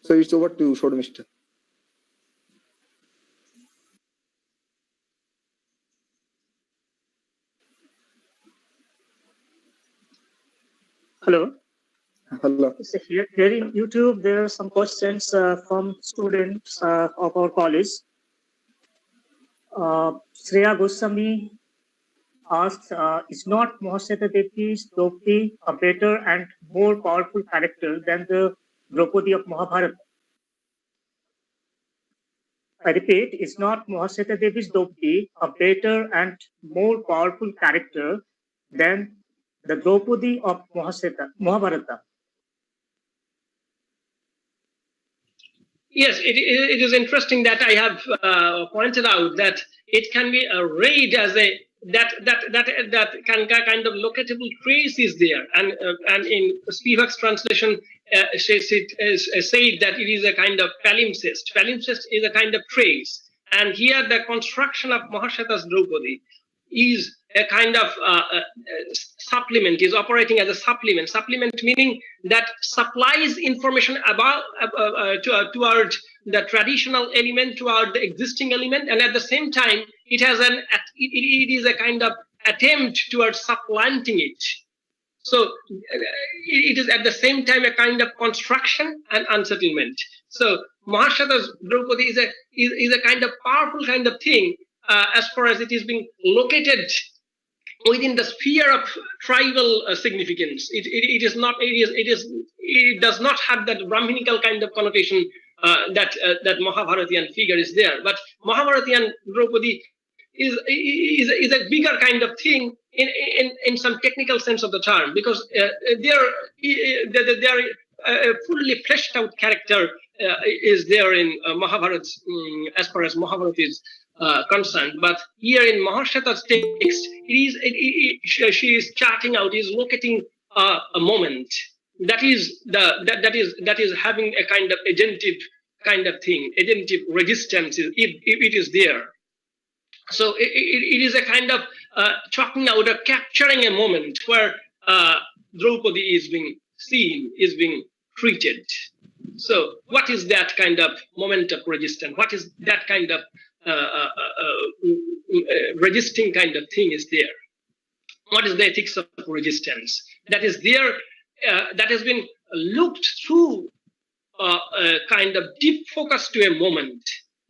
So it's over to Shortmister. Hello. Hello. So here in YouTube, there are some questions from students of our college. Shreya Goswami asks, is not Mahasweta Devi's Draupadi a better and more powerful character than the Draupadi of Mahabharata? I repeat, is not Mahasweta Devi's Draupadi a better and more powerful character than the Draupadi of Mahabharata? Yes, it is interesting that I have pointed out that it can be arrayed as a that kind of locatable trace is there, and in Spivak's translation, said that it is a kind of palimpsest. Palimpsest is a kind of trace, and here the construction of Mahasweta's Draupadi is a kind of supplement, is operating as a supplement. Supplement meaning that supplies information about toward the traditional element, toward the existing element, and at the same time, it is a kind of attempt towards supplanting it. So it is at the same time a kind of construction and unsettlement. So Mahasweta's Draupadi is a kind of powerful kind of thing as far as it is being located within the sphere of tribal significance. It does not have that Brahminical kind of connotation that Mahabharatian figure is there. But Mahabharatian Draupadi is a bigger kind of thing in some technical sense of the term, because they are a fully fleshed out character is there in Mahabharata as far as Mahabharata is concerned. But here in Mahasweta's text, she is charting out, is locating a moment that is having a kind of agentive kind of thing, agentive resistance if it is there. So it is a kind of chalking out or capturing a moment where Draupadi is being seen, is being treated. So what is that kind of moment of resistance? What is that kind of resisting kind of thing is there? What is the ethics of resistance that is there, that has been looked through a kind of deep focus to a moment,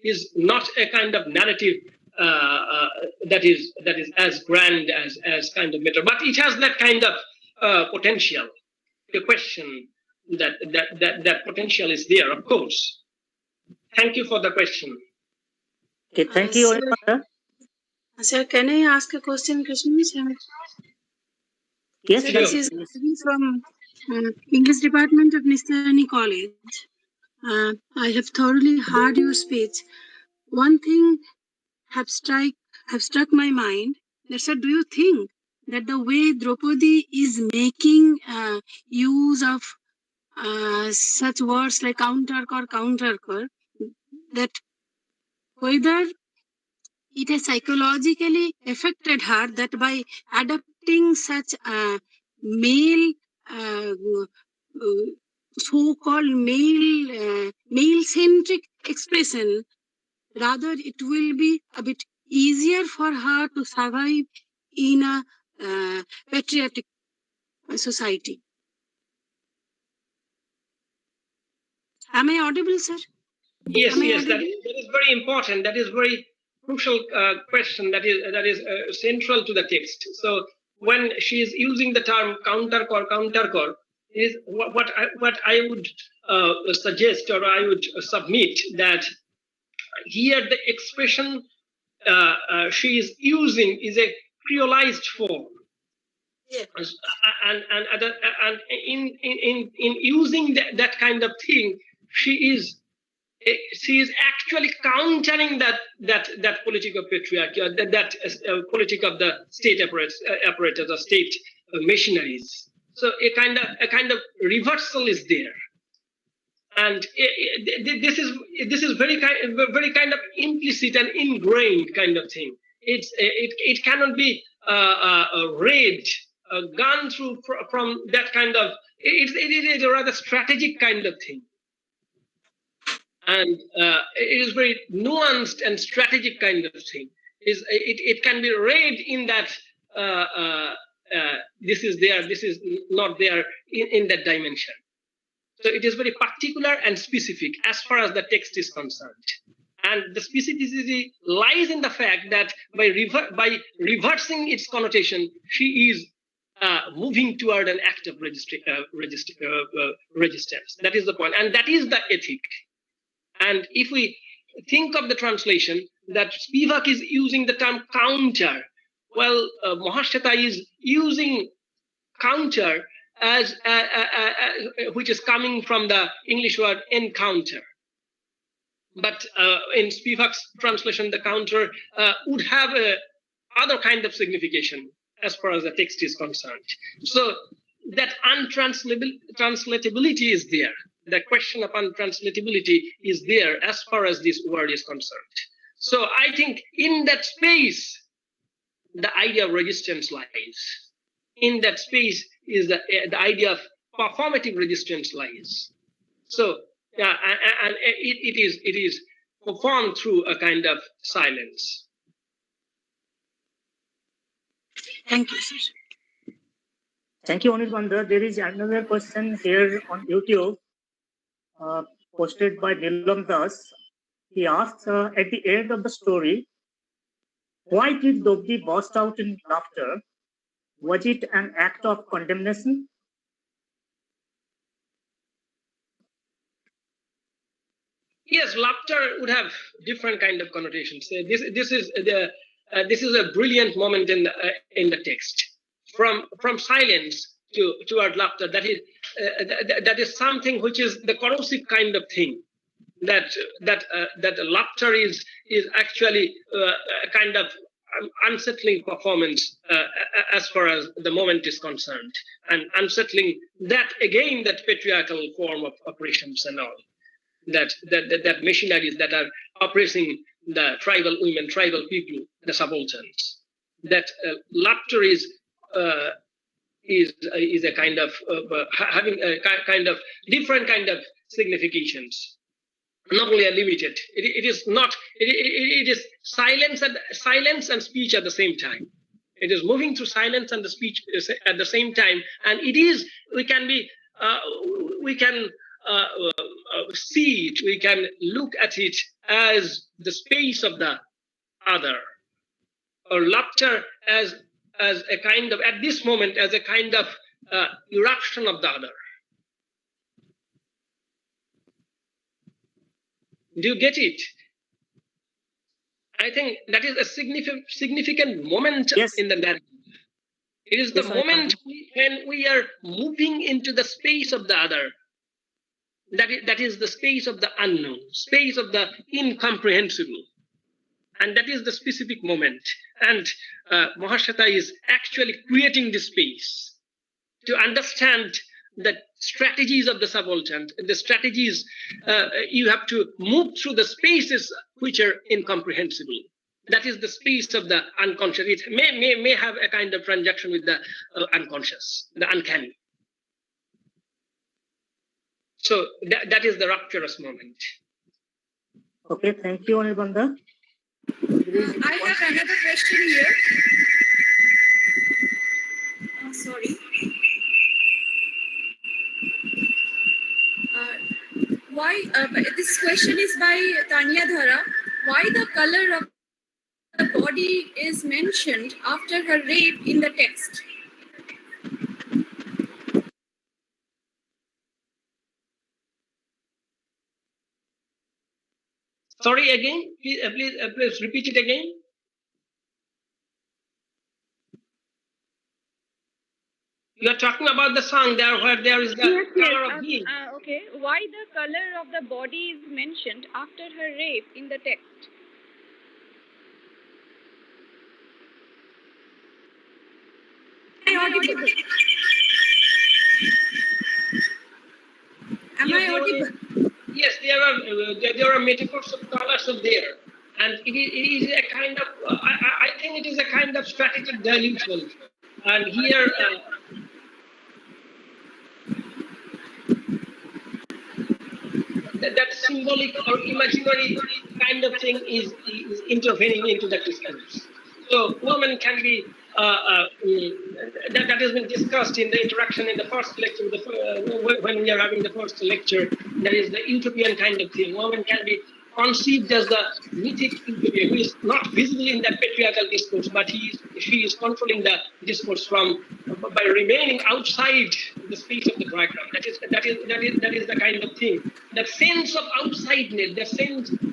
is not a kind of narrative that is as grand as kind of matter, but it has that kind of potential. The question that potential is there, of course. Thank you for the question. Okay, thank you. Sir, can I ask a question, Krishnan? Yes, sir, this is from English Department of Nistarini College. I have thoroughly heard your speech. One thing have struck my mind. That, sir, do you think that the way Draupadi is making use of such words like counter, that whether it has psychologically affected her, that by adopting such male, so-called male-centric expression, rather it will be a bit easier for her to survive in a patriotic society. Am I audible, sir? Yes, that is very important. That is very crucial question. That is central to the text. So when she is using the term countercore, is what I would suggest, or I would submit, that here the expression she is using is a creolized form. Yes. And in using that kind of thing, she is actually countering that politic of patriarchy, or that politic of the state apparatus or state machineries. So a kind of reversal is there, and this is very kind of implicit and ingrained kind of thing. It cannot be read, gone through from that kind of. It is a rather strategic kind of thing. And it is very nuanced and strategic kind of thing. It can be read in that this is there, this is not there in that dimension. So it is very particular and specific as far as the text is concerned. And the specificity lies in the fact that by reversing its connotation, she is moving toward an act of resistance. That is the point, and that is the ethic. And if we think of the translation, that Spivak is using the term counter, well, Mahashata is using counter as which is coming from the English word encounter. But in Spivak's translation, the counter would have a other kind of signification as far as the text is concerned. So that untranslatability is there. The question of untranslatability is there as far as this word is concerned. So I think in that space, the idea of resistance lies. In that space is the idea of performative resistance lies. So and it is performed through a kind of silence. Thank you, sir. Thank you, Anirbandha. There is another question here on YouTube, posted by Nilam Das. He asks, at the end of the story, why did Dobdi burst out in laughter? Was it an act of condemnation? Yes, laughter would have different kind of connotations. This is a brilliant moment in the text. From silence toward laughter. That is something which is the corrosive kind of thing. That laughter is actually a kind of unsettling performance as far as the moment is concerned, and unsettling that again, that patriarchal form of operations and all. That machineries that are oppressing the tribal women, tribal people, the subalterns. That laughter is a kind of having a kind of different kind of significations, not only a limited. It is not. It is silence and speech at the same time. It is moving through silence and the speech at the same time, and it is. We can see it, we can look at it as the space of the other, or laughter as a kind of, at this moment, as a kind of eruption of the other. Do you get it? I think that is a significant moment in the narrative. It is the moment when we are moving into the space of the other. That is the space of the unknown, space of the incomprehensible. And that is the specific moment. And Mahashata is actually creating this space to understand the strategies of the subaltern, the strategies you have to move through the spaces which are incomprehensible. That is the space of the unconscious. It may have a kind of transaction with the unconscious, the uncanny. So that is the rapturous moment. Okay, thank you, Anirbandha. I have another question here. Sorry. Why? This question is by Tanya Dhara. Why the color of the body is mentioned after her rape in the text? Sorry again, please repeat it again. You are talking about the song there where there is the color of him. Okay, why the color of the body is mentioned after her rape in the text? Am I audible? Am I audible? Yes, there are metaphors of colors of there, and it is a kind of. I think it is a kind of strategic dilution, and here. that symbolic or imaginary kind of thing is intervening into the discourse. So woman can be, that has been discussed in the interaction in the first lecture, when we are having the first lecture, that is the utopian kind of thing. Woman can be conceived as the mythic utopia, who is not visible in that patriarchal discourse, but she is controlling the discourse by remaining outside the space of the diagram. That is the kind of thing. That sense of outsideness, the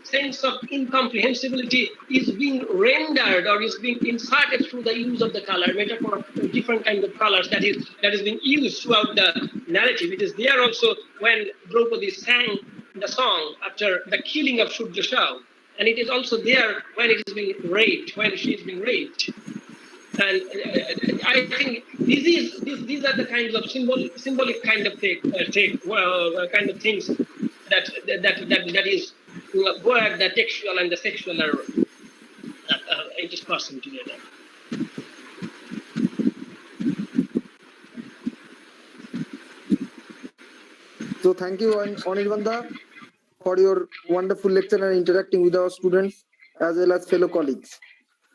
sense of incomprehensibility is being rendered or is being inserted through the use of the color, metaphor of different kinds of colors that is being used throughout the narrative. It is there also when Draupadi sang the song after the killing of Shuddha, and it is also there when it is being raped, when she is being raped. And I think these are the kinds of symbolic kind of kind of things that is where the textual and the sexual are interspersed together. So thank you, Anirbandha, for your wonderful lecture and interacting with our students as well as fellow colleagues.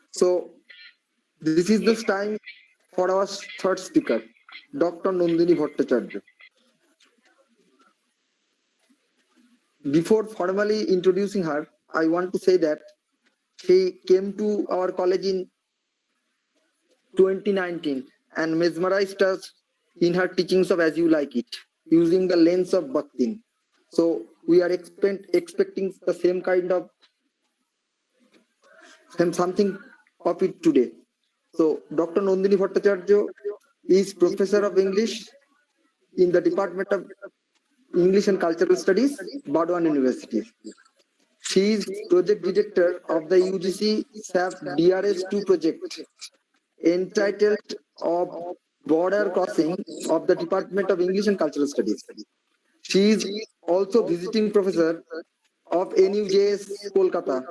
So this is the time for our third speaker, Dr. Nandini Bhattacharya. Before formally introducing her, I want to say that she came to our college in 2019 and mesmerized us in her teachings of As You Like It, using the lens of Bhaktin. So we are expecting the same kind of something of it today. So Dr. Nandini Bhattacharya is Professor of English in the Department of English and Cultural Studies, Bardwan University. She is Project Director of the UGC SAP DRS2 project, entitled of Border Crossing of the Department of English and Cultural Studies. She is also visiting professor of NUJS Kolkata,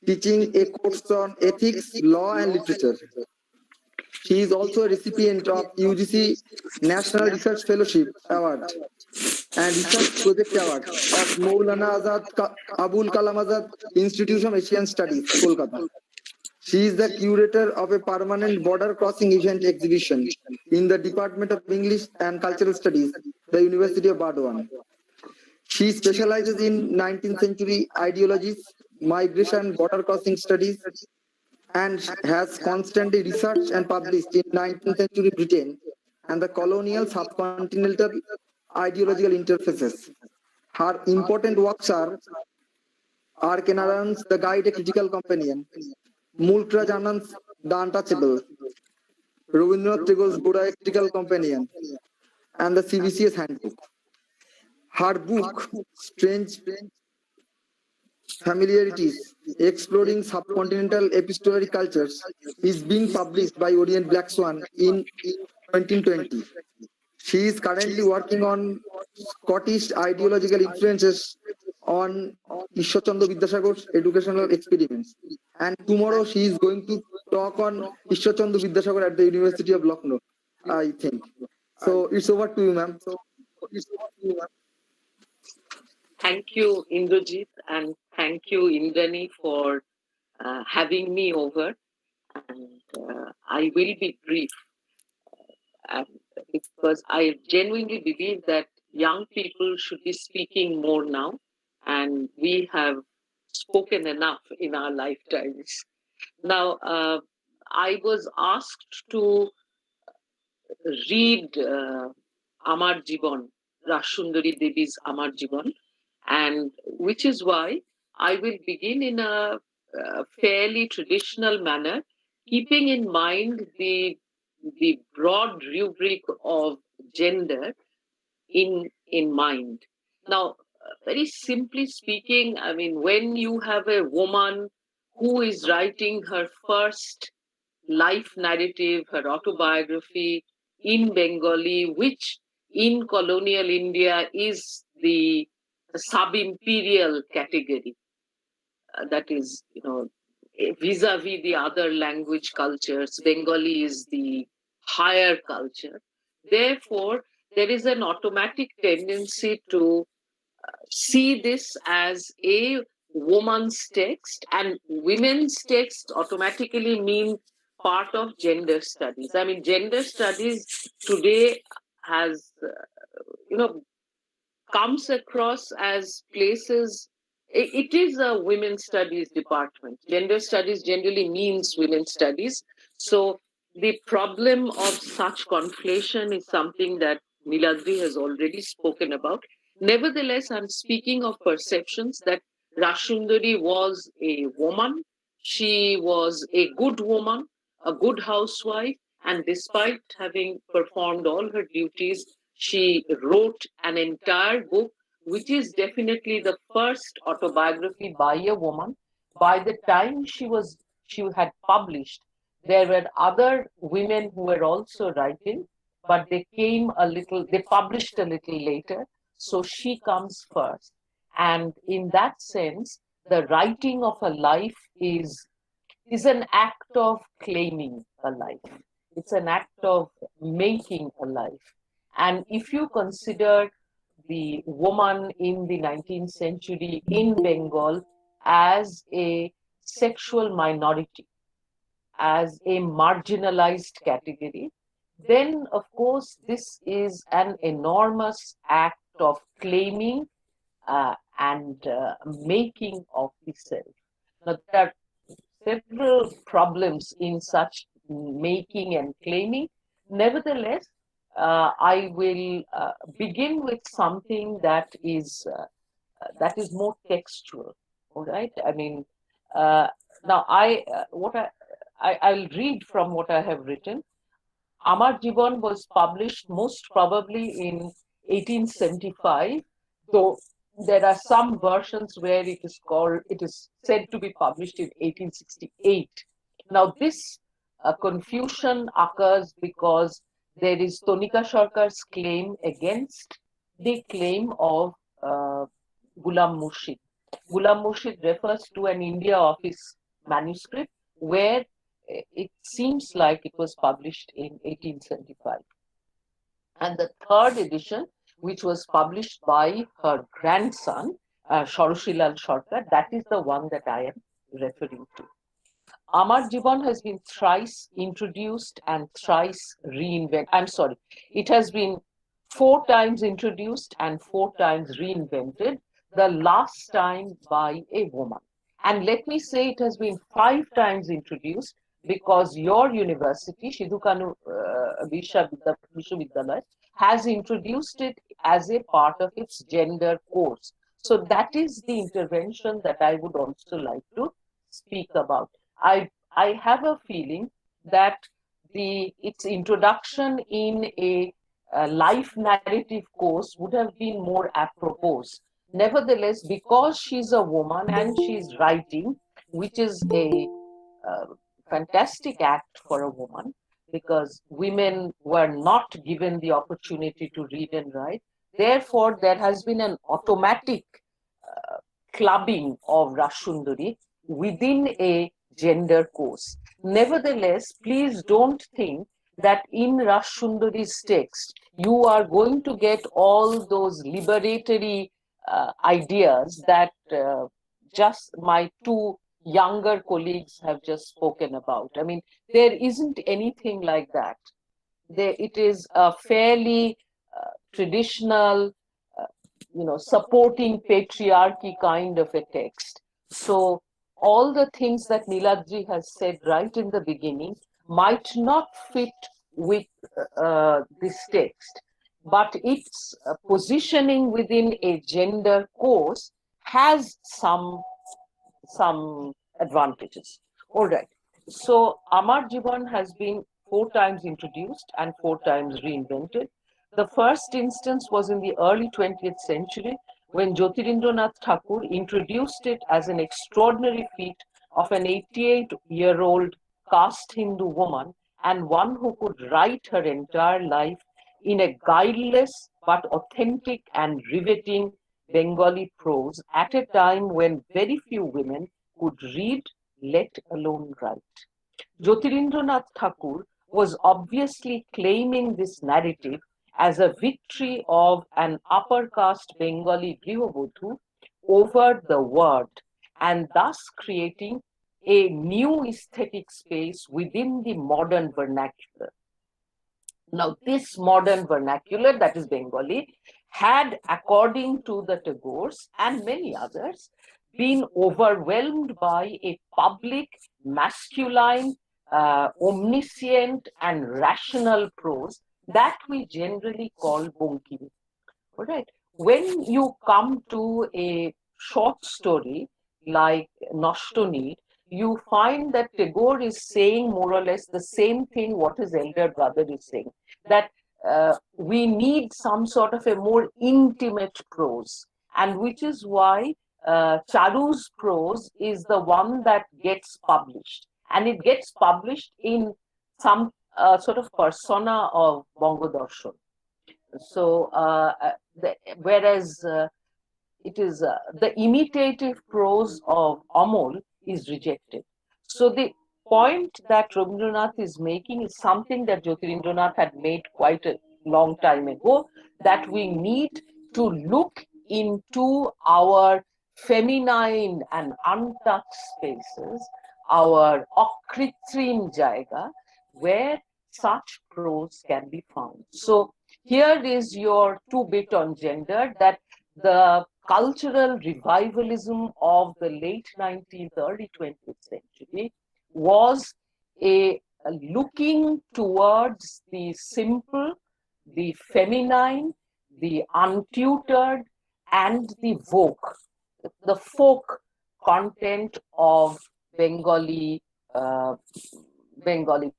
teaching a course on ethics, law and literature. She is also a recipient of UGC National Research Fellowship Award and Research Project Award of Maulana Abul Kalam Azad Institute of Asian Studies, Kolkata. She is the curator of a permanent border crossing event exhibition in the Department of English and Cultural Studies, the University of Bardwan. She specializes in 19th century ideologies, migration, border crossing studies, and has constantly researched and published in 19th century Britain and the colonial subcontinental ideological interfaces. Her important works are Kenan's The Guide, a Critical Companion, Mulkraj Anand's The Untouchable, Rabindranath Tagore's Buddha, a Critical Companion, and the CBCS Handbook. Her book, Strange Familiarities, Exploring Subcontinental Epistolary Cultures, is being published by Orient Black Swan in 2020. She is currently working on Scottish ideological influences on Ishwar Chandra Vidyasagar's educational experiments. And tomorrow she is going to talk on Ishwar Chandra Vidyasagar at the University of Lucknow, I think. So it's over to you, ma'am. Thank you, Indrajit, and thank you, Indrani, for having me over. And I will be brief because I genuinely believe that young people should be speaking more now, and we have spoken enough in our lifetimes. Now, I was asked to read Amar Jiban, Rashundari Devi's Amar Jiban, and which is why I will begin in a fairly traditional manner, keeping in mind the broad rubric of gender in mind. Now, very simply speaking, I mean, when you have a woman who is writing her first life narrative, her autobiography in Bengali, which in colonial India is the sub-imperial category, that is, vis-a-vis the other language cultures, Bengali is the higher culture. Therefore, there is an automatic tendency to see this as a woman's text, and women's text automatically mean part of gender studies. I mean, gender studies today has, comes across as places, it is a women's studies department. Gender studies generally means women's studies. So the problem of such conflation is something that Niladri has already spoken about. Nevertheless, I'm speaking of perceptions that Rashundari was a woman. She was a good woman, a good housewife, and despite having performed all her duties, she wrote an entire book, which is definitely the first autobiography by a woman. By the time she had published, there were other women who were also writing, but they published a little later. So she comes first. And in that sense, the writing of a life is an act of claiming a life. It's an act of making a life. And if you consider the woman in the 19th century in Bengal as a sexual minority, as a marginalized category, then of course this is an enormous act of claiming and making of the self. Now, there are several problems in such making and claiming. Nevertheless, I will begin with something that is more textual. All right. I mean, now I'll read from what I have written. Amar Jiban was published most probably in 1875, though there are some versions where it is said to be published in 1868. Now this confusion occurs because there is Tonika Sarkar's claim against the claim of Ghulam Murshid. Ghulam Murshid refers to an India Office manuscript where it seems like it was published in 1875. And the third edition, which was published by her grandson, Shoroshilal Sarkar, that is the one that I am referring to. Amar Jiban has been thrice introduced and thrice reinvented. I'm sorry, it has been 4 times introduced and 4 times reinvented, the last time by a woman. And let me say it has been 5 times introduced because your university, Sidhu Kanu Vishwavidyalaya, has introduced it as a part of its gender course. So that is the intervention that I would also like to speak about. I have a feeling that its introduction in a life narrative course would have been more apropos. Nevertheless, because she's a woman and she's writing, which is a fantastic act for a woman, because women were not given the opportunity to read and write. Therefore, there has been an automatic clubbing of Rashundari within a gender course. Nevertheless, please don't think that in Rashundari's text, you are going to get all those liberatory ideas that just my 2 younger colleagues have just spoken about. I mean, there isn't anything like that. It is a fairly traditional, supporting patriarchy kind of a text. So all the things that Niladri has said right in the beginning might not fit with this text, but its positioning within a gender course has some advantages. All right. So Amar Jiban has been 4 times introduced and 4 times reinvented. The first instance was in the early 20th century when Jyotirindranath Thakur introduced it as an extraordinary feat of an 88-year-old caste Hindu woman and one who could write her entire life in a guileless but authentic and riveting Bengali prose at a time when very few women could read, let alone write. Jyotirindranath Thakur was obviously claiming this narrative as a victory of an upper caste Bengali Grihabodhu over the world, and thus creating a new aesthetic space within the modern vernacular. Now, this modern vernacular, that is Bengali, had, according to the Tagores and many others, been overwhelmed by a public, masculine, omniscient, and rational prose that we generally call Bonkimi. All right. When you come to a short story like Noshtonid, you find that Tagore is saying more or less the same thing what his elder brother is saying, that we need some sort of a more intimate prose, and which is why Charu's prose is the one that gets published, and it gets published in some sort of persona of Bongodarshan. So, whereas it is the imitative prose of Amol is rejected. So the point that Rabindranath is making is something that Jyotirindranath had made quite a long time ago, that we need to look into our feminine and untouched spaces, our akritrim jaiga, where such prose can be found. So here is your 2-bit on gender, that the cultural revivalism of the late 19th, early 20th century was a looking towards the simple, the feminine, the untutored, and the the folk content of Bengali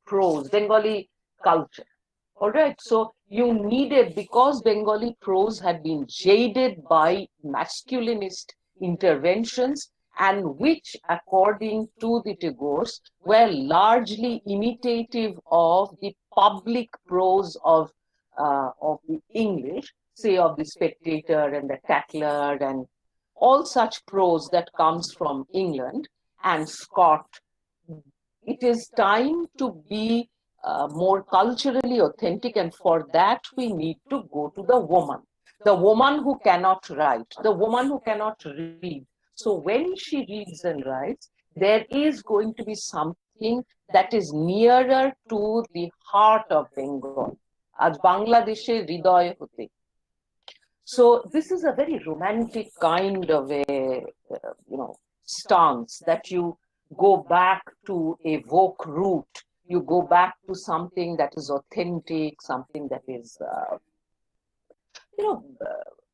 prose, Bengali culture. All right, so you needed, because Bengali prose had been jaded by masculinist interventions, and which, according to the Tagores, were largely imitative of the public prose of the English, say of the Spectator and the Tatler and all such prose that comes from England and Scott. It is time to be more culturally authentic, and for that we need to go to the woman who cannot write, the woman who cannot read. So when she reads and writes, there is going to be something that is nearer to the heart of Bengal. Aaj Bangladeshe hridoy hote. So this is a very romantic kind of a stance, that you go back to a folk root. You go back to something that is authentic, something that is,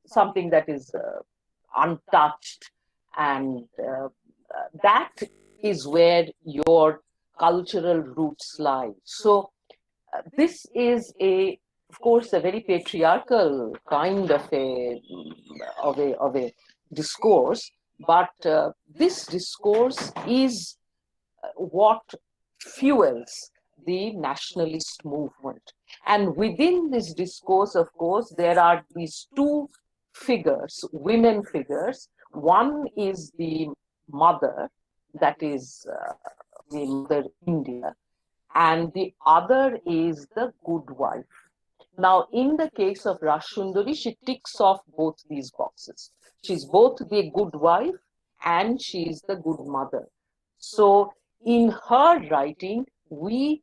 something that is untouched, and that is where your cultural roots lie. So this is of course, a very patriarchal kind of a discourse, but this discourse is what fuels the nationalist movement. And within this discourse, of course, there are these two figures, women figures. One is the mother, that is the Mother India, and the other is the good wife. Now, in the case of Rashundari, she ticks off both these boxes. She's both the good wife and she's the good mother. So in her writing, we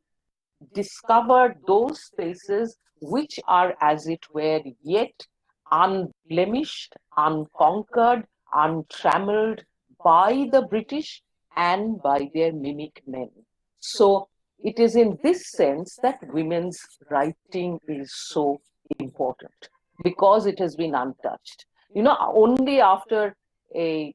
discover those spaces which are, as it were, yet unblemished, unconquered, untrammeled by the British and by their mimic men. So it is in this sense that women's writing is so important, because it has been untouched. Only after 3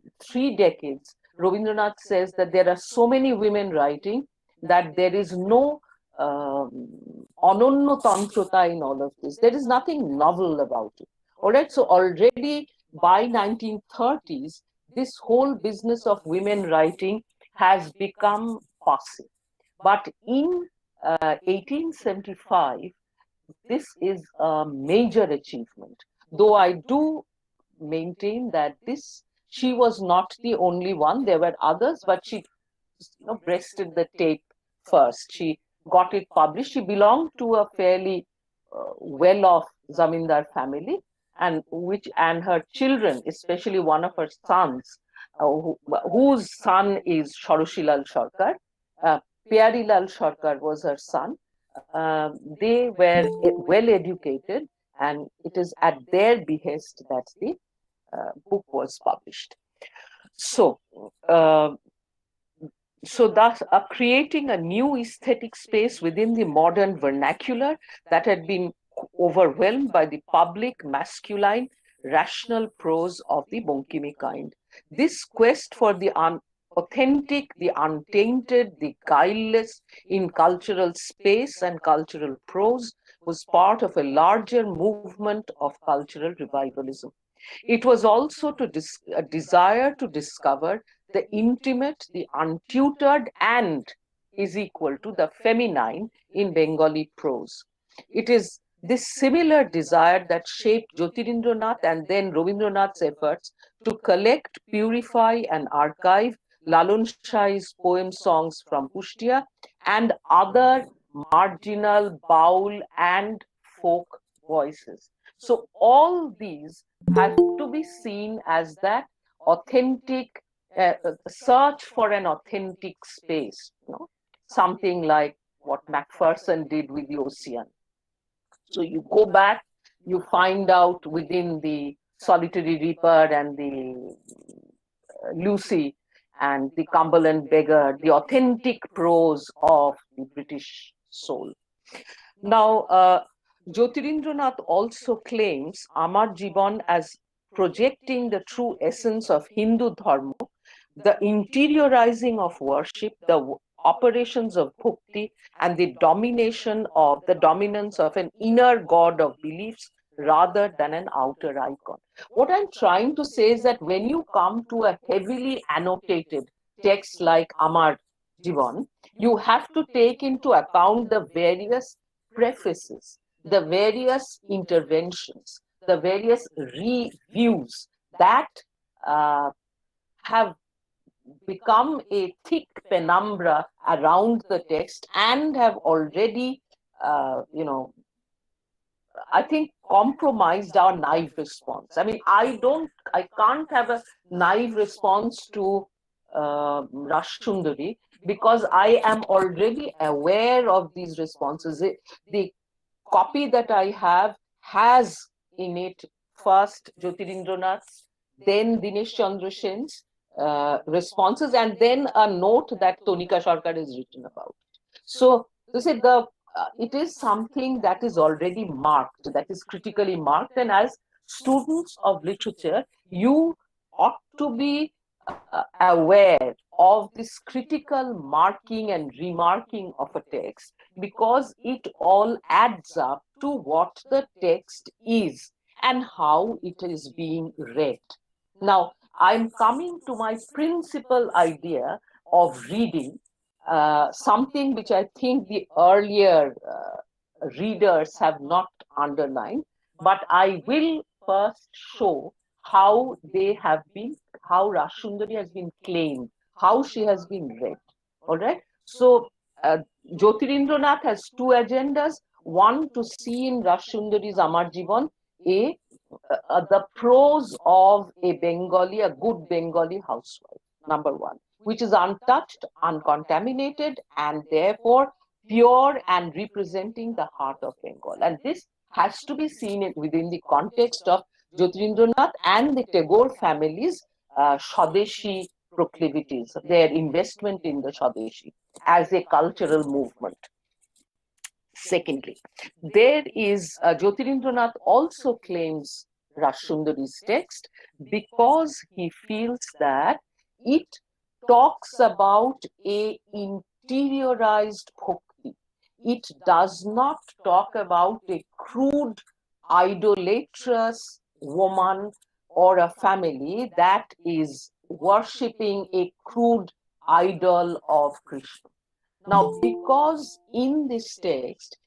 decades, Rabindranath says that there are so many women writing that there is no anonno tantrata in all of this. There is nothing novel about it. All right, so already by 1930s, this whole business of women writing has become passe. But in 1875, this is a major achievement. Though I do maintain that she was not the only one. There were others, but she breasted the tape first. She got it published. She belonged to a fairly well-off zamindar family, and her children, especially one of her sons, whose son is Shoroshilal Sarkar. Pyarilal Sarkar was her son. They were well educated, and it is at their behest that the book was published. So, thus creating a new aesthetic space within the modern vernacular that had been overwhelmed by the public, masculine, rational prose of the Bonkimi kind. This quest for the authentic, the untainted, the guileless in cultural space and cultural prose was part of a larger movement of cultural revivalism. It was also a desire to discover the intimate, the untutored, and is equal to the feminine in Bengali prose. It is this similar desire that shaped Jyotirindranath and then Rabindranath's efforts to collect, purify, and archive Lalon Shah's poem songs from Pushtia and other marginal, baul, and folk voices. So all these have to be seen as that authentic search for an authentic space, something like what Macpherson did with the ocean. So you go back, you find out within the Solitary Reaper and the Lucy and the Cumberland Beggar, the authentic prose of the British soul. Now, Jyotirindranath also claims Amar Jiban as projecting the true essence of Hindu Dharma, the interiorizing of worship, the operations of bhakti, and the dominance of an inner god of beliefs rather than an outer icon. What I'm trying to say is that when you come to a heavily annotated text like Amar Jiban, you have to take into account the various prefaces, the various interventions, the various reviews that have become a thick penumbra around the text and have already, I think, compromised our naive response. I mean, I can't have a naive response to Rashundari because I am already aware of these responses. The copy that I have has in it first Jyotirindranath's, then Dinesh Chandra Sen's responses, and then a note that Tonika Sarkar has written about. So, to say it is something that is already marked, that is critically marked, and as students of literature, you ought to be aware of this critical marking and remarking of a text, because it all adds up to what the text is and how it is being read. Now, I'm coming to my principal idea of reading, something which I think the earlier readers have not underlined, but I will first show how how Rashundari has been claimed, how she has been read. All right. So Jyotirindranath has two agendas. One, to see in Rashundari's Amar Jiban the prose of a good Bengali housewife, number one, which is untouched, uncontaminated, and therefore pure and representing the heart of Bengal. And this has to be seen within the context of Jyotirindranath and the Tagore family's Swadeshi proclivities, their investment in the Swadeshi as a cultural movement. Secondly, there is Jyotirindranath also claims Rashundari's text because he feels that it talks about a interiorized bhakti. It does not talk about a crude, idolatrous woman or a family that is worshipping a crude idol of Krishna. Now, because in this text,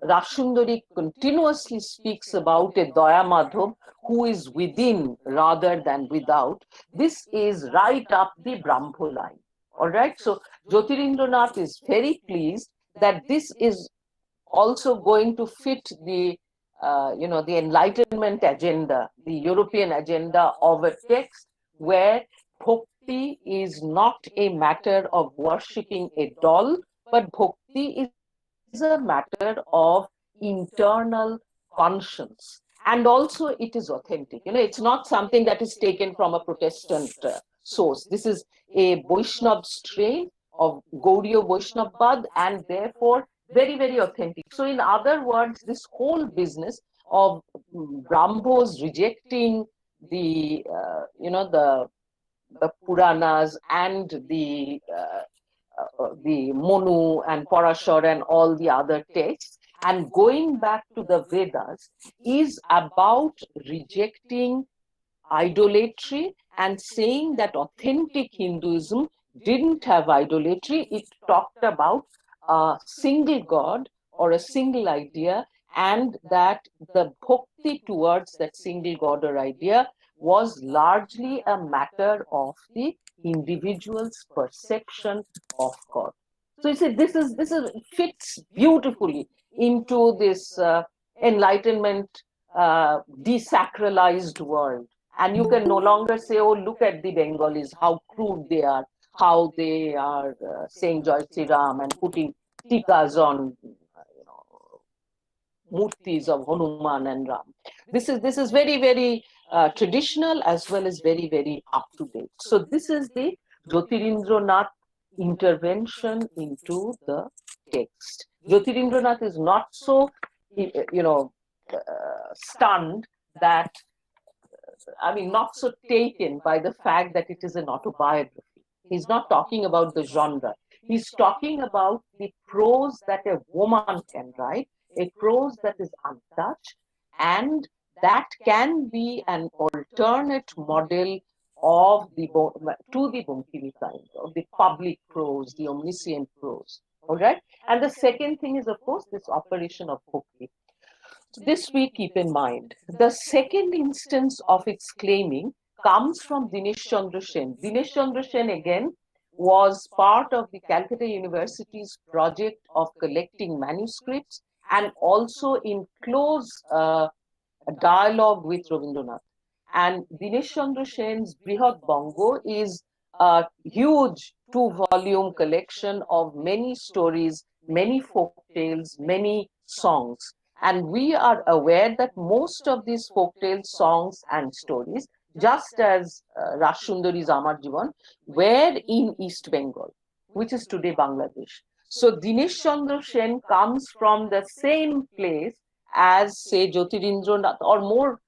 Rashundari continuously speaks about a Daya Madhav who is within rather than without, this is right up the Brahmo line. All right. So Jyotirindranath is very pleased that this is also going to fit the the Enlightenment agenda, the European agenda of a text where bhakti is not a matter of worshipping a doll, but bhakti is a matter of internal conscience. And also it is authentic. It's not something that is taken from a Protestant source. This is a Vaishnav strain of Gaudiya Vaishnavad, and therefore very, very authentic. So in other words, this whole business of Brahmos rejecting the, the Puranas and the Monu and Parashar and all the other texts, and going back to the Vedas, is about rejecting idolatry and saying that authentic Hinduism didn't have idolatry. It talked about a single God or a single idea, and that the bhakti towards that single God or idea was largely a matter of the individual's perception of God. So you see, this fits beautifully into this Enlightenment desacralized world. And you can no longer say, oh, look at the Bengalis, how crude they are, how they are saying Jai Sri Ram and putting tikas on murtis of Hanuman and Ram. This is very, very traditional as well as very, very up to date. So this is the Jyotirindranath intervention into the text. Jyotirindranath is not so, stunned that, not so taken by the fact that it is an autobiography. He's not talking about the genre. He's talking about the prose that a woman can write, a prose that is untouched, and that can be an alternate model of the Bankini kind, of the public prose, the omniscient prose. All right. And the second thing is, of course, this operation of bhakti. This we keep in mind. The second instance of its claiming comes from Dinesh Chandra Sen. Dinesh Chandra Sen, again, was part of the Calcutta University's project of collecting manuscripts and also in close dialogue with Rabindranath. And Dinesh Chandra Sen's Brihat Bongo is a huge 2-volume collection of many stories, many folk tales, many songs. And we are aware that most of these folktales, songs, and stories, just as Rashundari's Amar Jivan, were in East Bengal, which is today Bangladesh. So Dinesh Chandra Sen comes from the same place as, say, Jyotirindranath, or more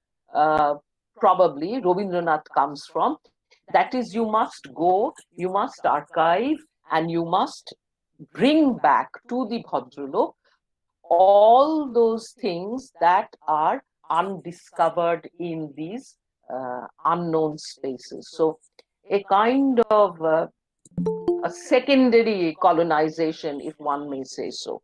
probably Rabindranath comes from. That is, you must go, you must archive, and you must bring back to the Bhadralok all those things that are undiscovered in these unknown spaces. So a kind of a secondary colonization, if one may say so.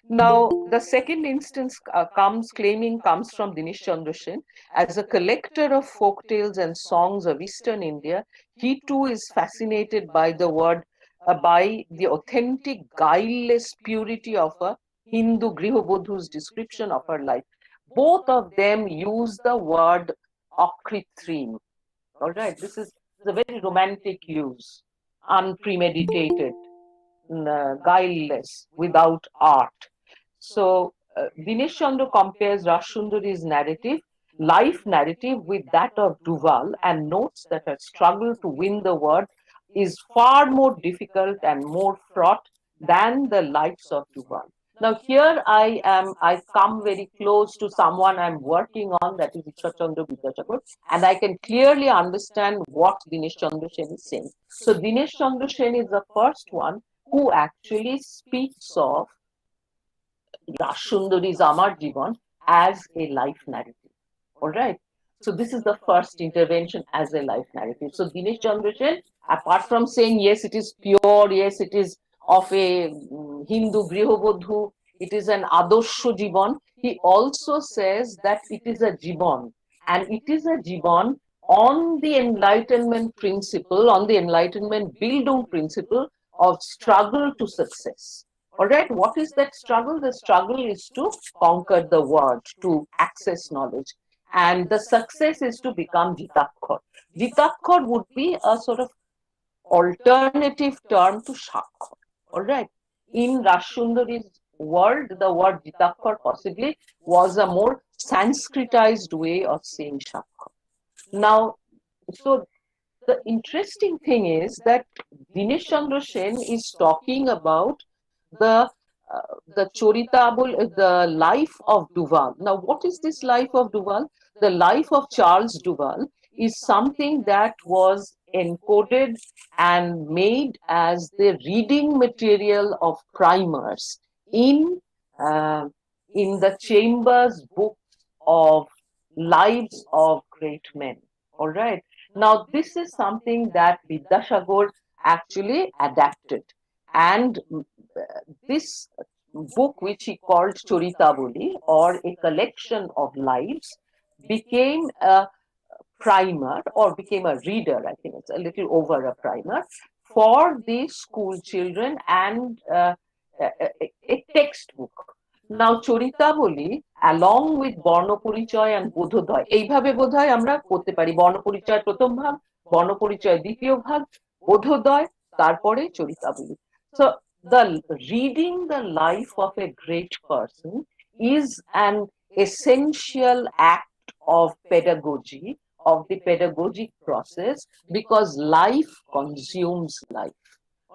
Now, the second instance comes from Dinesh Chandra Sen. As a collector of folk tales and songs of Eastern India, he too is fascinated by the word, by the authentic, guileless purity of a Hindu Grihabodhu's description of her life. Both of them use the word akritrim. All right, this is a very romantic use, unpremeditated, guileless, without art. So Dinesh Chandra compares Rashundari's life narrative, with that of Duval, and notes that her struggle to win the world is far more difficult and more fraught than the lives of Duval. Now here I come very close to someone I'm working on, that is Ishwar Chandra Vidyasagar, and I can clearly understand what Dinesh Chandra Sen is saying. So Dinesh Chandra Sen is the first one who actually speaks of Rashundari's Amar Jivan as a life narrative. All right. So this is the first intervention as a life narrative. So Dinesh Chandra Sen, apart from saying, yes, it is pure, yes, it is of a Hindu Grihabodhu, it is an Adorsho Jivan, he also says that it is a Jivan. And it is a Jivan on the Enlightenment principle, on the Enlightenment Bildung principle of struggle to success. All right, what is that struggle? The struggle is to conquer the world, to access knowledge. And the success is to become Jitakkar. Jitakkar would be a sort of alternative term to Shakkar. All right. In Rashundari's world, the word Jitakkar possibly was a more Sanskritized way of saying Shakkar. Now, so the interesting thing is that Dinesh Chandra Sen is talking about the the life of Duval. Now, what is this life of Duval? The life of Charles Duval is something that was encoded and made as the reading material of primers in the Chambers books of lives of great men. All right. Now, this is something that Vidyasagar actually adapted. And this book, which he called Choritaboli, or a collection of lives, became a primer or became a reader, I think it's a little over a primer, for the school children and a textbook. Now, Choritaboli, along with Barnaparichay and বোধোদয়, এইভাবে বোধহয় আমরা করতে পারি। বর্ণপরিচয় প্রথম ভাগ, বর্ণপরিচয় দ্বিতীয় ভাগ, বোধোদয়, তারপরে চরিতাবলী। So, the reading the life of a great person is an essential act of pedagogy, of the pedagogic process, because life consumes life.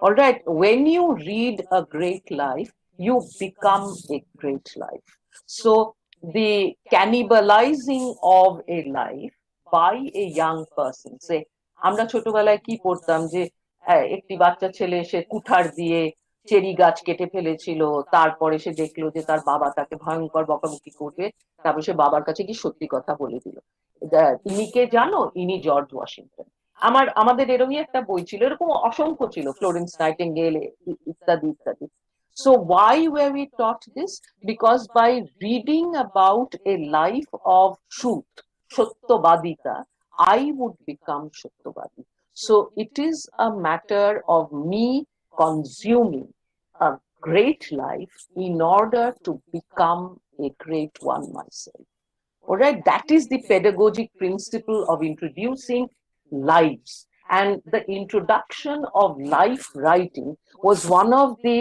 All right, when you read a great life, you become a great life. So the cannibalizing of a life by a young person, say, আমরা ছোটবেলায় কি পড়তাম যে একটি বাচ্চা ছেলে সে কুঠার দিয়ে cherry গাছ কেটে ফেলেছিল, তারপরে সে দেখলো যে তার বাবা তাকে ভয়ঙ্কর বকাবকি করবে, তারপর সে বাবার কাছে কি সত্যি কথা বলে দিল, ইনি কে জানো, ইনি জর্জ ওয়াশিংটন। আমাদের এরকমই একটা বই ছিল, এরকম অসংখ্য ছিল, ফ্লোরেন্স নাইটিঙ্গেল ইত্যাদি ইত্যাদি। So why were we taught this? Because by reading about a life of truth, Shottobadita, I would become Shottobadi. So it is a matter of me consuming a great life in order to become a great one myself. All right, that is the pedagogic principle of introducing lives. And the introduction of life writing was one of the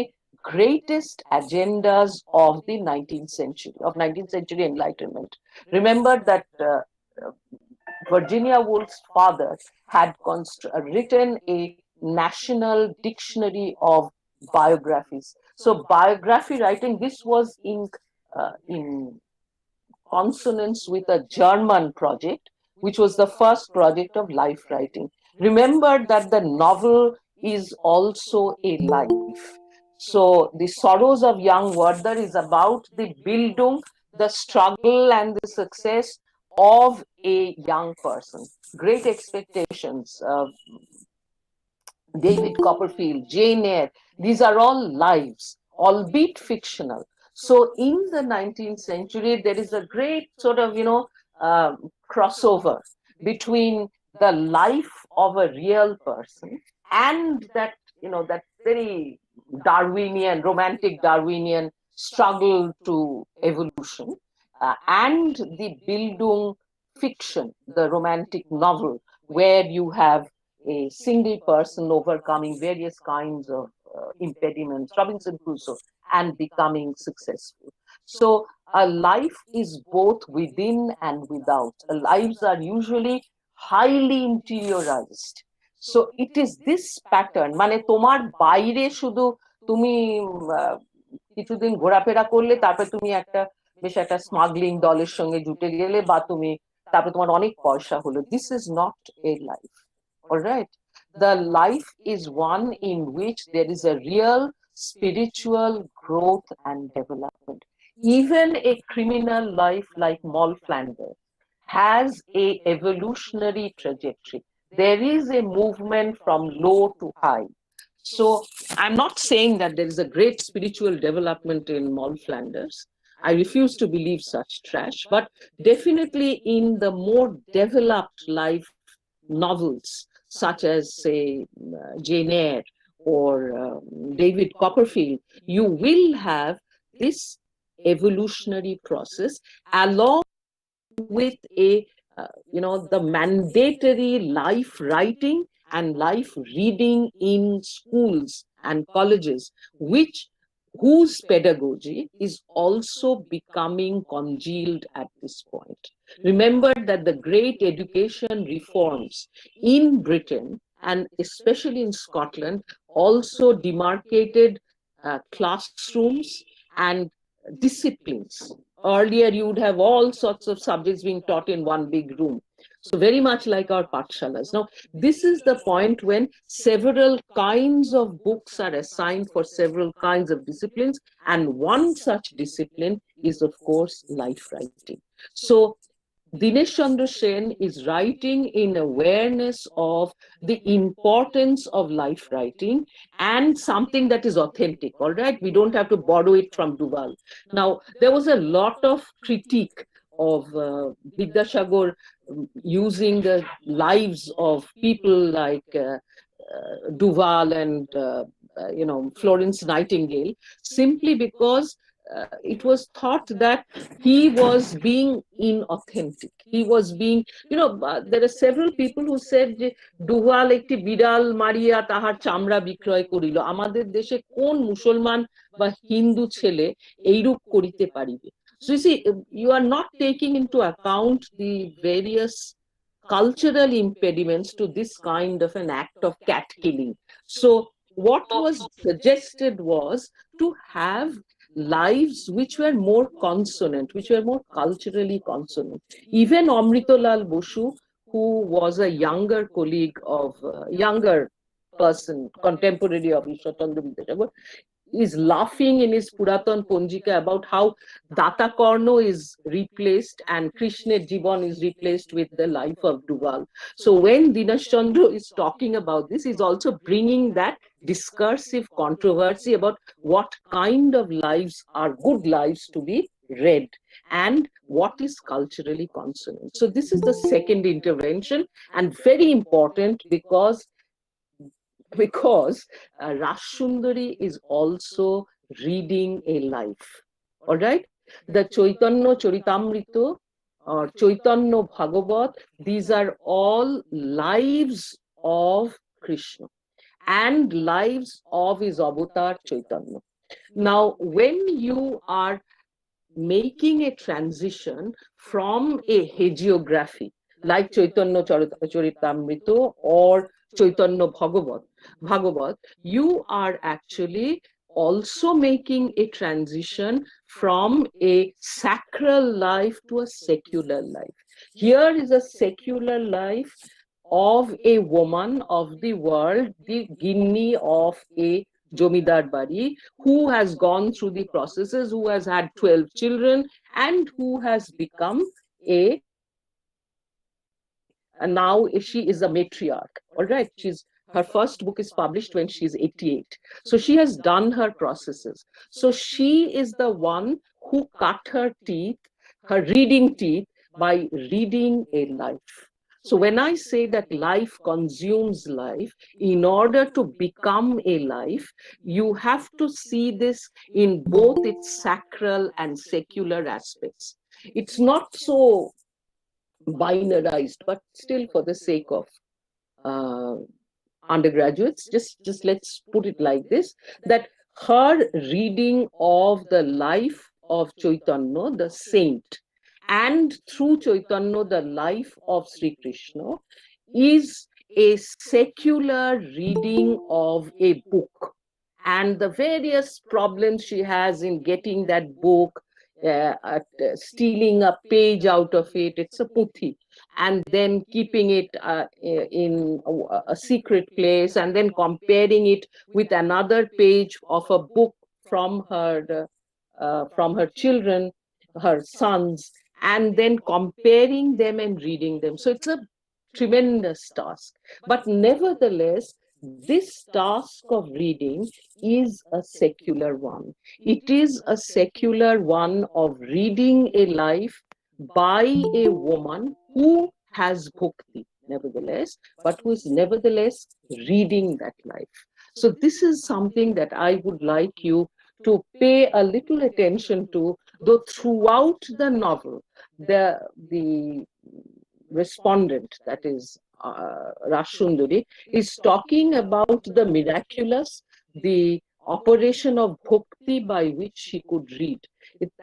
greatest agendas of the 19th century, of 19th century Enlightenment. Remember that Virginia Woolf's father had written a national dictionary of biographies. So biography writing, this was in consonance with a German project, which was the first project of life writing. Remember that the novel is also a life. So the Sorrows of Young Werther is about the Bildung, the struggle and the success of a young person. Great Expectations, David Copperfield, Jane Eyre, these are all lives, albeit fictional. So in the 19th century, there is a great sort of, crossover between the life of a real person and that, that very Darwinian, romantic Darwinian struggle to evolution, and the Bildung fiction, the romantic novel, where you have a single person overcoming various kinds of impediments, Robinson Crusoe, and becoming successful. So a life is both within and without. Lives are usually highly interiorized. So it is this pattern, মানে তোমার বাইরে শুধু তুমি কিছুদিন ঘোরাফেরা করলে, তারপর তুমি বেশ একটা স্মাগলিং দলের সঙ্গে জুটে গেলে, বা তুমি তারপর তোমার অনেক পয়সা হলো। This is not a life. All right, the life is one in which there is a real spiritual growth and development. Even a criminal life like Moll Flanders has a evolutionary trajectory. There is a movement from low to high. So I'm not saying that there is a great spiritual development in Moll Flanders. I refuse to believe such trash, but definitely in the more developed life novels, such as, say, Jane Eyre or David Copperfield, you will have this evolutionary process along with the mandatory life writing and life reading in schools and colleges, whose pedagogy is also becoming congealed at this point. Remember that the great education reforms in Britain and especially in Scotland also demarcated classrooms and disciplines. Earlier, you would have all sorts of subjects being taught in one big room. So very much like our pathshalas. Now, this is the point when several kinds of books are assigned for several kinds of disciplines. And one such discipline is, of course, life writing. So Dinesh Chandra Sen is writing in awareness of the importance of life writing and something that is authentic, all right? We don't have to borrow it from Duval. Now, there was a lot of critique of Vidyasagar using the lives of people like Duval and Florence Nightingale, simply because it was thought that he was being inauthentic. He was being, there are several people who said, Duval ekti biral maria tahar chamra bikroy korilo. Amader deshe kon Musulman ba Hindu chele eirup korite paribe. So you see, you are not taking into account the various cultural impediments to this kind of an act of cat killing. So what was suggested was to have lives which were more consonant, which were more culturally consonant. Even Amritolal Bosu, who was a younger colleague of, younger person, contemporary of Ishwar Chandra Vidyasagar, is laughing in his Puratan Ponjika about how Data Karno is replaced and Krishna Jivan is replaced with the life of Duval. So when Dinesh Chandra is talking about this, he's also bringing that discursive controversy about what kind of lives are good lives to be read and what is culturally consonant. So this is the second intervention, and very important because Rashundari is also reading a life. All right? The Chaitanya Charitamrita or Chaitanya Bhagavat, these are all lives of Krishna and lives of his avatar Chaitanya. Now, when you are making a transition from a hagiography like Chaitanya Charitamrita or Chaitanya Bhagavat, you are actually also making a transition from a sacral life to a secular life. Here is a secular life of a woman of the world, the Ginni of a Jomidar Bari, who has gone through the processes, who has had 12 children, and who has become and now she is a matriarch. All right, her first book is published when she's 88. So she has done her processes. So she is the one who cut her teeth, her reading teeth, by reading a life. So when I say that life consumes life, in order to become a life, you have to see this in both its sacral and secular aspects. It's not so binarized, but still, for the sake of undergraduates, just let's put it like this, that her reading of the life of Chaitanya, the saint, and through Chaitanya, the life of Sri Krishna, is a secular reading of a book. And the various problems she has in getting that book, stealing a page out of it, it's a puthi, and then keeping it in a secret place, and then comparing it with another page of a book from her children, her sons, and then comparing them and reading them. So it's a tremendous task. But nevertheless, this task of reading is a secular one. It is a secular one of reading a life by a woman who has bhakti, nevertheless, but who is nevertheless reading that life. So this is something that I would like you to pay a little attention to, though throughout the novel, the respondent, that is Rashundari, is talking about the miraculous, the operation of bhakti by which she could read.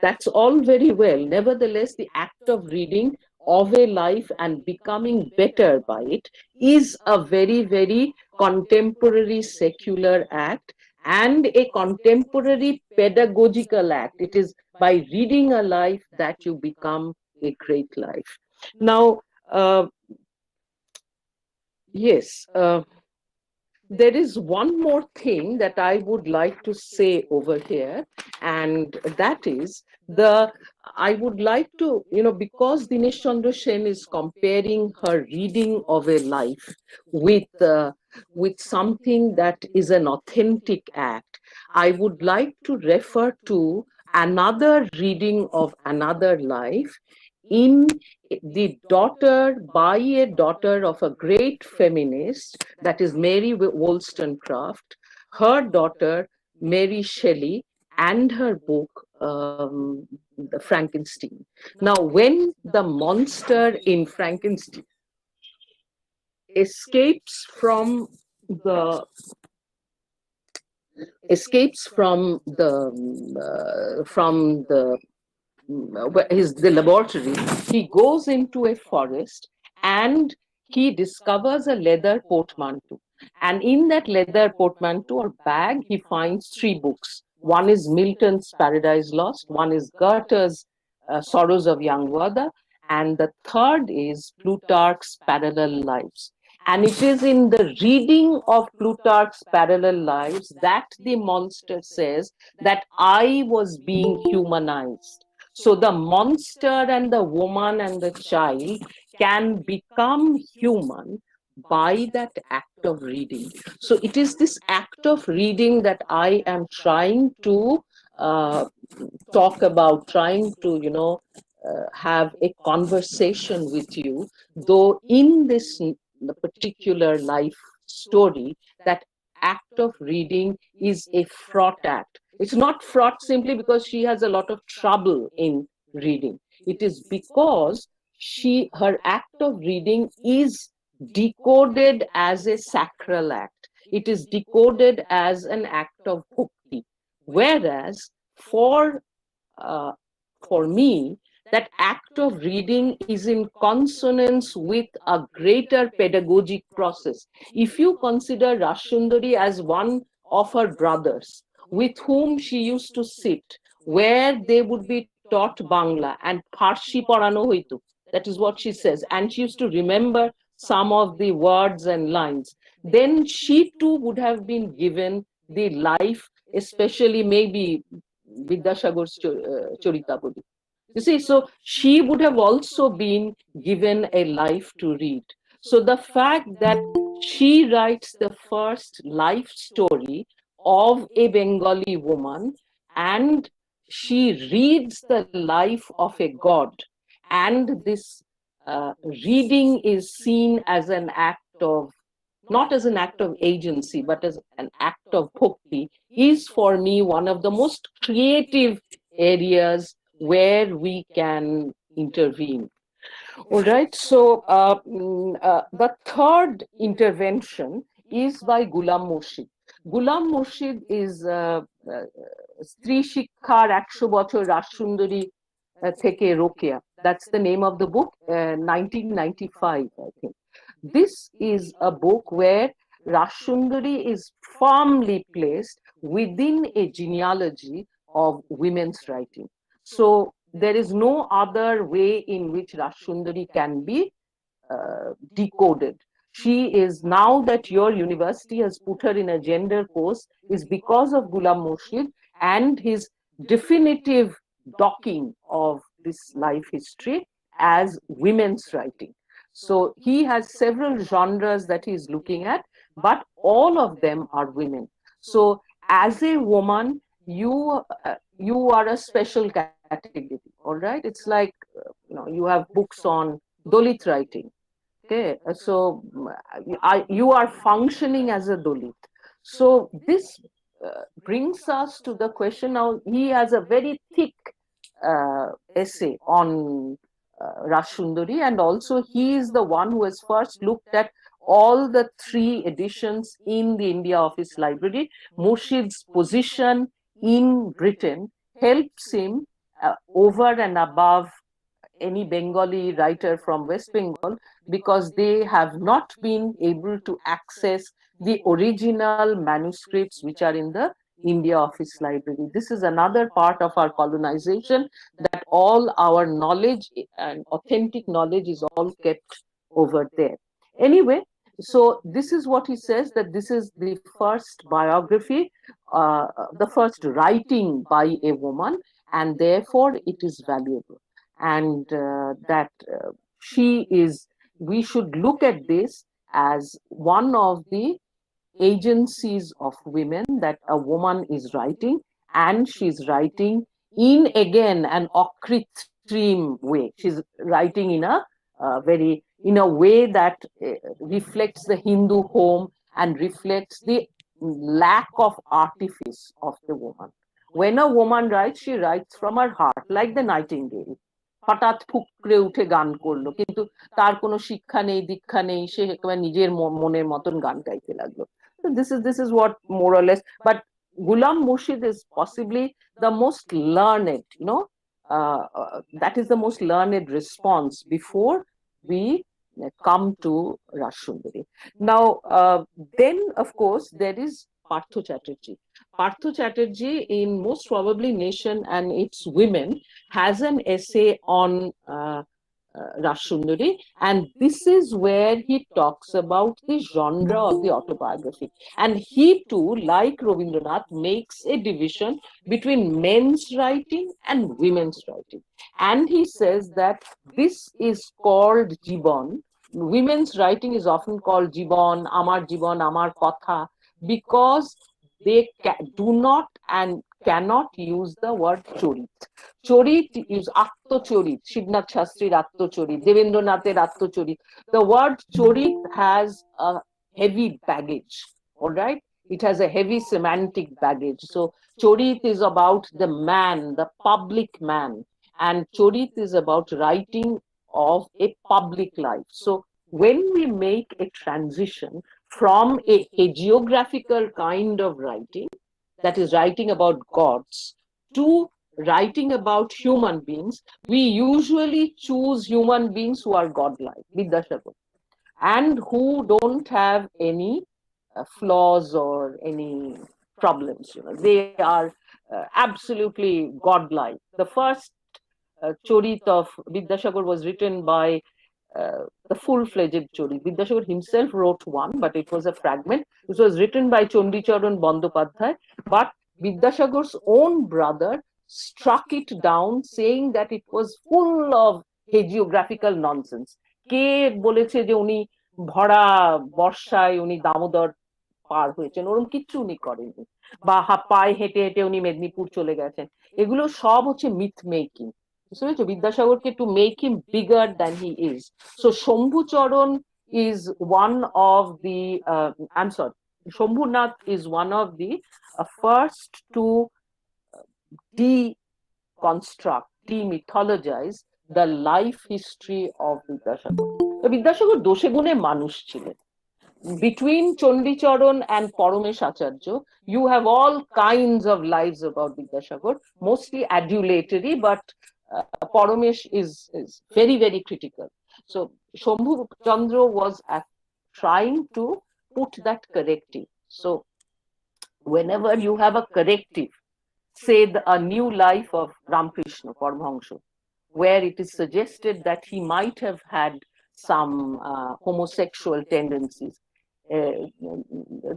That's all very well. Nevertheless, the act of reading of a life and becoming better by it is a very, very contemporary secular act and a contemporary pedagogical act. It is by reading a life that you become a great life. Now, yes, there is one more thing that I would like to say over here, and that is I would like to, because Dinesh Chandra Sen is comparing her reading of a life with something that is an authentic act, I would like to refer to another reading of another life in the daughter by a daughter of a great feminist, that is Mary Wollstonecraft, her daughter Mary Shelley, and her book the Frankenstein. Now, when the monster in Frankenstein escapes from the the laboratory, he goes into a forest and he discovers a leather portmanteau. And in that leather portmanteau or bag, he finds three books. One is Milton's Paradise Lost, one is Goethe's Sorrows of Young Werther, and the third is Plutarch's Parallel Lives. And it is in the reading of Plutarch's Parallel Lives that the monster says that I was being humanized. So the monster and the woman and the child can become human by that act of reading. So it is this act of reading that I am trying to talk about, trying to, have a conversation with you, though in this particular life story, that act of reading is a fraught act. It's not fraught simply because she has a lot of trouble in reading. It is because her act of reading is decoded as a sacral act. It is decoded as an act of bhakti. Whereas for me, that act of reading is in consonance with a greater pedagogic process. If you consider Rashundari as one of her brothers with whom she used to sit, where they would be taught Bangla and Farsi porano hoito, that is what she says, and she used to remember some of the words and lines, then she too would have been given the life, especially maybe Vidyasagar's Charitavadi. You see, so she would have also been given a life to read. So the fact that she writes the first life story of a Bengali woman and she reads the life of a god, and this reading is seen as an act of, not as an act of agency, but as an act of bhakti, is for me one of the most creative areas where we can intervene. All right, so the third intervention is by Ghulam Murshid. Ghulam Murshid is Stri Shikkar 100 বছর রাজসুন্দরী থেকে Rokeya. That's the name of the book, 1995, I think. This is a book where Rashundari is firmly placed within a genealogy of women's writing. So there is no other way in which Rashundari can be decoded. She is, now that your university has put her in a gender course, is because of Ghulam Murshid and his definitive docking of this life history as women's writing. So he has several genres that he's looking at, but all of them are women. So as a woman, you are a special category, all right? It's like, you have books on Dalit writing. Okay, so you are functioning as a Dalit. So this brings us to the question now. He has a very thick essay on Rashundari, and also he is the one who has first looked at all the 3 editions in the India Office Library. Murshid's position in Britain helps him over and above any Bengali writer from West Bengal, because they have not been able to access the original manuscripts which are in the India Office Library. This is another part of our colonization, that all our knowledge and authentic knowledge is all kept over there. Anyway, so this is what he says, that this is the first biography, the first writing by a woman, and therefore it is valuable. And that we should look at this as one of the agencies of women, that a woman is writing, and she's writing in, again, an akritrim way. She's writing in a way that reflects the Hindu home and reflects the lack of artifice of the woman. When a woman writes, she writes from her heart, like the nightingale. হঠাৎ ফুকরে উঠে গান করলো, কিন্তু তার কোনো শিক্ষা নেই, দীক্ষা নেই, সে একেবারে নিজের মনের মতন গান গাইতে লাগলো. So this is what more or less. But Ghulam Murshid is possibly the most learned, that is the most learned response before we come to Rashundari. Now, then of course there is Partho Chatterjee. Partho Chatterjee, in most probably Nation and its Women, has an essay on Rashundari, and this is where he talks about the genre of the autobiography. And he too, like Rabindranath, makes a division between men's writing and women's writing. And he says that this is called Jibon. Women's writing is often called Jibon, Amar Kotha, because they do not and cannot use the word chorit. Chorit is Attochorit, Shivnath Shastri's Attochorit, Devendranath's Attochorit. The word chorit has a heavy baggage, all right? It has a heavy semantic baggage. So chorit is about the man, the public man, and chorit is about writing of a public life. So when we make a transition from a hagiographical kind of writing, that is writing about gods, to writing about human beings, we usually choose human beings who are godlike, Vidyasagar, and who don't have any flaws or any problems. They are absolutely godlike. The first Chorit of Vidyasagar was written by the full-fledged Chorit. Vidyasagar himself wrote one, but it was a fragment. This was written by Chandicharan Bandopadhyay, but Vidyasagar's own brother struck it down, saying that it was full of hagiographical nonsense. কে বলেছে যে উনি ভরা বর্ষায় উনি দামোদর পার হয়েছেন, ওরকম কিচ্ছু উনি করেননি, বা পায়ে হেঁটে হেঁটে উনি মেদিনীপুর চলে গেছেন, এগুলো সব হচ্ছে myth making. Vidyasagarke to make him bigger than he is. So Shambhucharan is one of the, Shambhunath is one of the first to deconstruct, demythologize the life history of Vidyasagar. Vidyasagar doshe gune manush chilen. Between Chandicharan and Paramesh Acharya, you have all kinds of lives about Vidyasagar, mostly adulatory, but Paramesh is very, very critical. So Shambhu Chandra was trying to put that corrective. So whenever you have a corrective, say a new life of Ramakrishna Paramahansa, where it is suggested that he might have had some homosexual tendencies.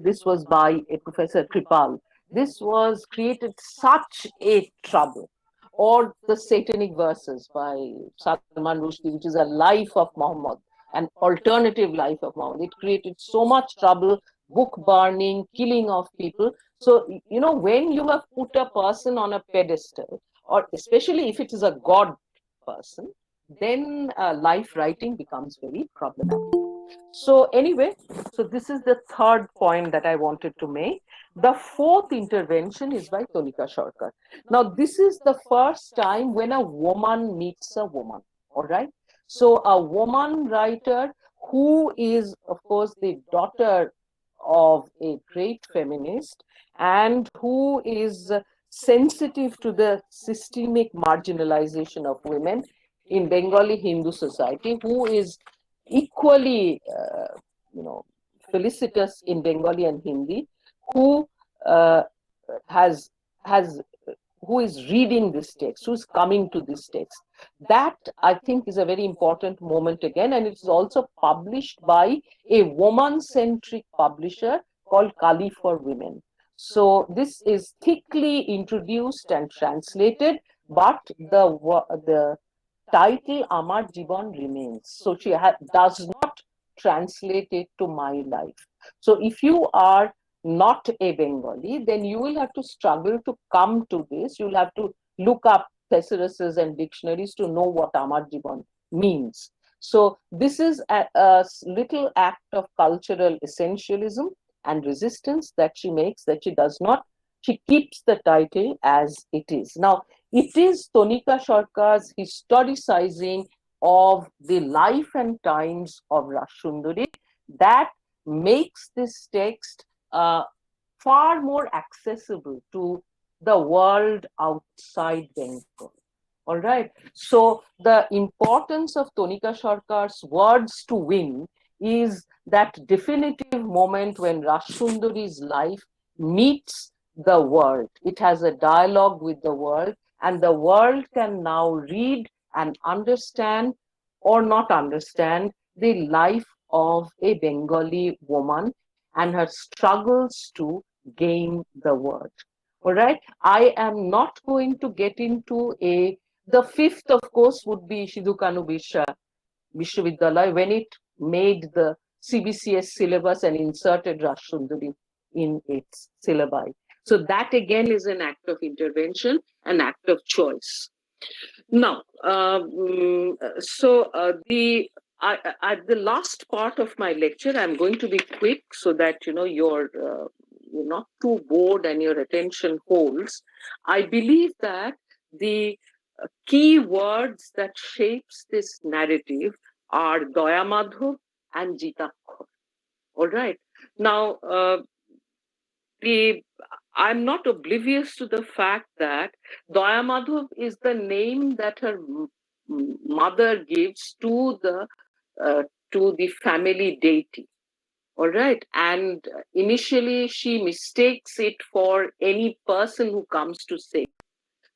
This was by a Professor Kripal. This was created such a trouble. Or the Satanic Verses by Salman Rushdie, which is a life of Muhammad, an alternative life of Muhammad. It created so much trouble, book burning, killing of people. So, when you have put a person on a pedestal, or especially if it is a God person, then life writing becomes very problematic. So anyway, so this is the third point that I wanted to make. The fourth intervention is by Tonika Sarkar. Now, this is the first time when a woman meets a woman, all right? So a woman writer who is, of course, the daughter of a great feminist and who is sensitive to the systemic marginalization of women in Bengali Hindu society, who is equally, felicitous in Bengali and Hindi, who uh, has has who is reading this text, who is coming to this text. That, I think, is a very important moment again, and it is also published by a woman-centric publisher called Kali for Women. So this is thickly introduced and translated, but the title Amar Jiban remains. So she does not translate it to my life. So if you are not a Bengali, then you will have to struggle to come to this. You'll have to look up thesauruses and dictionaries to know what Amar Jiban means. So this is a little act of cultural essentialism and resistance that she makes, that she does not, she keeps the title as it is. Now, it is Tonika Sarkar's historicizing of the life and times of Rashundari that makes this text far more accessible to the world outside Bengal. All right. So the importance of Tonika Sarkar's words to win is that definitive moment when Rashundari's life meets the world. It has a dialogue with the world, and the world can now read and understand or not understand the life of a Bengali woman and her struggles to gain the world. All right. I am not going to get into the fifth, of course, would be Sidhu Kanu Vishwavidyalaya when it made the CBCS syllabus and inserted Rashundari in its syllabi. So that again is an act of intervention, an act of choice. Now, at the last part of my lecture, I'm going to be quick so that you're not too bored and your attention holds. I believe that the key words that shapes this narrative are Daya Madhav and Jitakhar. All right. Now, I'm not oblivious to the fact that Daya Madhav is the name that her mother gives to the family deity. All right. And initially she mistakes it for any person who comes to say.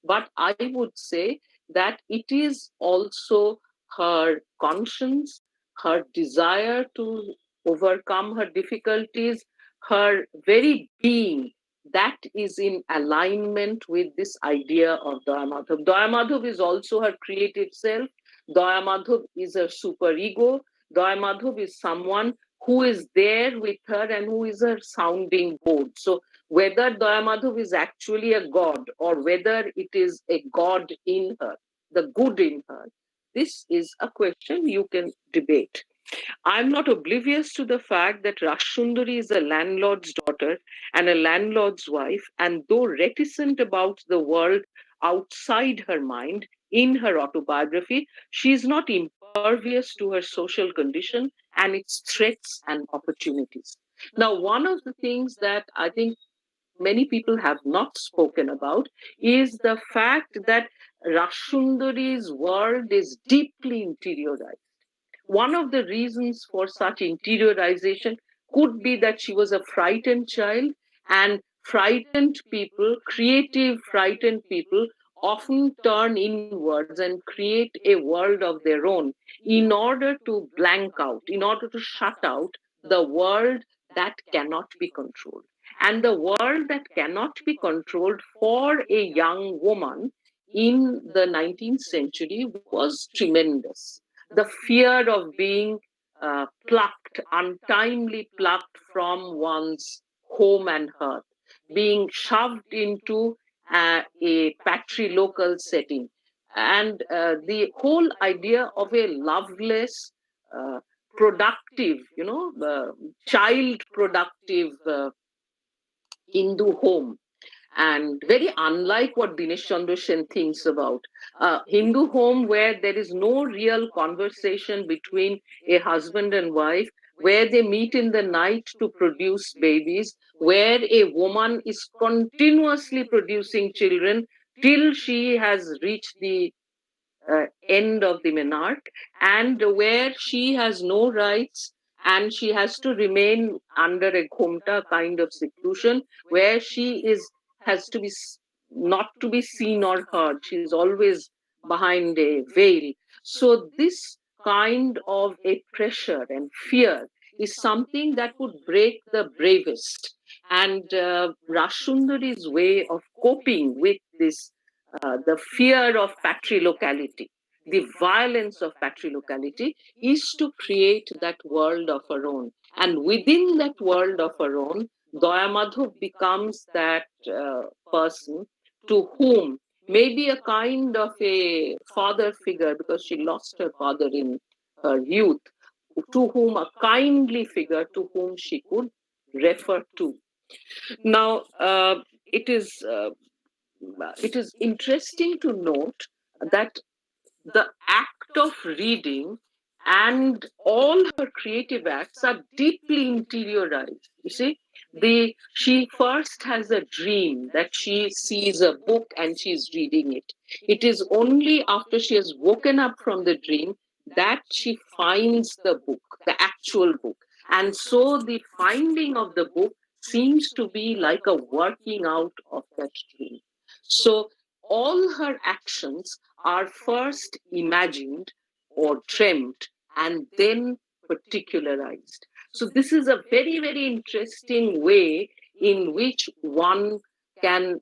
But I would say that it is also her conscience, her desire to overcome her difficulties, her very being that is in alignment with this idea of Daya Madhav. Daya Madhav is also her creative self. Daya Madhav is her superego. Daya Madhav is someone who is there with her and who is her sounding board. So whether Daya Madhav is actually a god or whether it is a god in her, the good in her, this is a question you can debate. I'm not oblivious to the fact that Rashundari is a landlord's daughter and a landlord's wife, and though reticent about the world outside her mind in her autobiography, she is not impervious to her social condition and its threats and opportunities. Now, one of the things that I think many people have not spoken about is the fact that Rashundari's world is deeply interiorized. One of the reasons for such interiorization could be that she was a frightened child, and frightened people, creative frightened people, often turn inwards and create a world of their own in order to blank out, in order to shut out the world that cannot be controlled. And the world that cannot be controlled for a young woman in the 19th century was tremendous. The fear of being plucked, untimely plucked from one's home and hearth, being shoved into a patrilocal setting, and the whole idea of a loveless, productive, child productive Hindu home. And very unlike what Dinesh Chandra Sen thinks about Hindu home, where there is no real conversation between a husband and wife, where they meet in the night to produce babies, where a woman is continuously producing children till she has reached the end of the menarche, and where she has no rights and she has to remain under a ghomta kind of seclusion, where she has to be not to be seen or heard. She is always behind a veil. So this kind of a pressure and fear is something that would break the bravest. And Rashundari's way of coping with this, the fear of patrilocality, the violence of patrilocality, is to create that world of her own. And within that world of her own, Daya Madhav becomes that person to whom maybe a kind of a father figure, because she lost her father in her youth, to whom a kindly figure to whom she could refer to. Now, it is interesting to note that the act of reading and all her creative acts are deeply interiorized. You see, she first has a dream that she sees a book and she's reading it. It is only after she has woken up from the dream that she finds the book, the actual book. And so the finding of the book seems to be like a working out of that dream. So all her actions are first imagined or dreamt and then particularized. So this is a very, very interesting way in which one can,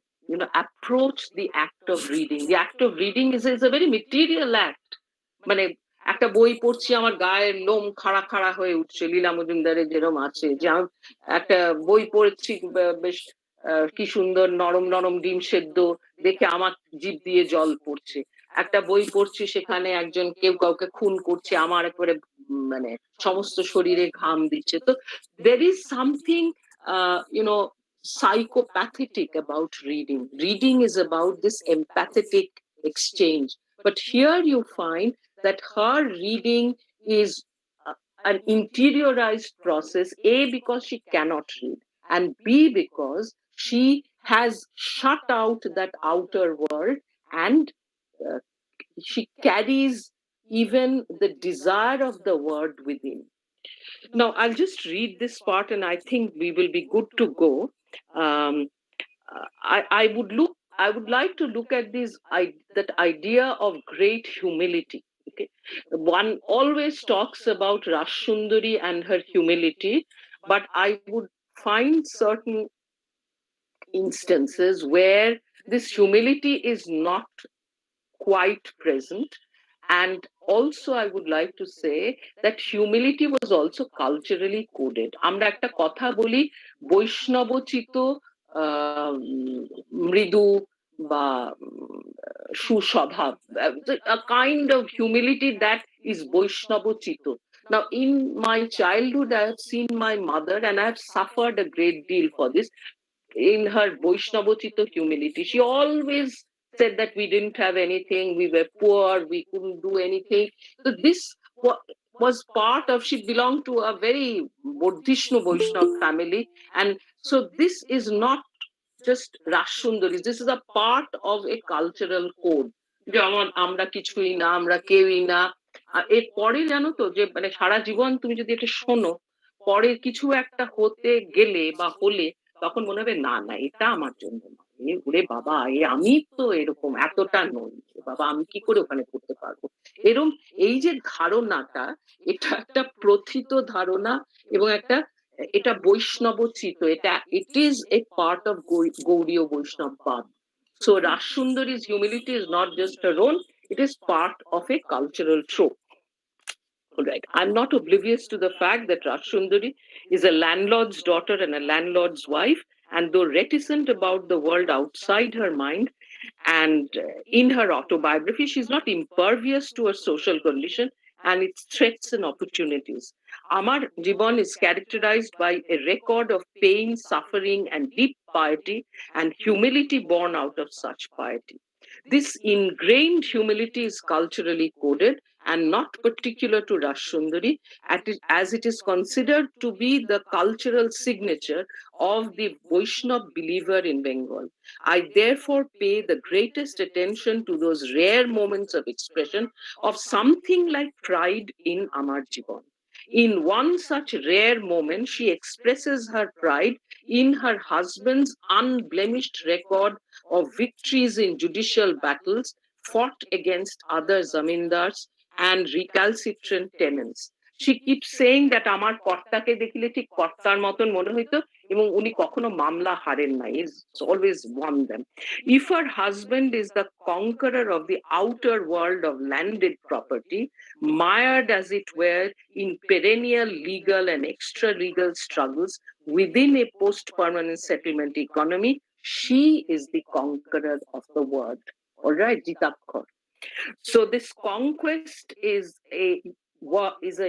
approach the act of reading. The act of reading is a very material act. মানে একটা বই পড়ছি, আমার গায়ের লোম খাড়া খাড়া হয়ে উঠছে, লীলা মজুমদারের যেরকম আছে, যে আমি একটা বই পড়ছি বেশ কি সুন্দর নরম নরম ডিম সেদ্ধ, দেখে আমার জিভ দিয়ে জল পড়ছে। একটা বই পড়ছি, সেখানে একজন কেউ কাউকে খুন করছে, আমার একবারে মানে সমস্ত শরীরে ঘাম দিচ্ছে। তো there is something psychopathetic about reading. Reading is about this empathetic exchange. But here you find that her reading is an interiorized process, A, because she cannot read, and B, because she has shut out that outer world, and she carries even the desire of the word within. Now, I'll just read this part and I think we will be good to go. I would like to look at that idea of great humility. Okay, one always talks about Rashundari and her humility, but I would find certain instances where this humility is not quite present. And also I would like to say that humility was also culturally coded. আমরা একটা কথা বলি, বৈষ্ণবচিত মৃদু বা সুস্বভাব, a kind of humility that is Vaishnavachito. Now, in my childhood, I have seen my mother and I have suffered a great deal for this. In her Vaishnavachito humility, she always said that we didn't have anything, we were poor, we couldn't do anything. So this was part of, she belonged to a very Bodhishnu Vaishnava family. And so this is not just Rashundari, this is a part of a cultural code. যেমন আমরা কিছুই না, আমরা কেউই না। এর পরে জানো তো, যে মানে সারা জীবন তুমি যদি এটা শোনো, পরে কিছু একটা হতে গেলে বা হলে তখন মনে হবে না না এটা আমার জন্য নয়, ওরে বাবা আমি তো এরকম এতটা নই, বাবা আমি কি করে ওখানে করতে পারবো। এরকম এই যে ধারণাটা, এটা একটা প্রথিত ধারণা এবং এটা বৈষ্ণবচিত, it is a part of Gaudiya Vaishnava. So Rashundari's humility is not just her own, it is part of a cultural trope. All right. I'm not oblivious to the fact that Rashundari is a landlord's daughter and a landlord's wife, and though reticent about the world outside her mind, and in her autobiography, she's not impervious to her social condition and its threats and opportunities. Amar Jibon is characterized by a record of pain, suffering, and deep piety, and humility born out of such piety. This ingrained humility is culturally coded and not particular to Rashsundari, as it is considered to be the cultural signature of the Vaishnav believer in Bengal. I therefore pay the greatest attention to those rare moments of expression of something like pride in Amar Jibon. In one such rare moment, she expresses her pride in her husband's unblemished record of victories in judicial battles fought against other zamindars and recalcitrant tenants. She keeps saying that আমার কর্তাকে দেখলে ঠিক কর্তার মতন মনে হইতো এবং উনি কখনো মামলা হারেন নাই, he's always won them. If her husband is the conqueror of the outer world of landed property, mired as it were in perennial legal and extra-legal struggles within a post-permanent settlement economy, she is the conqueror of the world. All right, Jitakkar. So this conquest is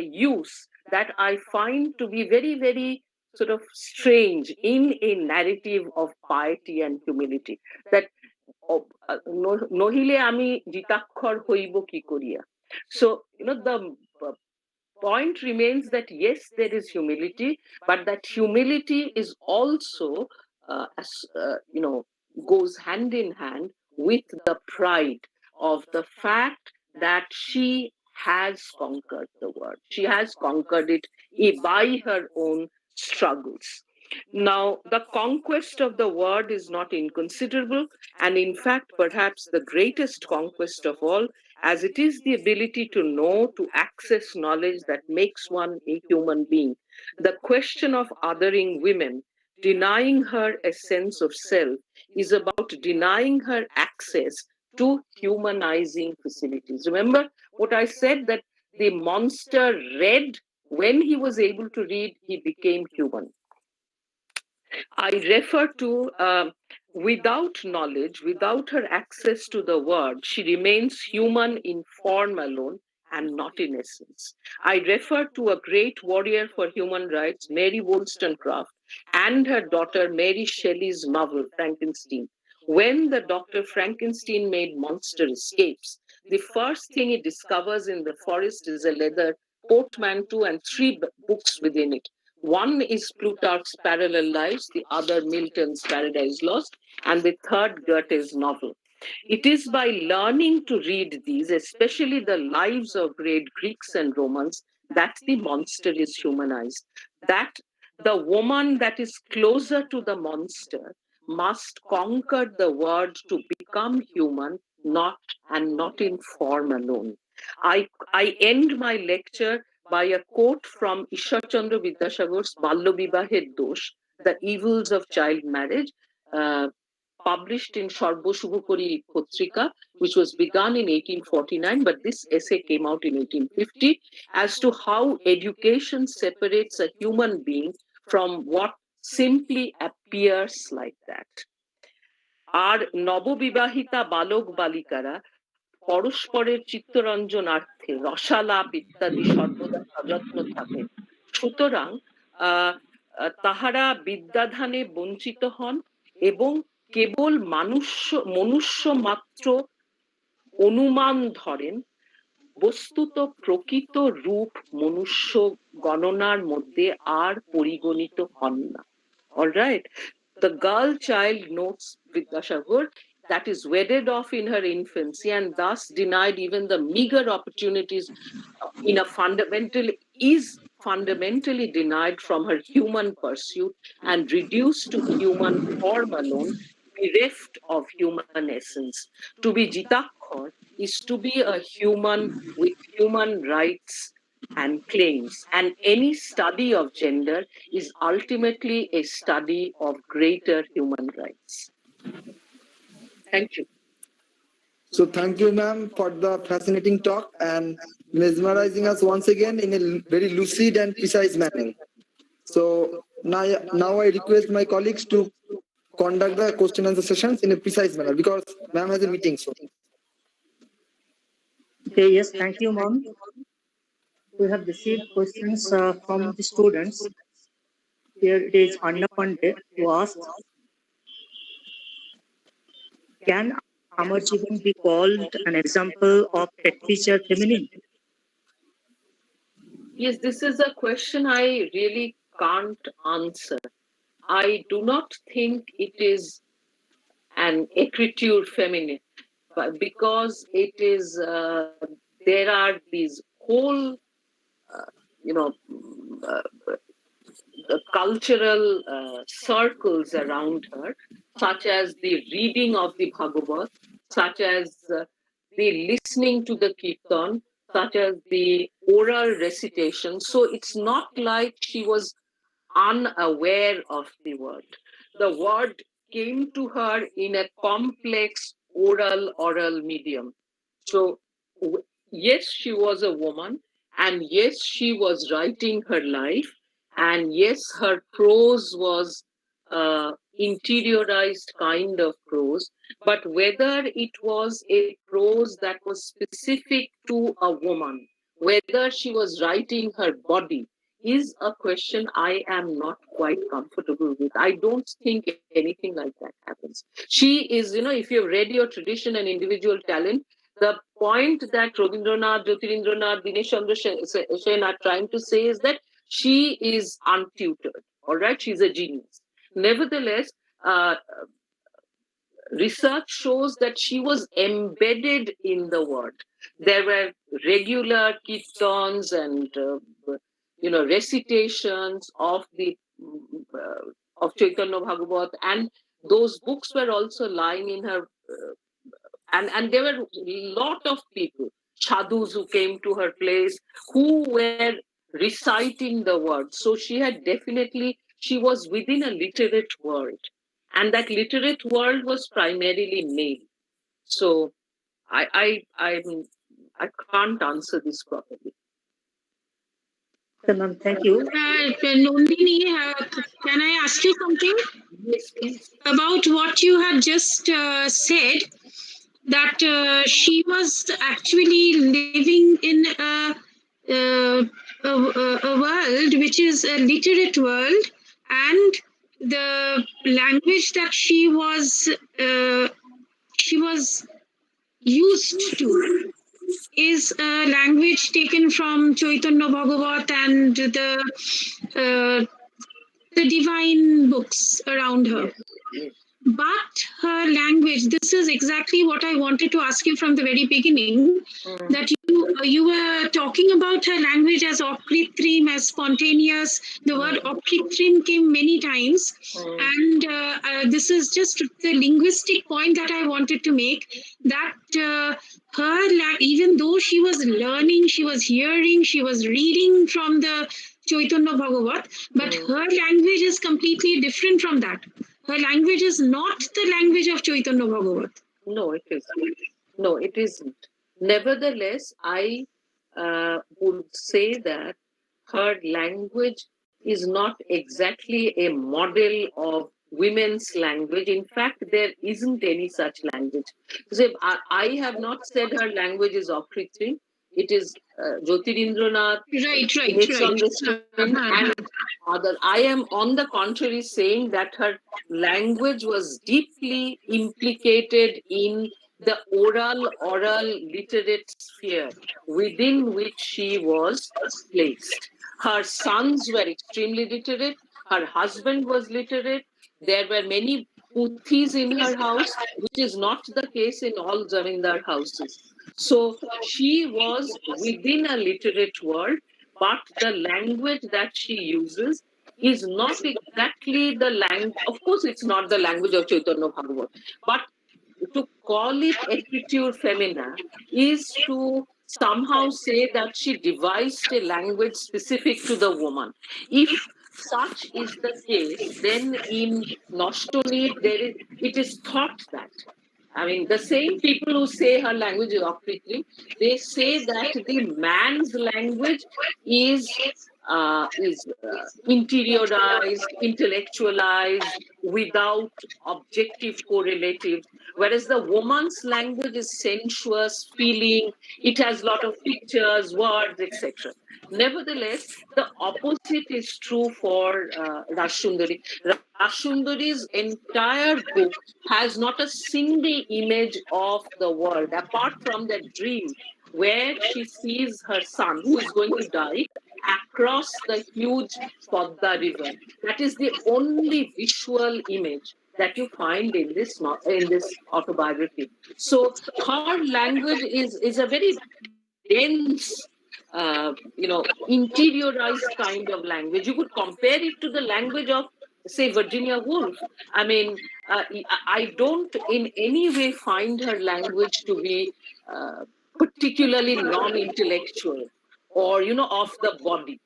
a use that I find to be very, very sort of strange in a narrative of piety and humility. That নহলে আমি জিতাক্ষর হইব কি করিয়া. So, the point remains that yes, there is humility, but that humility is also, goes hand in hand with the pride of the fact that she has conquered the world. She has conquered it by her own struggles. Now, the conquest of the word is not inconsiderable, and in fact, perhaps the greatest conquest of all, as it is the ability to know, to access knowledge that makes one a human being. The question of othering women, denying her a sense of self, is about denying her access to humanizing facilities. Remember what I said, that the monster read, when he was able to read, he became human. I refer to without knowledge, without her access to the word, she remains human in form alone and not in essence. I refer to a great warrior for human rights, Mary Wollstonecraft, and her daughter Mary Shelley's novel, Frankenstein. When the Dr. Frankenstein made monster escapes, the first thing he discovers in the forest is a leather portmanteau and 3 books within it. One is Plutarch's Parallel Lives, the other Milton's Paradise Lost, and the third Goethe's novel. It is by learning to read these, especially the lives of great Greeks and Romans, that the monster is humanized. That the woman that is closer to the monster must conquer the word to become human, not in form alone. I end my lecture by a quote from Ishwarchandra Vidyasagar's Balya Bibaher Dosh, The Evils of Child Marriage, published in Sarbo Shubhakari Potrika, which was begun in 1849, but this essay came out in 1850, as to how education separates a human being from what simply appears like that. Ar নববিবাহিতা বালক বালিকারা পরস্পরের চিত্তরঞ্জনার্থে রসালাপ ইত্যাদি সর্বদা সযত্ন থাকে, সুতরাং তাহারা বিদ্যাধানে বঞ্চিত হন এবং কেবল মনুষ্য মাত্র অনুমান ধরেন, বস্তুত প্রকৃত রূপ মনুষ্য গণনার মধ্যে আর পরিগণিত হন না. All right, the girl child, notes Vidyasagar, that is wedded off in her infancy and thus denied even the meager opportunities in a fundamentally denied from her human pursuit and reduced to human form alone, bereft of human essence. To be Jitakkar is to be a human with human rights and claims, and any study of gender is ultimately a study of greater human rights. Thank you. So thank you, ma'am, for the fascinating talk and mesmerizing us once again in a very lucid and precise manner. So now I request my colleagues to conduct the question and answer sessions in a precise manner, because ma'am has a meeting. So okay, yes, thank you, ma'am. We have received questions from the students. Here it is Anna Pandey who asked, can Amarjeevan be called an example of a teacher feminine? Yes, this is a question I really can't answer. I do not think it is an écriture feminine, but because it is, there are these whole, you know, uh, cultural circles around her, such as the reading of the Bhagavad, such as the listening to the Kirtan, such as the oral recitation. So it's not like she was unaware of the word. The word came to her in a complex oral medium. So, yes, she was a woman, and yes, she was writing her life, and yes, her prose was interiorized kind of prose, but whether it was a prose that was specific to a woman, whether she was writing her body, is a question I am not quite comfortable with. I don't think anything like that happens. She is, if you've read your tradition and individual talent, the point that Rabindranath, Jyotirindranath, Dinesh Chandra Sen are trying to say is that she is untutored, all right? She's a genius. Nevertheless, research shows that she was embedded in the word. There were regular kirtans and recitations of the of Chaitanya Bhagavat, and those books were also lying in her. And there were a lot of people, sadhus who came to her place, who were reciting the words. So she was within a literate world. And that literate world was primarily male. So I can't answer this properly. Thank you. Nandini, can I ask you something? Yes, please. About what you had just said, that she was actually living in a world which is a literate world, and the language that she was used to is a language taken from Chaitanya Bhagavat and the divine books around her. But her language, this is exactly what I wanted to ask you from the very beginning, that you were talking about her language as okritrim, as spontaneous. The word okritrim came many times. And this is just the linguistic point that I wanted to make, that even though she was learning, she was hearing, she was reading from the Chaitanya Bhagavat, but her language is completely different from that. Her language is not the language of Chaitanya Bhagavat. No, it isn't. No, it isn't. Nevertheless, I would say that her language is not exactly a model of women's language. In fact, there isn't any such language. So I have not said her language is Okritrim. It is Jyotirindranath, and other. I am on the contrary saying that her language was deeply implicated in the oral literate sphere within which she was placed. Her sons were extremely literate. Her husband was literate. There were many puthis in her house, which is not the case in all zamindar houses. So she was within a literate world, but the language that she uses is not exactly the language. Of course, it's not the language of Chaitanya Bhagavat, but to call it écriture femina is to somehow say that she devised a language specific to the woman. If such is the case, then in Nostoni it is thought that, I mean, the same people who say her language is Okritri, they say that the man's language is interiorized, intellectualized, without objective correlatives, whereas the woman's language is sensuous, feeling, it has a lot of pictures, words, etc. Nevertheless, the opposite is true for Rashundari. Rashundari's entire book has not a single image of the world, apart from that dream where she sees her son, who is going to die, across the huge Podda river. That is the only visual image that you find in this autobiography. So her language is a very dense, interiorized kind of language. You could compare it to the language of, say, Virginia Woolf. I mean, I don't in any way find her language to be particularly non-intellectual or, of the body,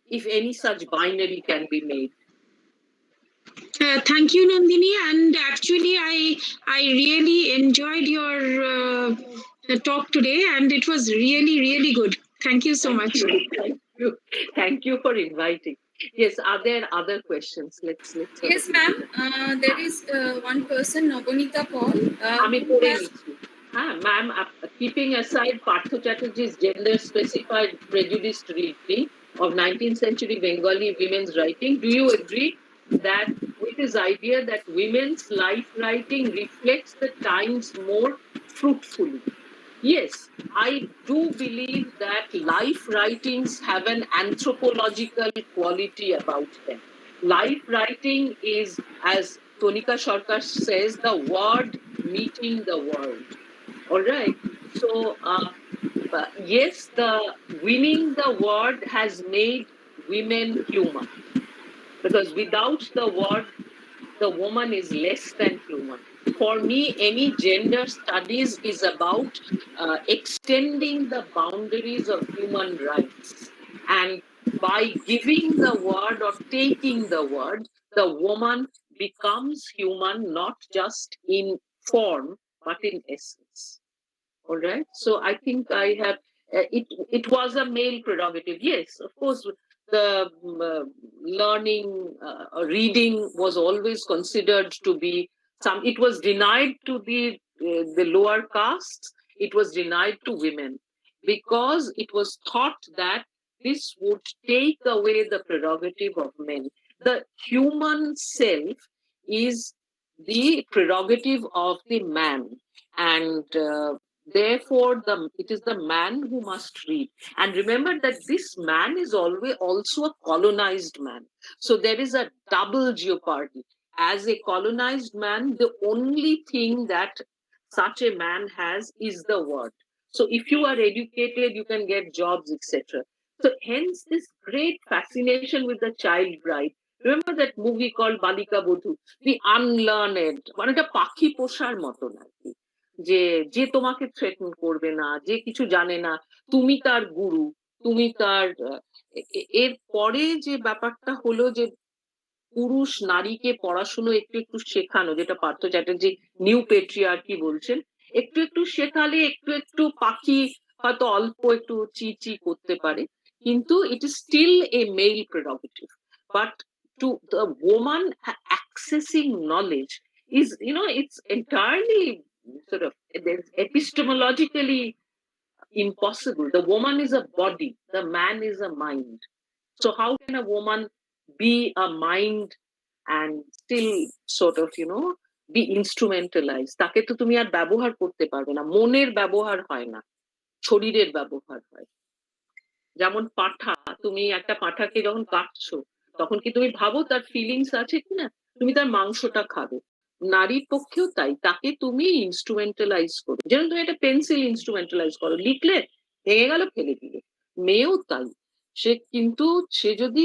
if any such binary can be made. Thank you, Nandini. And actually, I really enjoyed your talk today, and it was really, really good. Thank you so much. Thank you for inviting. Yes, are there other questions? Let's Yes, ma'am. There is one person, Nobonita Paul. Ma'am, keeping aside Partha Chatterjee's gender-specified prejudiced reading of 19th century Bengali women's writing, do you agree that with his idea that women's life writing reflects the times more fruitfully? Yes, I do believe that life writings have an anthropological quality about them. Life writing is, as Tonika Sarkar says, the word meeting the world. All right. So, yes, the winning the word has made women human. Because without the word, the woman is less than human. For me, any gender studies is about extending the boundaries of human rights. And by giving the word or taking the word, the woman becomes human, not just in form, but in essence. All right. So I think I have, it was a male prerogative. Yes, of course, the learning, reading was always considered to be it was denied to the lower castes, it was denied to women, because it was thought that this would take away the prerogative of men. The human self is the prerogative of the man, and therefore it is the man who must read. And remember that this man is always also a colonized man, so there is a double jeopardy. As a colonized man, the only thing that such a man has is the word. So if you are educated, you can get jobs, etc. So hence this great fascination with the child bride. Remember that movie called Balika Bodhu, the unlearned, মানে একটা পাখি পোষার মতো নাকি, যে তোমাকে থ্রেটন করবে না, যে কিছু জানে না, তুমি তার গুরু, তুমি তার এর পরে যে ব্যাপারটা হলো যে পুরুষ নারীকে পড়াশুনো একটু একটু শেখানো, যেটা পার্থ চ্যাটার্জি নিউ পেট্রিয়ার্কি বলছেন, একটু একটু শেখালে একটু একটু পাখি হয়তো অল্প একটু চি করতে পারে, কিন্তু it is still a male prerogative. But to the woman accessing knowledge is, it's entirely sort of epistemologically impossible. The woman is a body, the man is a mind. So how can a woman be a mind and still sort of, be instrumentalized? তাকে তো তুমি আর ব্যবহার করতে পারবে না, মনের ব্যবহার হয় না, শরীরের ব্যবহার হয়। যেমন পাঁঠা, তুমি একটা পাঁঠাকে যখন কাটছো, তখন কি তুমি ভাবো তার ফিলিংস আছে কিনা? তুমি তার মাংসটা খাবে। নারীর পক্ষেও তাই, তাকে তুমি ইনস্ট্রুমেন্টালাইজ করো, যেমন তুমি একটা পেন্সিল ইনস্ট্রুমেন্টালাইজ করো, লিখলে ভেঙে গেল ফেলে দিলে। মেয়েও তাই, সে যদি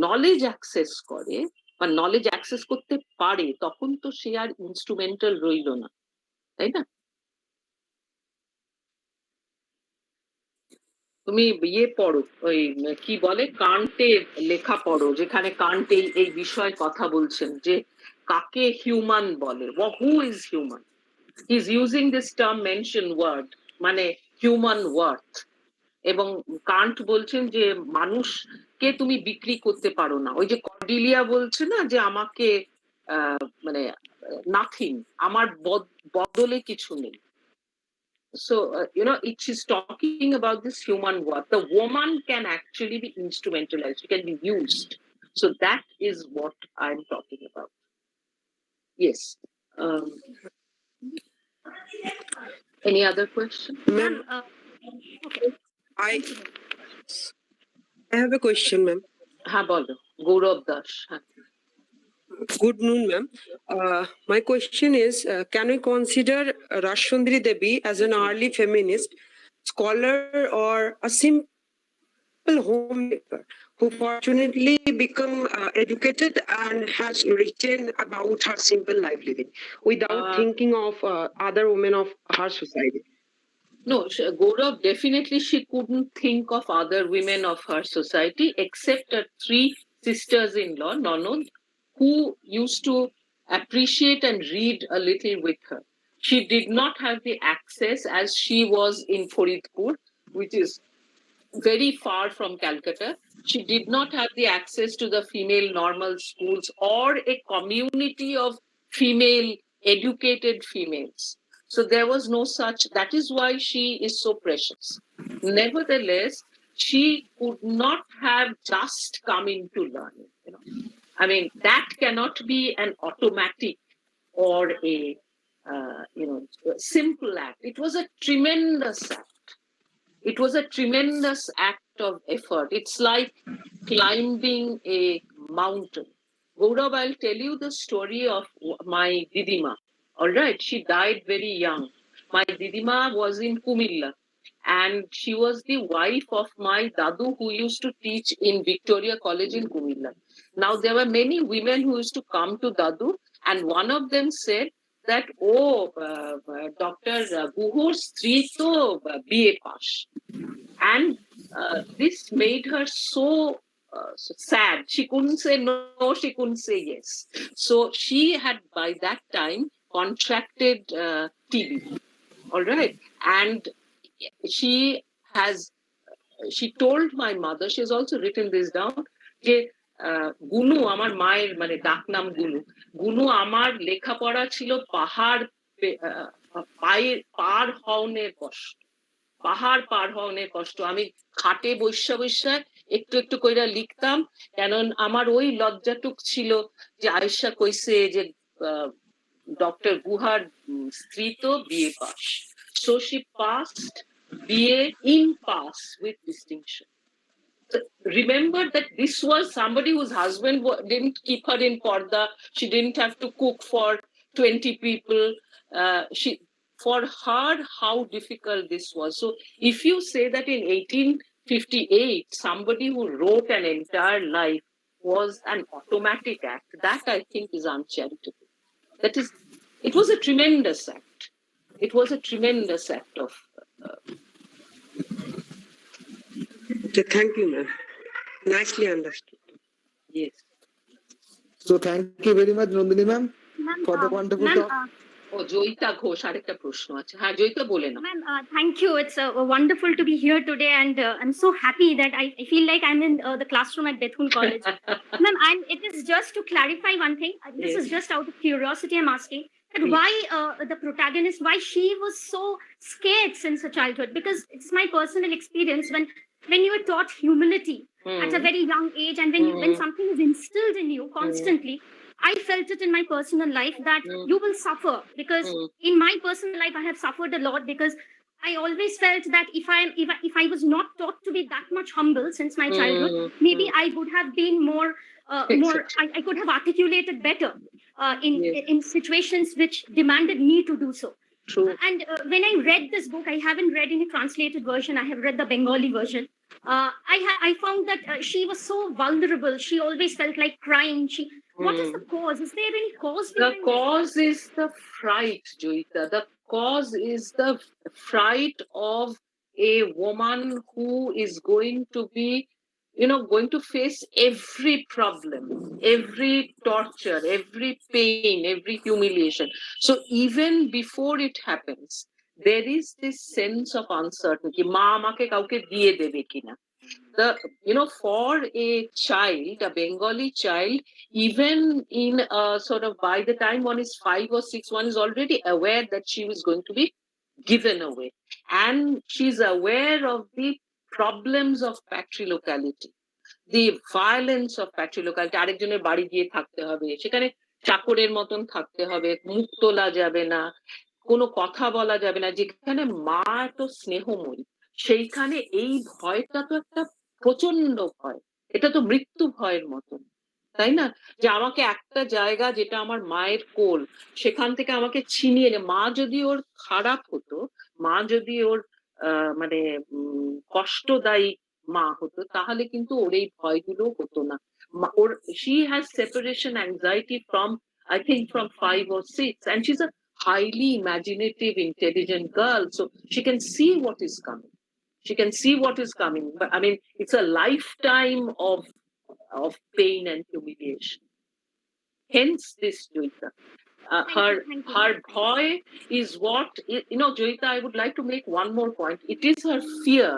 নলেজ অ্যাক্সেস করে বা নলেজ অ্যাক্সেস করতে পারে, তখন তো সে আর ইনস্ট্রুমেন্টাল রইল না, তাই না? তুমি পড়ো, ওই কি বলে, কান্টের লেখা পড়ো, যেখানে কান্ট এই বিষয়ে কথা বলছেন যে কাকে হিউম্যান বলে, who is human. He is using this term mention word, মানে হিউম্যান ওয়ার্থ। এবং কান্ট বলছেন যে মানুষকে তুমি বিক্রি করতে পারো না। ওই যে কর্ডিলিয়া বলছে না যে আমাকে nothing. আমার বদলে কিছু নেই. So, she's talking about this human worth. The woman can actually be instrumentalized. She can be used. So that is what I'm talking about. Yes. Any other question? Ma'am, okay. I have a question, ma'am. Ha, bolo. Gaurav Das. Good noon, ma'am. My question is, can we consider Rashundri Devi as an early feminist scholar or a simple homemaker who fortunately become educated and has written about her simple life living without thinking of other women of her society? No, Gaurav, definitely she couldn't think of other women of her society except her 3 sisters-in-law, Nonod, who used to appreciate and read a little with her. She did not have the access, as she was in Faridpur, which is very far from Calcutta. She did not have the access to the female normal schools or a community of female educated females. So there was no such. That is why she is so precious. Nevertheless, she could not have just come into learning. I mean, that cannot be an automatic or a simple act. It was a tremendous act. It was a tremendous act of effort. It's like climbing a mountain. Gaurav, I'll tell you the story of my Didima. All right, she died very young. My Didima was in Kumilla, and she was the wife of my Dadu, who used to teach in Victoria College in Kumilla. Now, there were many women who used to come to Dadu, and one of them said that, Dr. Guhur Stree to BA pass. And this made her so sad. She couldn't say no, she couldn't say yes. So she had by that time contracted TB. All right. And she told my mother, she has also written this down, যে গুনু আমার মায়ের মানে ডাক নাম গুনু, গুনু আমার লেখাপড়া ছিল পাহাড় পার হওনের কষ্ট, পাহাড় পার হওনের কষ্ট। আমি খাটে বৈশা বৈশা একটু একটু কইরা লিখতাম, কারণ আমার ওই লজ্জাটুক ছিল যে আয়েশা কইছে যে ডক্টর গুহার স্ত্রী তো BA pass. So she passed BA in pass with distinction. So remember that this was somebody whose husband didn't keep her in Porda. She didn't have to cook for 20 people. For her, how difficult this was. So if you say that in 1858, somebody who wrote an entire life was an automatic act, that I think is uncharitable. That is, it was a tremendous act. It was a tremendous act of. Thank you, ma'am. Nicely understood. Yes. So thank you very much, Nandini ma'am, for the wonderful talk. Joyita Ghosh, arekta proshno ache. Ha, Joyita bole na. Ma'am, thank you. It's wonderful to be here today, and I'm so happy that I feel like I'm in the classroom at Bethune College. Ma'am, it is just to clarify one thing. This is just out of curiosity I'm asking. That why the protagonist, why she was so scared since her childhood? Because it's my personal experience when you are taught humility at a very young age, and when something is instilled in you constantly, I felt it in my personal life that you will suffer, because in my personal life I have suffered a lot, because I always felt that if I was not taught to be that much humble since my childhood, maybe I would have been more I could have articulated better in situations which demanded me to do so. True. And when I read this book, I haven't read any translated version. I have read the Bengali version. I found that she was so vulnerable. She always felt like crying. What is the cause? Is there any cause? The cause is the fright, Joyita. The cause is the fright of a woman who is going to be, going to face every problem, every torture, every pain, every humiliation. So even before it happens, there is this sense of uncertainty. Ma amake kauke diye debe kina. for a child, a Bengali child, even in sort of by the time one is 5 or 6, one is already aware that she was going to be given away. And she's aware of the problems of patrilocality, the violence of patrilocality. আরেকজনের বাড়ি গিয়ে থাকতে হবে, সেখানে চাকরের মতন থাকতে হবে, মুখ তোলা যাবে না, কোনো কথা বলা যাবে না। যেখানে মা এত স্নেহময়ী, সেইখানে এই ভয়টা তো একটা প্রচন্ড ভয়, এটা তো মৃত্যু ভয়ের মতন, তাই না? যে আমাকে একটা জায়গা যেটা আমার মায়ের কোল, সেখান থেকে আমাকে ছিনিয়ে মা যদি ওর খারাপ হতো, মা যদি ওর মানে কষ্টদায়ী মা হতো, তাহলে কিন্তু ওর এই ভয়গুলো হতো না। ওর she has separation anxiety from, I think, from 5 or 6, and she's a highly imaginative, intelligent girl, so she can see what is coming. She can see what is coming. But I mean, it's a lifetime of pain and humiliation. Hence this Joyita. Her boy is what, Joyita, I would like to make one more point. It is her fear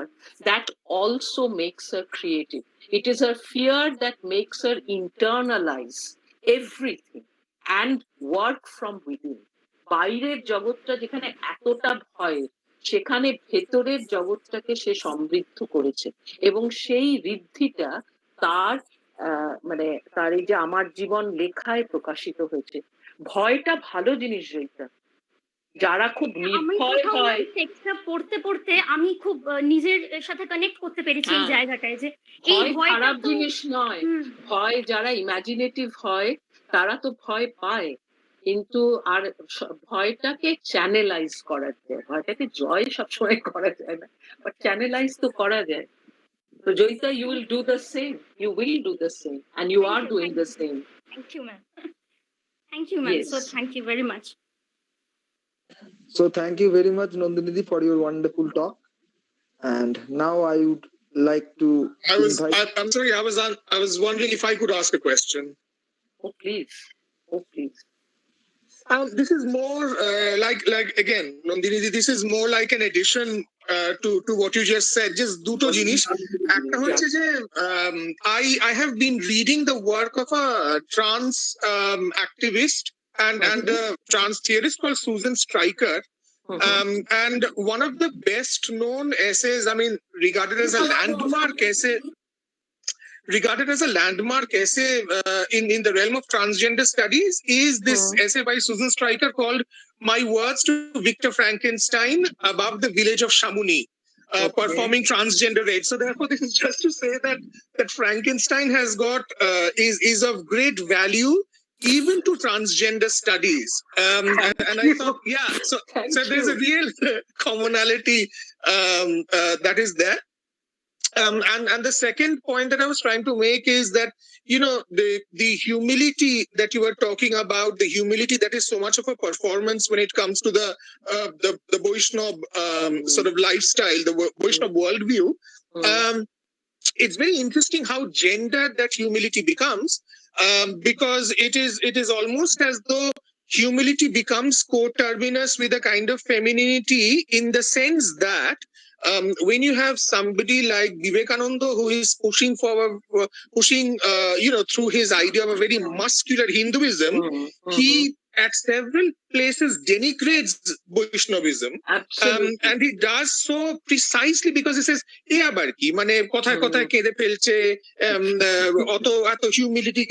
that also makes her creative. It is her fear that makes her internalize everything and work from within. বাইরের জগৎটা যেখানে এতটা ভয়, সেখানে ভেতরের জগৎটাকে সে সমৃদ্ধ করেছে, এবং সেই ঋদ্ধিটা তার মানে তার এই যে আমার জীবন লেখায় প্রকাশিত হয়েছে। ভয়টা ভালো জিনিস, জয়িতা। যারা খুব নির্ভয় হয়, টেক্সটটা পড়তে পড়তে আমি খুব নিজের সাথে কানেক্ট করতে পেরেছি এই জায়গাটায়, যে এই ভয় খারাপ জিনিস নয়। ভয়, যারা ইমাজিনেটিভ হয় তারা তো ভয় পায়, কিন্তু আর ভয়টাকে চ্যানেলাইজ করা যায়। ভয়টাকে জয় সবসময় করা যায় না, বাট চ্যানেলাইজ তো করা যায়। So Joyita, you will do the same. You will do the same, and you are doing the same. Thank you, ma'am. Thank you, ma'am. Yes. So thank you very much. So thank you very much, Nandini, for your wonderful talk. And now I would like to I'm sorry, I was wondering if I could ask a question. Oh, please. Oh, please. This is more like again, Nandini, this is more like an addition to what you just said. Just duto jinish. Ekta hocche je I have been reading the work of a trans activist and a trans theorist called Susan Stryker. And one of the best known essays, I mean, regarded as a landmark essay in the realm of transgender studies, is this essay by Susan Stryker called My Words to Victor Frankenstein Above the Village of Chamonix, performing transgender rage. So therefore, this is just to say that Frankenstein has got is of great value even to transgender studies. And I thought, yeah, so there's a real commonality that is there. And the second point that I was trying to make is that, the humility that you were talking about, the humility that is so much of a performance when it comes to the Vaishnava sort of lifestyle, the Vaishnava worldview. It's very interesting how gendered that humility becomes, because it is almost as though humility becomes coterminous with a kind of femininity, in the sense that when you have somebody like Vivekananda who is pushing through his idea of a very muscular Hinduism, he at several places denigrates Vaishnavism. And he does so precisely because he says, humility.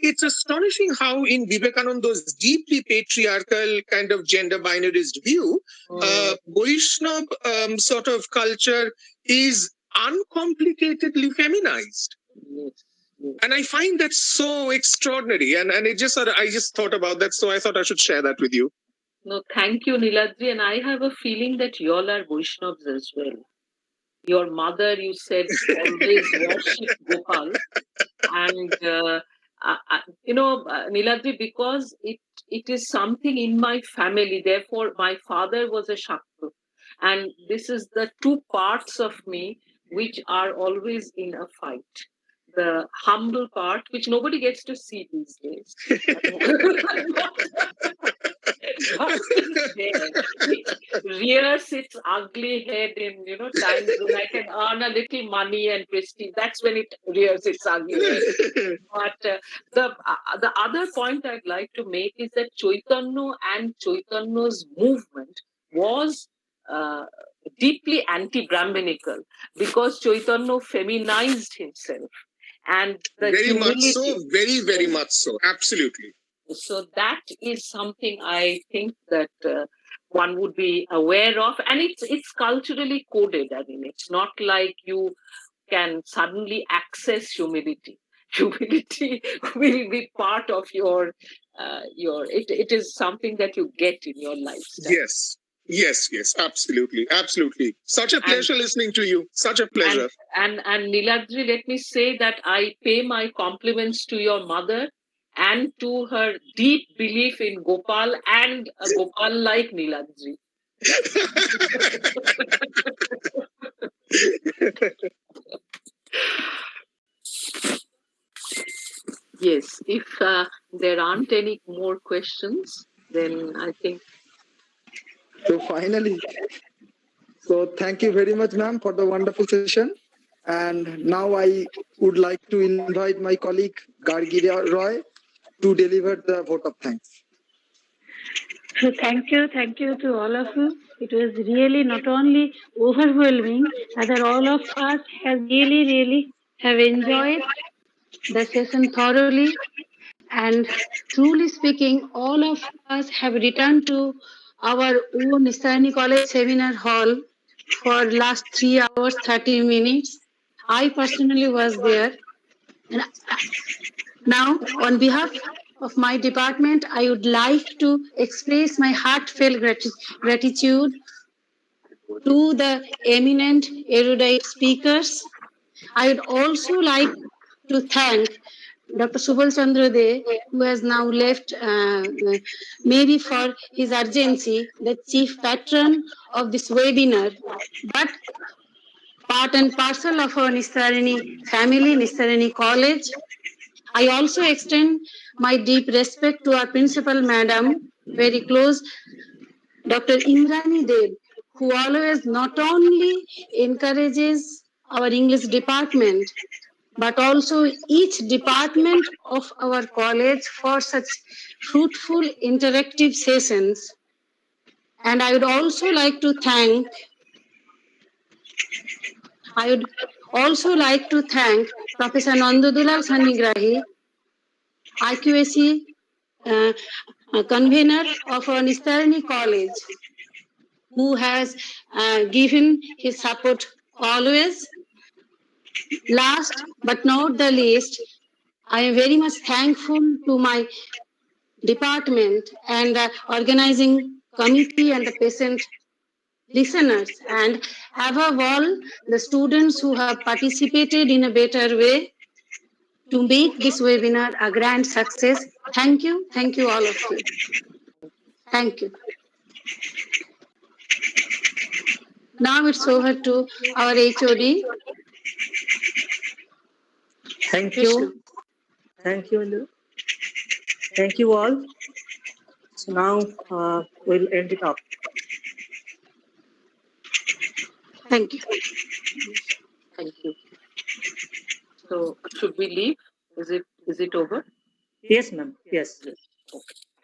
It's astonishing how in Vivekananda's deeply patriarchal kind of gender binarist view, Vaishnava sort of culture is uncomplicatedly feminized. And I find that so extraordinary, and it just I just thought about that, so I thought I should share that with you. No, thank you, Niladri, and I have a feeling that you all are Vaishnavas as well. Your mother, you said, always worshipped Gopal, and Niladri, because it is something in my family. Therefore, my father was a Shakta, and this is the two parts of me which are always in a fight. The humble part, which nobody gets to see these days, rears its ugly head in, times when I can earn a little money and prestige. That's when it rears its ugly head. But the other point I'd like to make is that Chaitanya and Chaitanya's movement was deeply anti-Brahminical, because Chaitanya feminized himself. And very much so, very much so, absolutely. So that is something I think that one would be aware of, and it's culturally coded. I mean, it's not like you can suddenly access humility. Humility will be part of your. It is something that you get in your lifestyle. Yes, absolutely. Such a pleasure listening to you. Such a pleasure. And Niladri, let me say that I pay my compliments to your mother and to her deep belief in Gopal and Gopal like Niladri. Yes, if there aren't any more questions, then I think. So finally, thank you very much, ma'am, for the wonderful session. And now I would like to invite my colleague Gargi Roy to deliver the vote of thanks. So thank you to all of you. It was really not only overwhelming, rather all of us have really have enjoyed the session thoroughly. And truly speaking, all of us have returned to our own Nistarini College seminar hall for last 3 hours, 30 minutes. I personally was there. And now, on behalf of my department, I would like to express my heartfelt gratitude to the eminent erudite speakers. I would also like to thank Dr. Subal Chandra De, who has now left, maybe for his urgency, the chief patron of this webinar, but part and parcel of our Nistarini family, Nistarini College. I also extend my deep respect to our principal madam, very close, Dr. Indrani Dev, who always not only encourages our English department, but also each department of our college for such fruitful interactive sessions. And I would also like to thank Professor Nandudulal Sanigrahi, IQAC convener of our Nistarini College, who has given his support always. Last but not the least, I am very much thankful to my department and the organizing committee and the patient listeners, and above all, the students who have participated in a better way to make this webinar a grand success. Thank you all of you. Thank you. Now it's over to our HOD. Thank you. Thank you. Thank you all. So now we'll end it up. Thank you. Thank you. So should we leave? Is it over? Yes, ma'am. Yes. Okay.